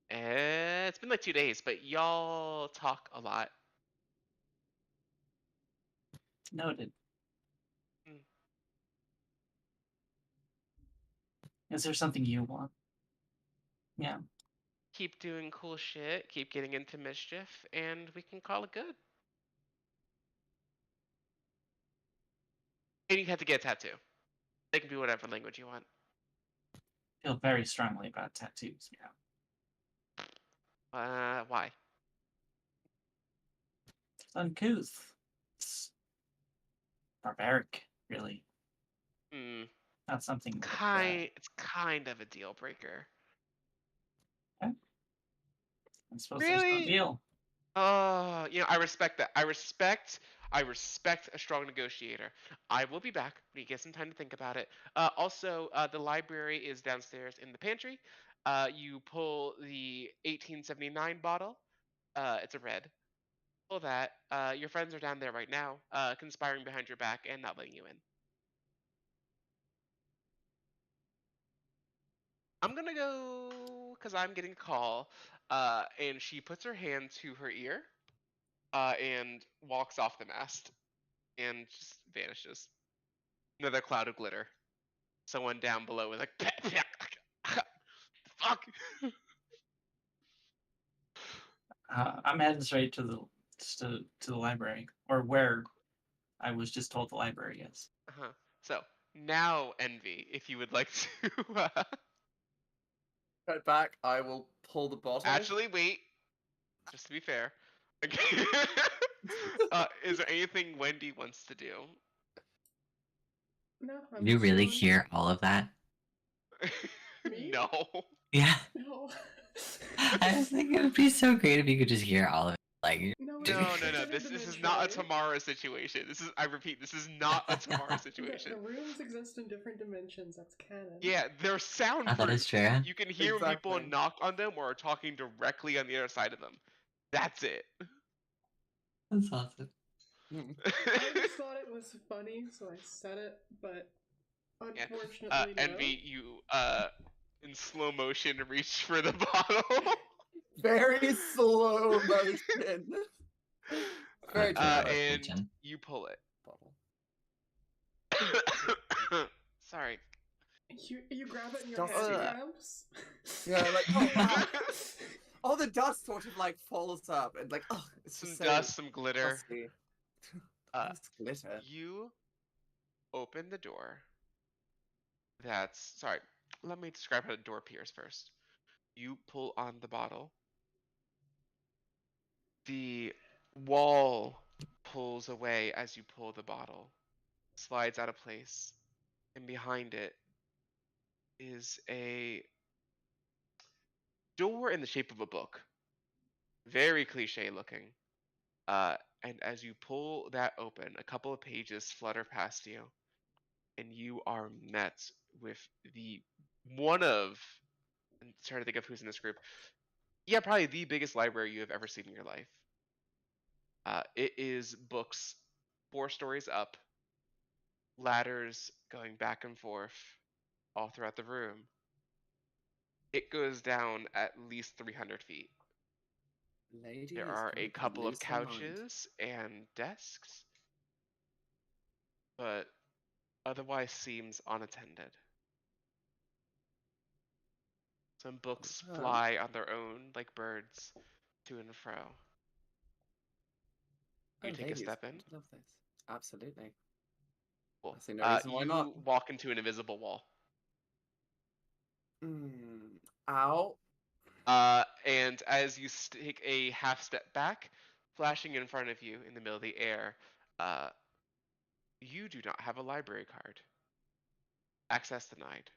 It's been like 2 days, but y'all talk a lot. Noted. Mm. Is there something you want? Yeah. Keep doing cool shit, keep getting into mischief, and we can call it good. And you have to get a tattoo. They can be whatever language you want. Feel very strongly about tattoos. Yeah. Why? It's uncouth. It's barbaric, really. Hmm. Not something that, It's kind of a deal breaker. I suppose there's no Really? deal. Oh, I respect that. I respect a strong negotiator. I will be back when you get some time to think about it. Also, the library is downstairs in the pantry. You pull the 1879 bottle. It's a red. Pull that. Your friends are down there right now, conspiring behind your back and not letting you in. I'm gonna go because I'm getting a call. And she puts her hand to her ear, and walks off the mast, and just vanishes. Another cloud of glitter. Someone down below is like, fuck. I'm heading straight to the library, or where I was just told the library is. Uh-huh. So now, Envy, if you would like to. Right back, I will pull the bottle. Actually, wait. Just to be fair. Okay. Is there anything Wendy wants to do? No, I'm Did you just really chilling. hear all of that? Me? No. Yeah. No. I just think it would be so great if you could just hear all of it. Like, No, No. it's This is not a interdimensional. Tamara situation. I repeat, this is not a Tamara situation. The rooms exist in different dimensions. That's canon. Yeah, they're soundproof. that is true. You can hear when people Exactly. knock on them or are talking directly on the other side of them. That's it. That's awesome. I just thought it was funny, so I said it, but unfortunately, no. Envy, you in slow motion reach for the bottle. Very slow motion. Very dramatic. And Attention. you pull it. Bottle. Sorry. You grab it in your Just hand, do that. Gramps. Yeah, like, oh wow. All the dust sort of like falls up and like, oh, it's Some just so dust, some glitter. dusty. It's glitter. You open the door. Sorry. Let me describe how the door appears first. You pull on the bottle. The wall pulls away as you pull the bottle, slides out of place, and behind it is a door in the shape of a book. Very cliche looking. And as you pull that open, a couple of pages flutter past you. and you are met with the one of. I'm trying to think of who's in this group. Yeah, probably the biggest library you have ever seen in your life. It is books 4 stories up, ladders going back and forth all throughout the room. It goes down at least 300 feet. Lady There is are a going to couple of lose her mind. couches and desks, but otherwise seems unattended. Some books Huh. fly on their own like birds to and fro. You Oh, take a lady is step going in. to love this. Absolutely. Cool. I see no reason why You not. walk into an invisible wall. Ow. And as you take a half step back, flashing in front of you in the middle of the air, you do not have a library card. Access denied.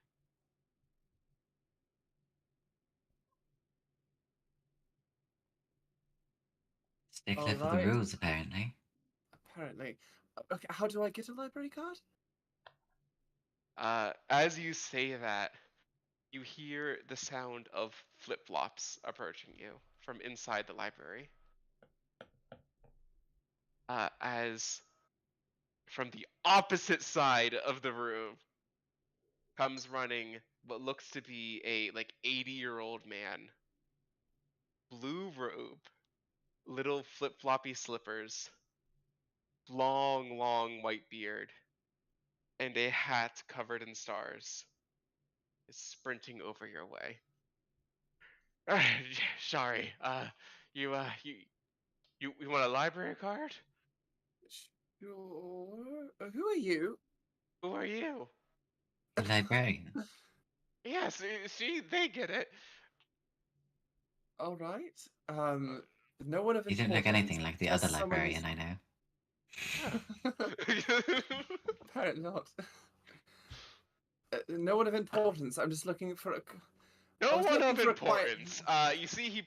Stickler for the Alright. rules, apparently. Apparently. Okay, how do I get a library card? As you say that, you hear the sound of flip-flops approaching you from inside the library. As from the opposite side of the room comes running what looks to be a like 80-year-old man. Blue robe, little flip-floppy slippers, long white beard, and a hat covered in stars. Is sprinting over your way. Sorry, you want a library card? Sure. Who are you? Who are you? The librarian. Yes, see, they get it. Alright. No one of You don't look importance, anything like the just other someone librarian I know. Apparently not. No one of importance. I'm just looking for a. I No was one looking of for a quiet- importance. You see, he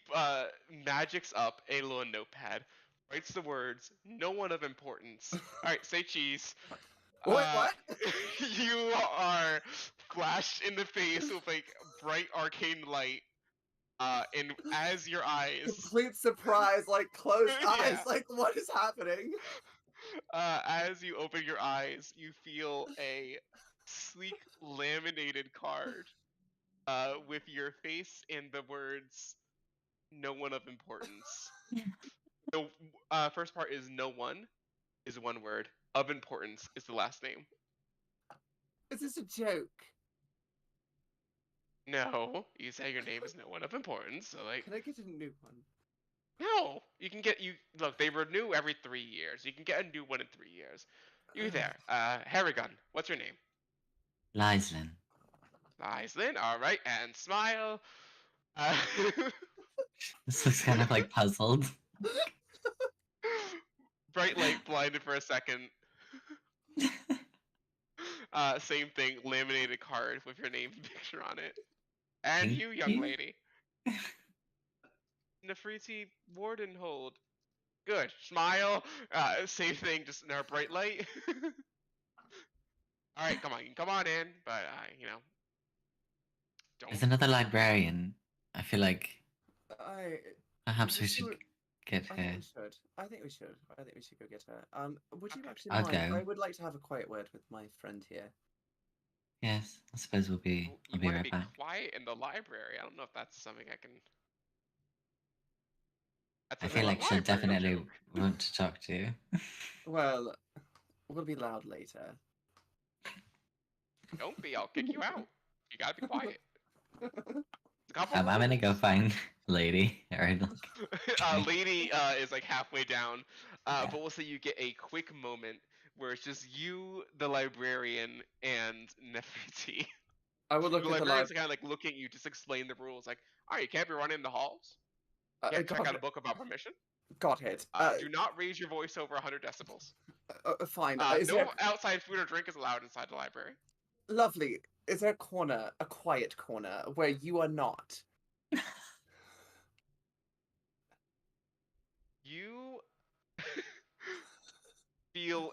magics up a little notepad, writes the words "no one of importance." All right, say cheese. Wait, what? You are flashed in the face with like bright arcane light, and as your eyes, Complete surprise, like closed Yeah. eyes, like what is happening? as you open your eyes, you feel a sleek laminated card, with your face and the words "no one of importance." The first part is "no one" is one word. Of importance is the last name. Is this a joke? No, you say your name is no one of importance, so like, Can I get a new one? no, you can get look. They renew every 3 years. You can get a new one in 3 years. You there, Harrigan? What's your name? Lyslin. Islin. All right, and smile. This looks kind of like puzzled. Bright light blinded for a second. Same thing, laminated card with your name picture on it. And Thank you, young you. lady. Nefertiti Wardenhold. Good. Smile. Same thing, just in our bright light. Alright, come on. You can come on in, but, don't. There's another librarian. I feel like I. perhaps we just should do it- get I her. think we should. I think we should. I think we should go get her. Would you Okay. actually I'll mind? go. I would like to have a quiet word with my friend here. Yes, I suppose we'll be. You I'll be want to right be back. quiet in the library. I don't know if that's something I can. That's I a feel like she'll library definitely joke. want to talk to you. Well, we'll be loud later. Don't be. I'll kick you out. You gotta be quiet. A couple I'm gonna rules. go find Lady. Or like, Lady is like halfway down, Okay. but we'll say you get a quick moment where it's just you, the librarian, and Nefertiti. I will look The at the librarian's live. kind of like looking at you, just explain the rules. Like, all right, you can't be running in the halls. Can't check got, out a book without permission. got it. Do not raise your voice over 100 decibels. Fine. Is No there outside food or drink is allowed inside the library. lovely? Is there a corner, a quiet corner, where you are not? You feel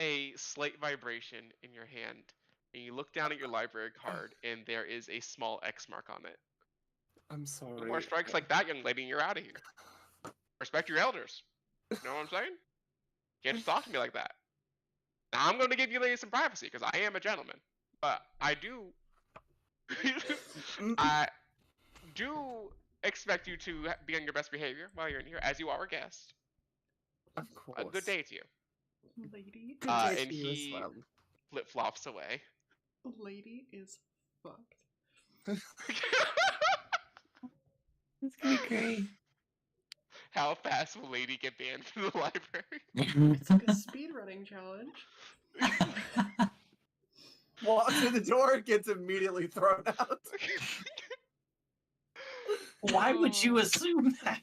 a slight vibration in your hand and you look down at your library card, and there is a small X mark on it. I'm sorry. More strikes like that, young lady, and you're out of here. Respect your elders. You know what I'm saying? Can't just talk to me like that. Now I'm going to give you ladies some privacy because I am a gentleman, but I do, I do expect you to be on your best behavior while you're in here, as you are a guest. Of course. A good day to you. Lady, Good day And to you as he well. flip flops away. lady is fucked. It's gonna be great. How fast will Lady get banned from the library? It's like a speedrunning challenge. Walks through the door, gets immediately thrown out. Why would you Oh. assume that?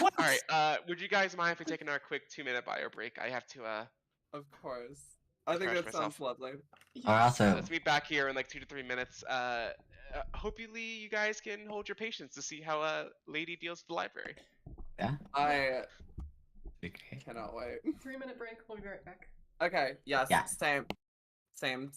What? All right. Would you guys mind if we take another quick 2-minute bio break? I have to. Of course. I think Refresh that sounds myself. lovely. Or also, Let's meet back here in like 2 to 3 minutes. Hopefully you guys can hold your patience to see how Lady deals with the library. I be great. cannot wait. 3-minute break. We'll be right back. Okay, yes, Yeah. same. Same.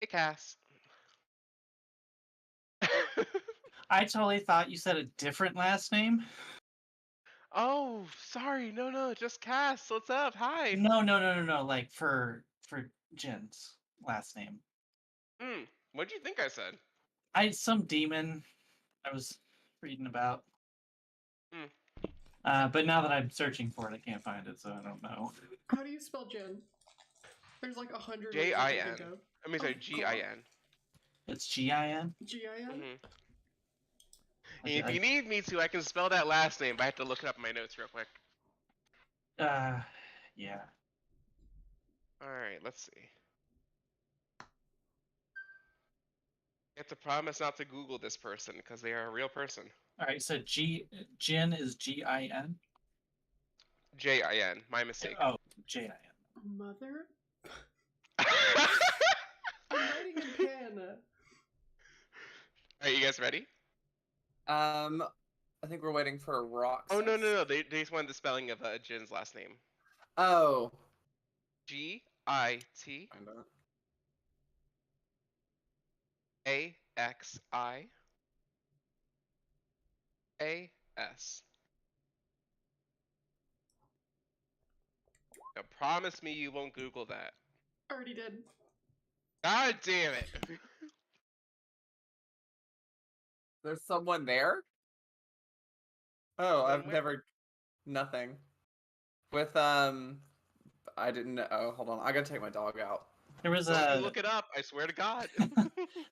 Hey, Cass. I totally thought you said a different last name. Oh, sorry. No, just Cass. What's up? Hi. No. Like for Jin's last name. What'd you think I said? Some demon I was reading about. Hmm. But now that I'm searching for it, I can't find it, so I don't know. How do you spell Jen? There's like 100 ways I J-I-N. can think of. I mean, sorry, Oh, G-I-N. It's G-I-N? G-I-N? Mm-hmm. Okay, If you need me to, I can spell that last name, but I have to look it up in my notes real quick. Yeah. Alright, let's see. You have to promise not to Google this person, because they are a real person. Alright, so Jin is G-I-N? J-I-N. My mistake. Oh, J-I-N. Mother? I'm writing in pen. Alright, you guys ready? I think we're waiting for Rox. Oh, no. They just wanted the spelling of Jin's last name. Oh. G-I-T. Find out. AXIAS. Now promise me you won't Google that. Already did. God damn it. There's someone there? Oh, I've Somewhere? never. Nothing. With, I didn't know. Oh, hold on. I gotta take my dog out. There was Don't you a look it up, I swear to God.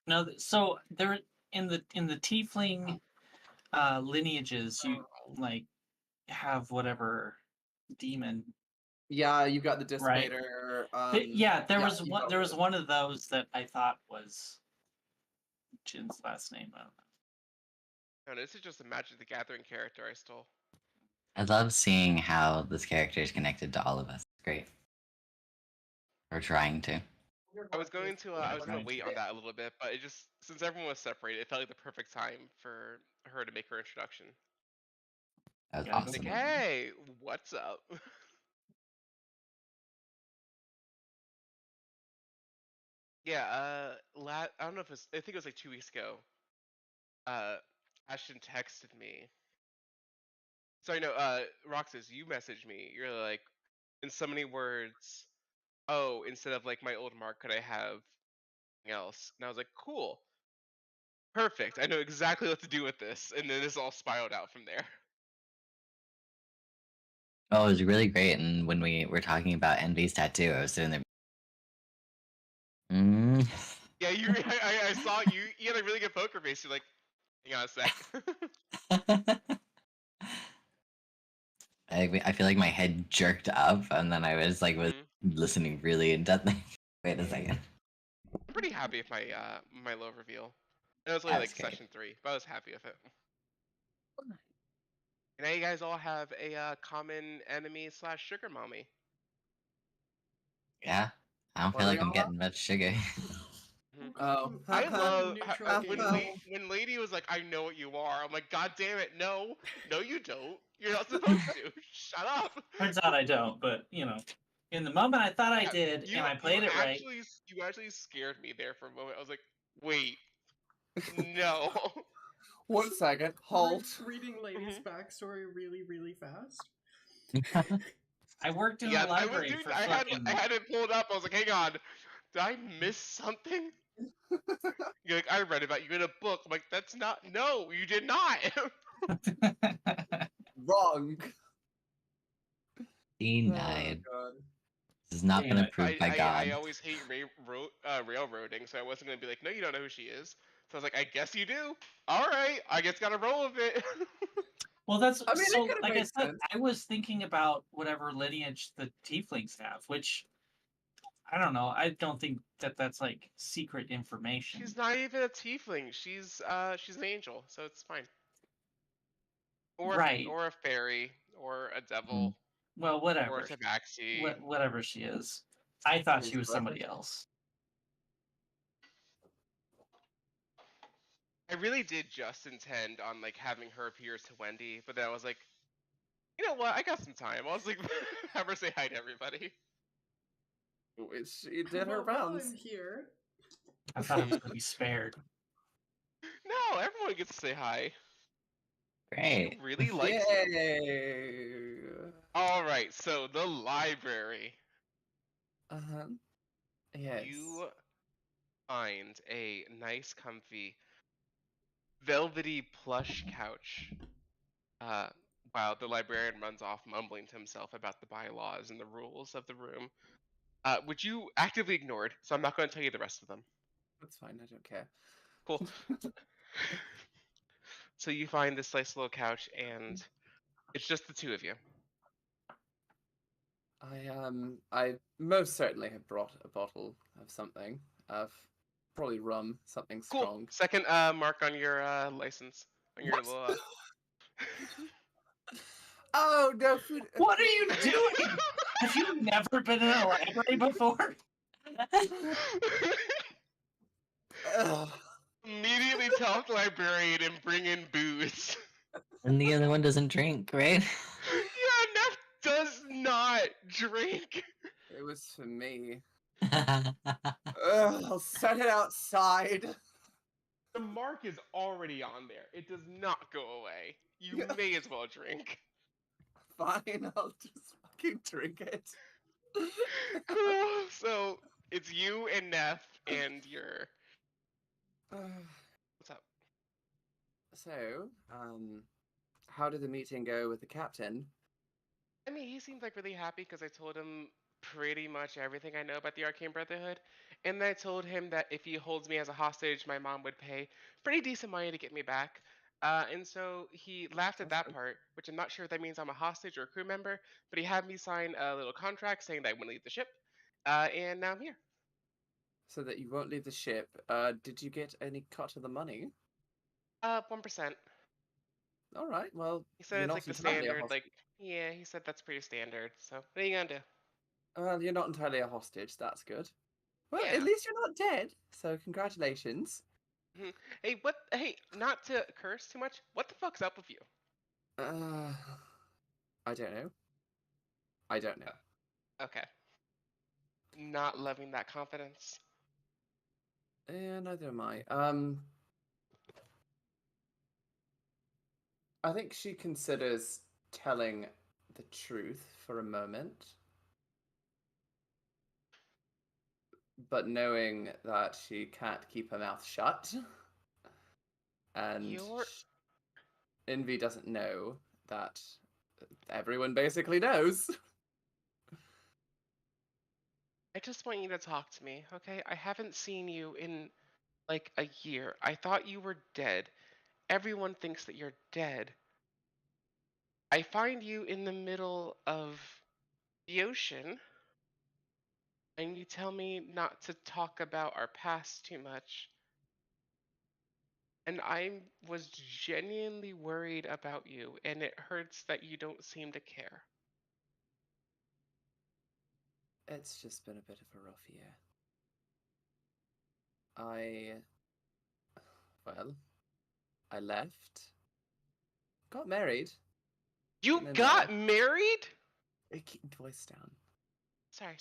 no. So there in the tiefling lineages, you like have whatever demon. Yeah, you got the Right. Dissipator. Yeah, there yeah, was you one. got There was the- one of those that I thought was Jin's last name. I don't know. No, this is just a Magic the Gathering character I stole. I love seeing how this character is connected to all of us. It's great. Or trying to. I was going to Right. wait on that a little bit, but it just since everyone was separated, it felt like the perfect time for her to make her introduction. That was Yeah, awesome. Like, hey, what's up? Yeah, I don't know if I think it was like 2 weeks ago. Ashton texted me. Sorry, no, Roxas, you messaged me. You're like, in so many words, oh, instead of like my old mark, could I have something else? And I was like, cool. Perfect. I know exactly what to do with this. And then this all spiraled out from there. Oh, it was really great. And when we were talking about Envy's tattoo, I was sitting there. Yeah, I saw you. You had a really good poker face. You're like, hang on a sec. I feel like my head jerked up, and then I was like was Mhm. listening really intently. Wait a second. I'm pretty happy with my my low reveal. It was only That's like great. session 3, but I was happy with it. And now you guys all have a common enemy / sugar mommy. Yeah, I don't What feel are like I'm y'all? getting much sugar. Mhm. Oh. I love neutral how- when game. when Lady was like, "I know what you are." I'm like, "God damn it, no, no, you don't. You're not supposed to. Shut up." Turns out I don't, but you know, in the moment I thought I Yeah, did, you and I played it right. you actually scared me there for a moment. I was like, "Wait, no." 1 second. Hold. Reading Lady's backstory really, really fast. I worked in Yeah, the library for I fucking. had it pulled up. I was like, "Hang on, did I miss something?" You're like, "I read about you in a book." I'm like, "That's not. No, you did not." Wrong. Denied. Oh, God. This has not been Damn it. approved by God. I always hate railroading, so I wasn't gonna be like, "No, you don't know who she is." So I was like, "I guess you do. All right, I guess gotta roll with it." Well, that's I mean, it so. could've Like I made said, sense. I was thinking about whatever lineage the tieflings have, which I don't know. I don't think that that's like secret information. She's not even a tiefling. She's an angel, so it's fine. Right. Or a fairy, or a devil, Well, or a whatever. tabaxi. Whatever she is. I thought she Please, was whatever. somebody else. I really did just intend on like having her appear to Wendy, but then I was like, you know what? I got some time. I was like, have her say hi to everybody. She did her Well, while rounds. I'm here. I thought it was going to be spared. No, everyone gets to say hi. Great. She really likes you. Yay. All right, so the library. Uh-huh. Yes. You find a nice, comfy, velvety plush couch. While the librarian runs off mumbling to himself about the bylaws and the rules of the room, which you actively ignored, so I'm not going to tell you the rest of them. That's fine, I don't care. Cool. So you find this nice little couch, and it's just the two of you. I most certainly have brought a bottle of something. Of probably rum, something Cool. strong. Second mark on your license. On your What? little. Oh no, food. What are you doing? Have you never been in a library before? Ugh. Immediately tell the librarian and bring in booze. And the other one doesn't drink, right? Yeah, Neff does not drink. It was for me. Ugh, I'll set it outside. The mark is already on there. It does not go away. You Yeah. may as well drink. Fine, I'll just fucking drink it. Cool. So it's you and Neff and your. What's up? So, how did the meeting go with the captain? I mean, he seemed like really happy because I told him pretty much everything I know about the Arcane Brotherhood. And I told him that if he holds me as a hostage, my mom would pay pretty decent money to get me back. And so he laughed at that Awesome. part, which I'm not sure if that means I'm a hostage or a crew member, but he had me sign a little contract saying that I wouldn't leave the ship. And now I'm here. So that you won't leave the ship. Did you get any cut of the money? 1%. All right, well, He said you're it's not like the entirely a standard, hostage. yeah, he said that's pretty standard. So what are you gonna do? Well, you're not entirely a hostage. That's good. Well, Yeah. at least you're not dead. So congratulations. Hey, what? Hey, not to curse too much. What the fuck's up with you? Uh, I don't know. I don't know. Okay. Not loving that confidence. Neither am I. I think she considers telling the truth for a moment, but knowing that she can't keep her mouth shut, and You're. Envy doesn't know that everyone basically knows. I just want you to talk to me, okay? I haven't seen you in like a year. I thought you were dead. Everyone thinks that you're dead. I find you in the middle of the ocean, and you tell me not to talk about our past too much. And I was genuinely worried about you, and it hurts that you don't seem to care. It's just been a bit of a rough year. I left, got married. You And then got married? keep the voice down. Sorry.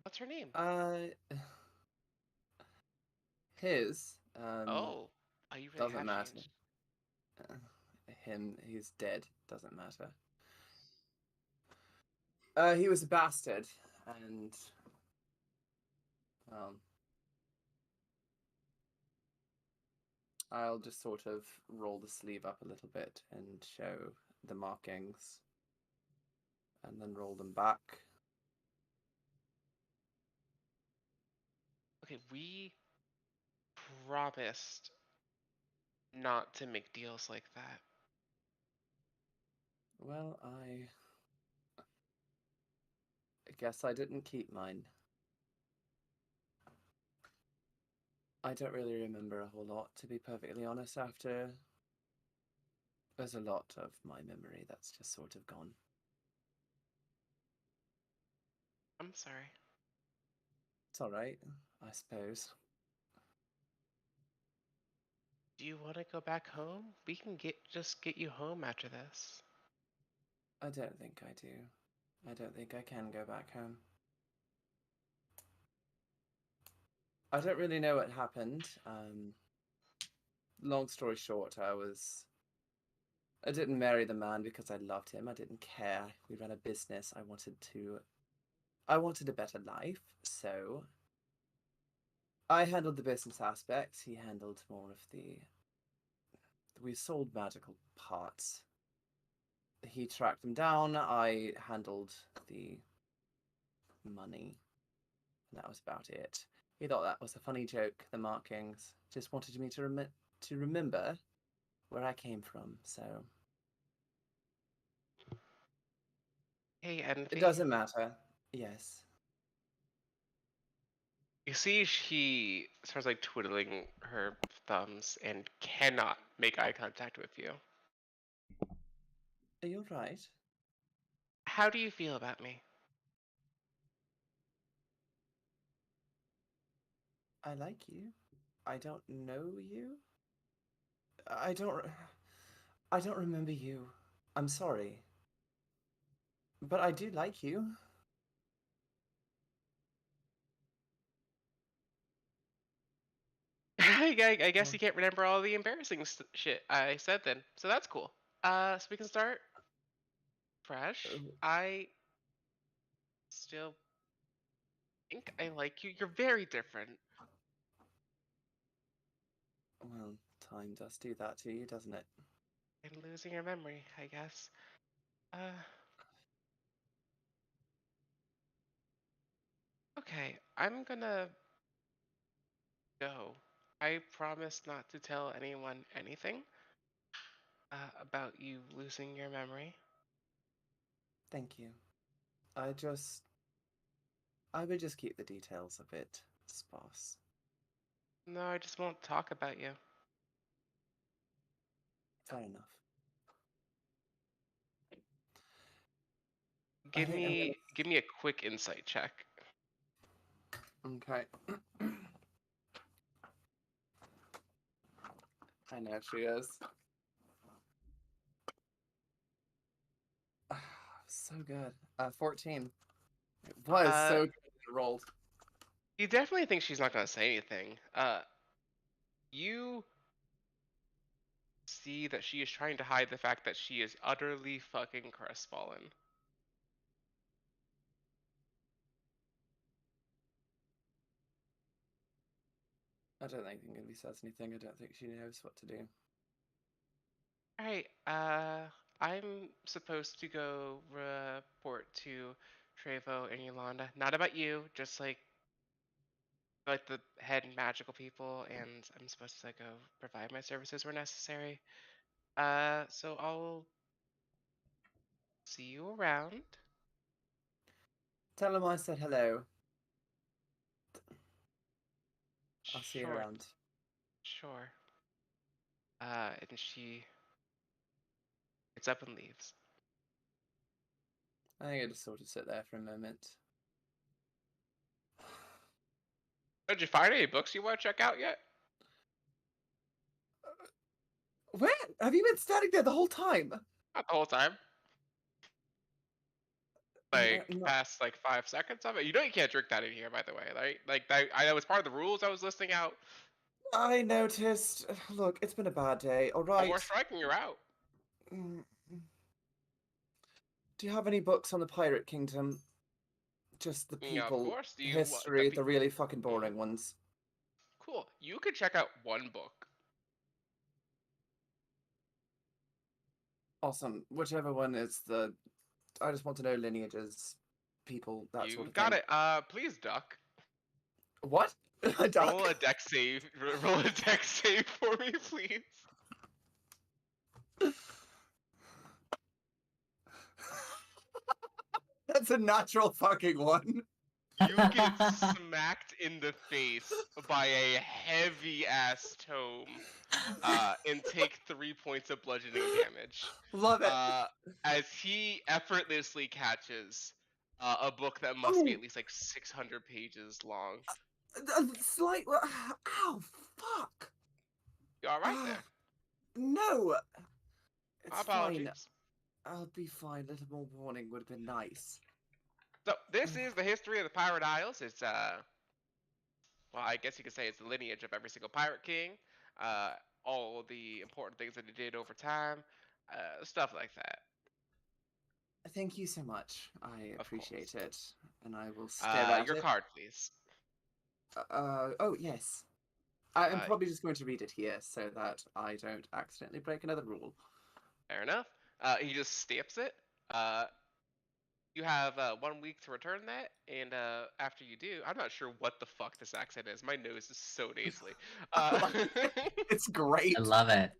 What's her name? His Oh, you really doesn't have matter. changed. Him, he's dead. Doesn't matter. He was a bastard, and I'll just sort of roll the sleeve up a little bit and show the markings, and then roll them back. Okay, we promised not to make deals like that. Well, I guess I didn't keep mine. I don't really remember a whole lot, to be perfectly honest, after. There's a lot of my memory that's just sort of gone. I'm sorry. It's alright, I suppose. Do you want to go back home? We can just get you home after this. I don't think I do. I don't think I can go back home. I don't really know what happened. Long story short, I didn't marry the man because I loved him. I didn't care. We ran a business. I wanted a better life, so I handled the business aspect. He handled more of we sold magical parts. He tracked them down. I handled the money. And that was about it. He thought that was a funny joke, the markings. Just wanted me to remember where I came from, so. Hey, Envy. It doesn't matter. Yes. You see, she starts like twiddling her thumbs and cannot make eye contact with you. Are you right? How do you feel about me? I like you. I don't know you. I don't remember you. I'm sorry. But I do like you. I guess you can't remember all the embarrassing shit I said then, so that's cool. So we can start fresh. I still think I like you. You're very different. Well, time does do that to you, doesn't it? And losing your memory, I guess. Okay, I'm gonna go. I promise not to tell anyone anything about you losing your memory. Thank you. I would just keep the details a bit sparse. No, I just won't talk about you. Fair enough. Give think I'm me a quick insight check. Okay. I know she is. So good. 14. It was so good. It rolled. You definitely think she's not gonna say anything. You see that she is trying to hide the fact that she is utterly fucking crestfallen. I don't think Ingolby says anything. I don't think she knows what to do. Alright, I'm supposed to go report to Trevo and Yolanda. Not about you, just like the head magical people, and I'm supposed to go provide my services where necessary. So I'll see you around. Tell him I said hello. I'll see you Sure, around. sure. And she gets up and leaves. I think I just sort of sit there for a moment. Did you find any books you want to check out yet? Where? Have you been standing there the whole time? Not the whole time. Like No. past like 5 seconds of it. You know you can't drink that in here, by the way, right? Like that was part of the rules I was listing out. I noticed. Look, it's been a bad day. All Oh, right. we're striking, you're out. Mm. Do you have any books on the Pirate Kingdom? Just the Yeah, of people, course. Do you history, the really fucking boring ones. Cool. You could check out one book. Awesome. Whichever one is the. I just want to know lineages, people, that You sort of got thing. it. Please duck. What? A duck? Roll a deck save. Roll a deck save for me, please. That's a natural fucking one. You get smacked in the face by a heavy ass tome, and take 3 points of bludgeoning damage. Love it. As he effortlessly catches a book that must be at least like 600 pages long. Slight. Ow! Fuck. You all right there? No. It's Apologies. fine. I'll be fine. A little more warning would have been nice. So this is the history of the Pirate Isles. It's well, I guess you could say it's the lineage of every single pirate king. All the important things that he did over time, stuff like that. Thank you so much. I appreciate it, and I will stay Your card, please. Oh yes. I'm probably just going to read it here so that I don't accidentally break another rule. Fair enough. He just stamps it. You have 1 week to return that, and after you do, I'm not sure what the fuck this accent is. My nose is so nasally. It's great. I love it.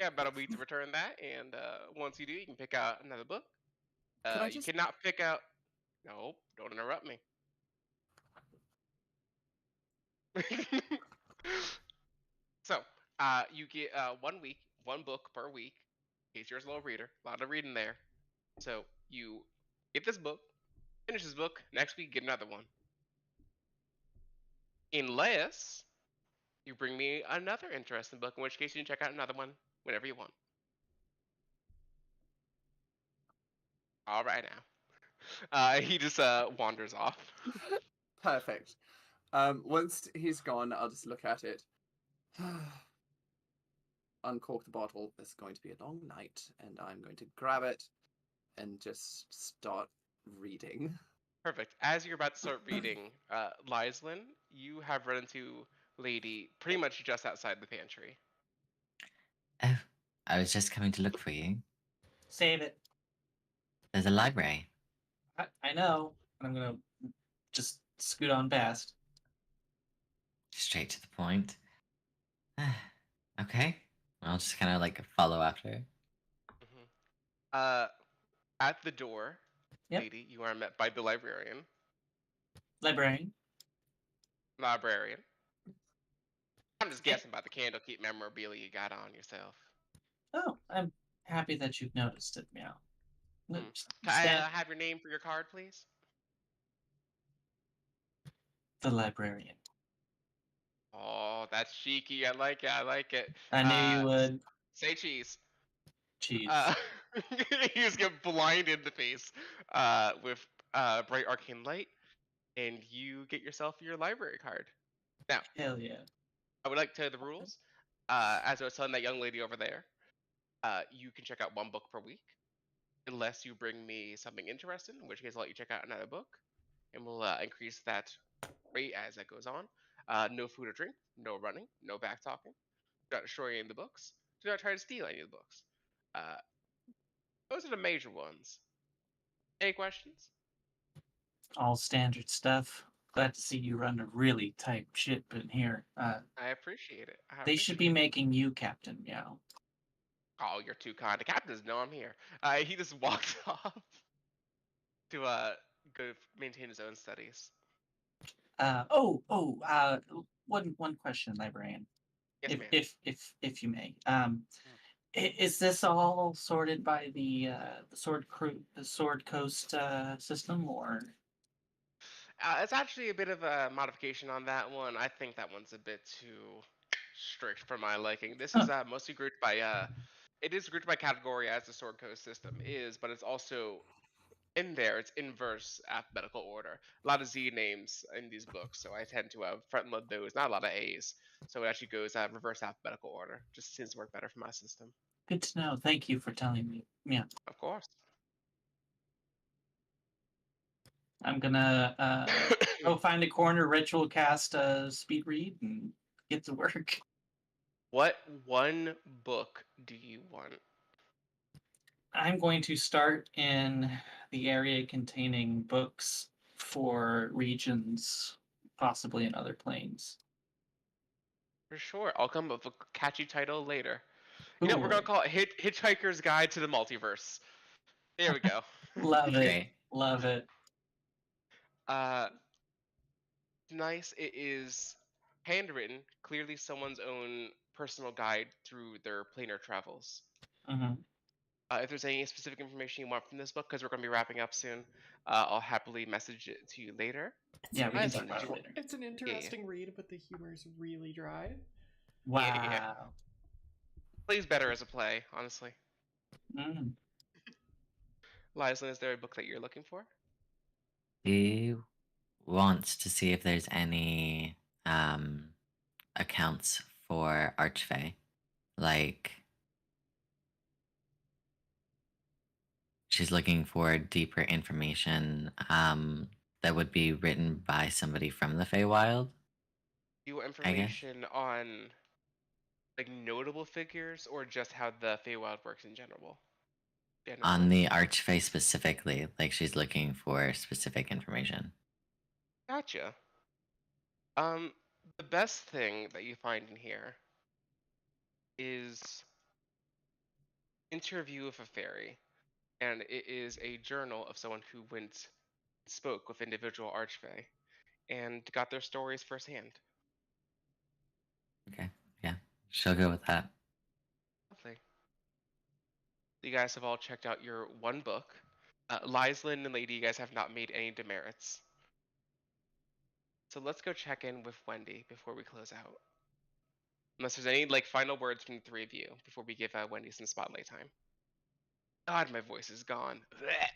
Yeah, about a week to return that, and once you do, you can pick out another book. You cannot pick out. No, don't interrupt me. So, you get 1 week, one book per week. In case you're a slow reader, a lot of reading there. So you get this book, finish this book. Next week, get another one. Unless you bring me another interesting book, in which case you can check out another one whenever you want. All right now. He just wanders off. Perfect. Once he's gone, I'll just look at it. Uncork the bottle. This is going to be a long night, and I'm going to grab it and just start reading. Perfect. As you're about to start reading, Lyslin, you have run into Lady pretty much just outside the pantry. Oh, I was just coming to look for you. Save it. There's a library. I know. I'm gonna just scoot on past. Straight to the point. Okay. I'll just kind of like follow after. At the door, Yep. Lady, you are met by the librarian. Librarian. Librarian. I'm just Yeah. guessing about the Candlekeep memorabilia you got on yourself. Oh, I'm happy that you've noticed it, Meow. Hmm. S- Can I stand- have your name for your card, please? the librarian. Oh, that's cheeky. I like it. I like it. I knew you would. Say cheese. Jeez. You just get blinded in the face with bright arcane light, and you get yourself your library card. Now, Hell yeah. I would like to tell you the rules. As I was telling that young lady over there, you can check out one book per week, unless you bring me something interesting, in which case I'll let you check out another book, and we'll increase that rate as that goes on. No food or drink, no running, no back talking. Do not destroy any of the books. Do not try to steal any of the books. Those are the major ones. Any questions? All standard stuff. Glad to see you run a really tight ship in here. I appreciate it. They should be making you captain, Meow. Oh, you're too kind. The captain doesn't know I'm here. He just walks off to go maintain his own studies. One question, librarian. Yes, ma'am. If you may. Is this all sorted by the Sword Coast system, or? It's actually a bit of a modification on that one. I think that one's a bit too strict for my liking. This is mostly grouped by it is grouped by category as the Sword Coast system is, but it's also in there. It's inverse alphabetical order. A lot of Z names in these books, so I tend to front load those. Not a lot of A's, so it actually goes reverse alphabetical order. Just seems to work better for my system. Good to know. Thank you for telling me. Yeah, Of course. I'm gonna go find a corner, ritual cast, speed read, and get to work. What one book do you want? I'm going to start in the area containing books for regions, possibly in other planes. For sure. I'll come up with a catchy title later. You know, we're gonna Cool. call it Hitchhiker's Guide to the Multiverse. There we go. Love it. Great. Love it. Nice. It is handwritten, clearly someone's own personal guide through their planar travels. Hmm. If there's any specific information you want from this book, because we're gonna be wrapping up soon, I'll happily message it to you later. Yeah, we can Nice. talk about it later. It's an interesting read, but the humor is really dry. Wow. Yeah. Plays better as a play, honestly. Mm. Lyslin, is there a book that you're looking for? He wants to see if there's any accounts for Archfey. Like she's looking for deeper information that would be written by somebody from the Feywild. You information on like notable figures or just how the Feywild works in general? On the Archfey specifically, like she's looking for specific information. Gotcha. The best thing that you find in here is Interview with a Fairy, and it is a journal of someone who went spoke with individual Archfey and got their stories firsthand. Okay, yeah, she'll go with that. Lovely. You guys have all checked out your one book. Lyslin and Lady, you guys have not made any demerits. So let's go check in with Wendy before we close out. Unless there's any like final words from the three of you before we give Wendy some spotlight time. God, my voice is gone. Blech.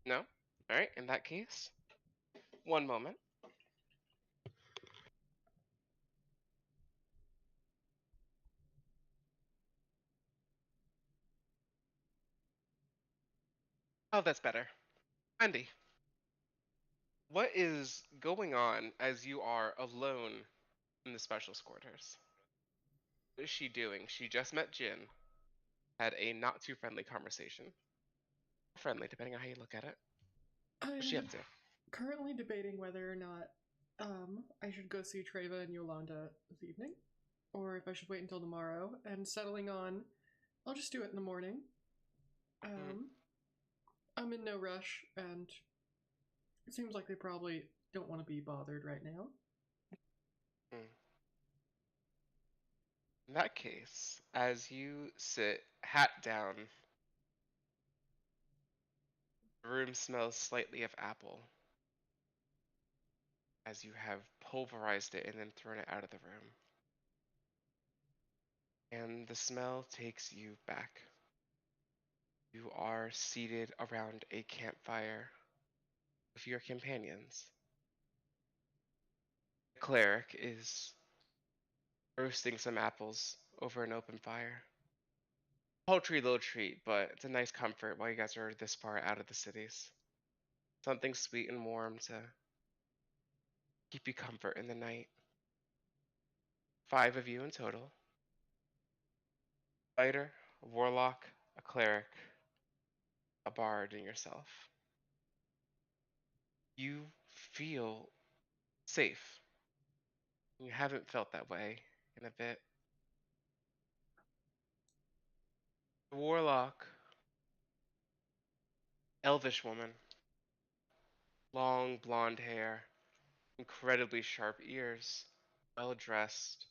No? All right, in that case, one moment. Oh, that's better. Wendy, what is going on as you are alone in the specialist quarters? What is she doing? She just met Jin, had a not too friendly conversation. Friendly, depending on how you look at it. What's she I'm up to? currently debating whether or not I should go see Treva and Yolanda this evening, or if I should wait until tomorrow. And settling on, I'll just do it in the morning. I'm in no rush, and it seems like they probably don't want to be bothered right now. In that case, as you sit, hat down, the room smells slightly of apple, as you have pulverized it and then thrown it out of the room. And the smell takes you back. You are seated around a campfire with your companions. The cleric is roasting some apples over an open fire. Paltry little treat, but it's a nice comfort while you guys are this far out of the cities. Something sweet and warm to keep you comfort in the night. 5 of you in total. Fighter, a warlock, a cleric, a bard, and yourself. You feel safe. You haven't felt that way in a bit. The warlock, elvish woman, long blonde hair, incredibly sharp ears, well dressed,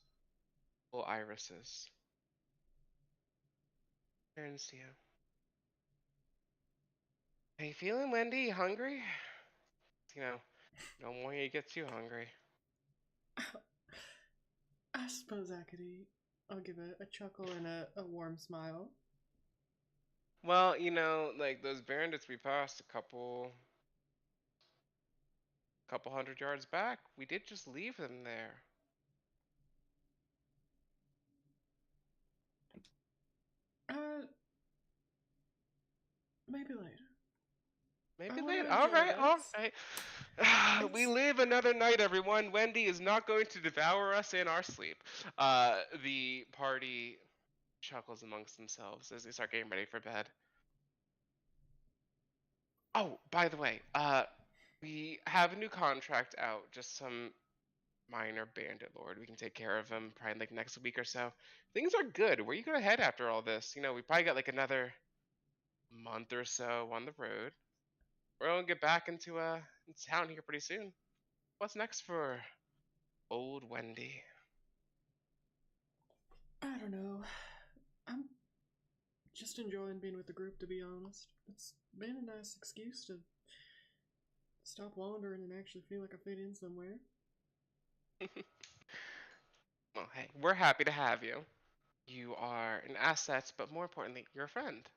full irises. Turns to you. How you feeling, Wendy? You hungry? You know, don't want you to get too hungry. I suppose I could eat. I'll give a chuckle and a warm smile. Well, you know, like those bandits we passed a couple hundred yards back, we did just leave them there. Maybe later. Maybe I wanna later. enjoy All this. right. We live another night, everyone. Wendy is not going to devour us in our sleep. The party chuckles amongst themselves as they start getting ready for bed. Oh, by the way, we have a new contract out. Just some minor bandit lord. We can take care of him probably like next week or so. Things are good. Where you gonna head after all this? You know, we probably got like another month or so on the road. We're gonna get back into town here pretty soon. What's next for old Wendy? I don't know. I'm just enjoying being with the group, to be honest. It's been a nice excuse to stop wandering and actually feel like I fit in somewhere. Well, hey, we're happy to have you. You are an asset, but more importantly, you're a friend.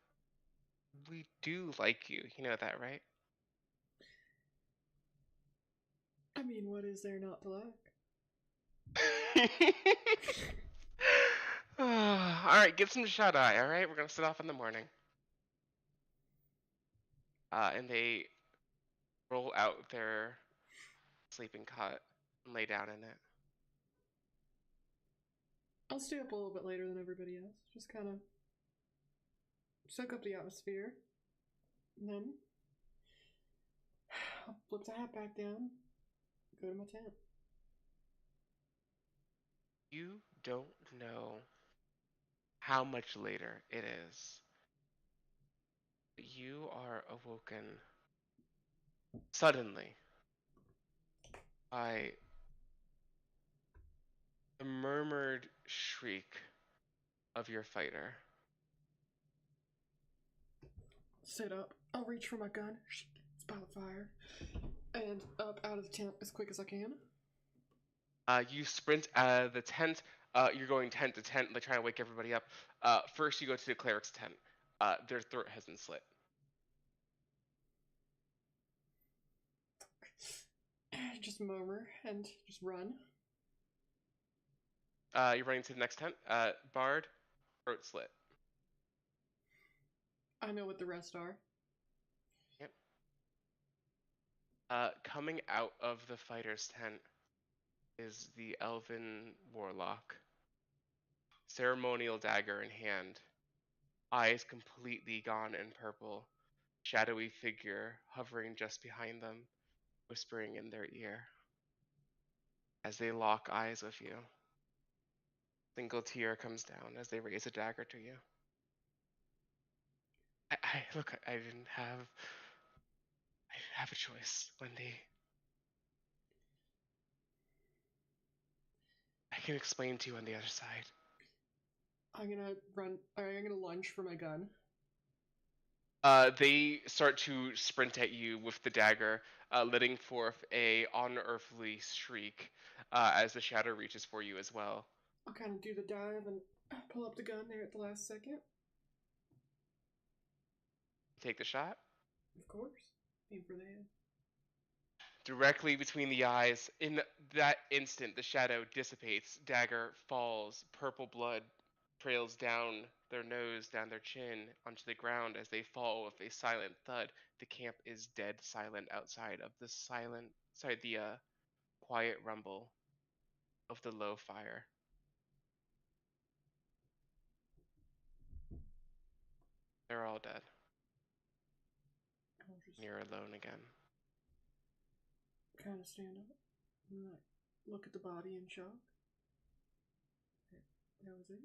We do like you. You know that, right? I mean, what is there not to like? Alright, get some shut eye, alright? We're gonna set off in the morning. And they roll out their sleeping cot and lay down in it. I'll stay up a little bit later than everybody else. Just kind of soak up the atmosphere. And then I'll flip the hat back down, go to my tent. You don't know how much later it is. But you are awoken suddenly by the murmured shriek of your fighter. Sit up. I'll reach for my gun. It's by the fire. And up out of the tent as quick as I can. You sprint out of the tent. You're going tent to tent, like trying to wake everybody up. First, you go to the cleric's tent. Their throat has been slit. I just murmur and just run. You're running to the next tent. Bard, throat slit. I know what the rest are. Yep. Coming out of the fighter's tent is the elven warlock. Ceremonial dagger in hand, eyes completely gone in purple, shadowy figure hovering just behind them, whispering in their ear. As they lock eyes with you, single tear comes down as they raise a dagger to you. Look, I didn't have a choice, Wendy. I can explain to you on the other side. I'm gonna lunge for my gun. They start to sprint at you with the dagger, letting forth a unearthly shriek as the shadow reaches for you as well. I'll kind of do the dive and pull up the gun there at the last second. Take the shot. Of course. Aim for the head. Directly between the eyes. In that instant, the shadow dissipates. Dagger falls. Purple blood trails down their nose, down their chin, onto the ground as they fall with a silent thud. The camp is dead silent outside of the quiet rumble of the low fire. They're all dead. I'll just You're alone again. kind of stand up and like look at the body in shock. That was it.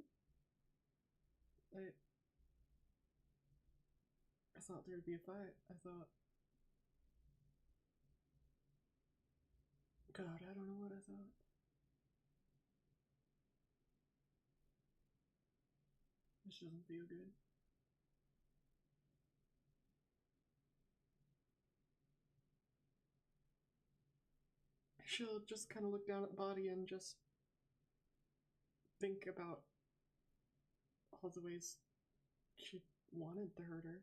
I thought there'd be a fight. I thought, God, I don't know what I thought. This doesn't feel good. She'll just kind of look down at the body and just think about all the ways she wanted to hurt her.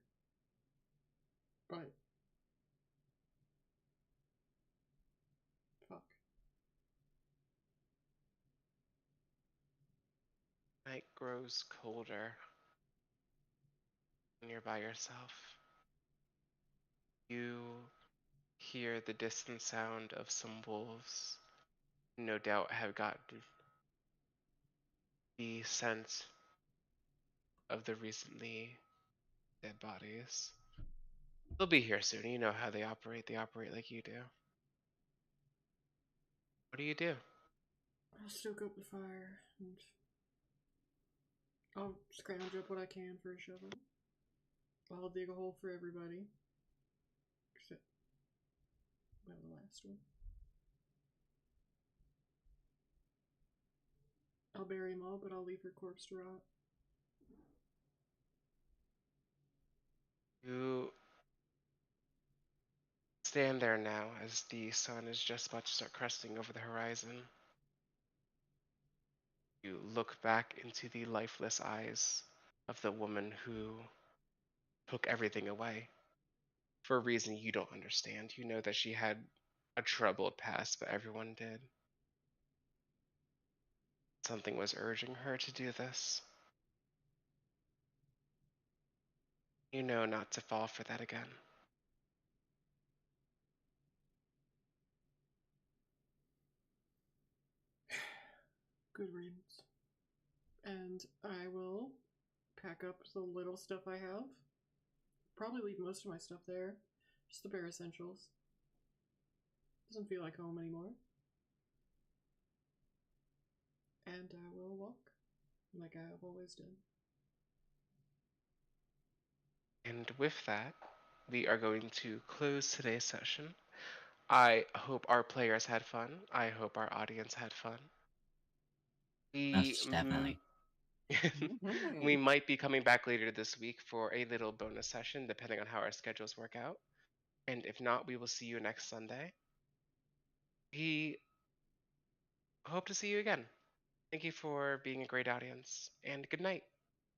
But fuck. Night grows colder when you're by yourself. You hear the distant sound of some wolves who no doubt have gotten the scent of the recently dead bodies. They'll be here soon. You know how they operate. They operate like you do. What do you do? I'll stoke up the fire and I'll scrounge up what I can for a shovel. I'll dig a hole for everybody. Except, well, the last one. I'll bury them all, but I'll leave her corpse to rot. You stand there now as the sun is just about to start cresting over the horizon. You look back into the lifeless eyes of the woman who took everything away for a reason you don't understand. You know that she had a troubled past, but everyone did. Something was urging her to do this. You know not to fall for that again. Good riddance. And I will pack up the little stuff I have. Probably leave most of my stuff there. Just the bare essentials. Doesn't feel like home anymore. And I will walk like I have always done. And with that, we are going to close today's session. I hope our players had fun. I hope our audience had fun. Most definitely. We might be coming back later this week for a little bonus session, depending on how our schedules work out. And if not, we will see you next Sunday. We hope to see you again. Thank you for being a great audience, and good night.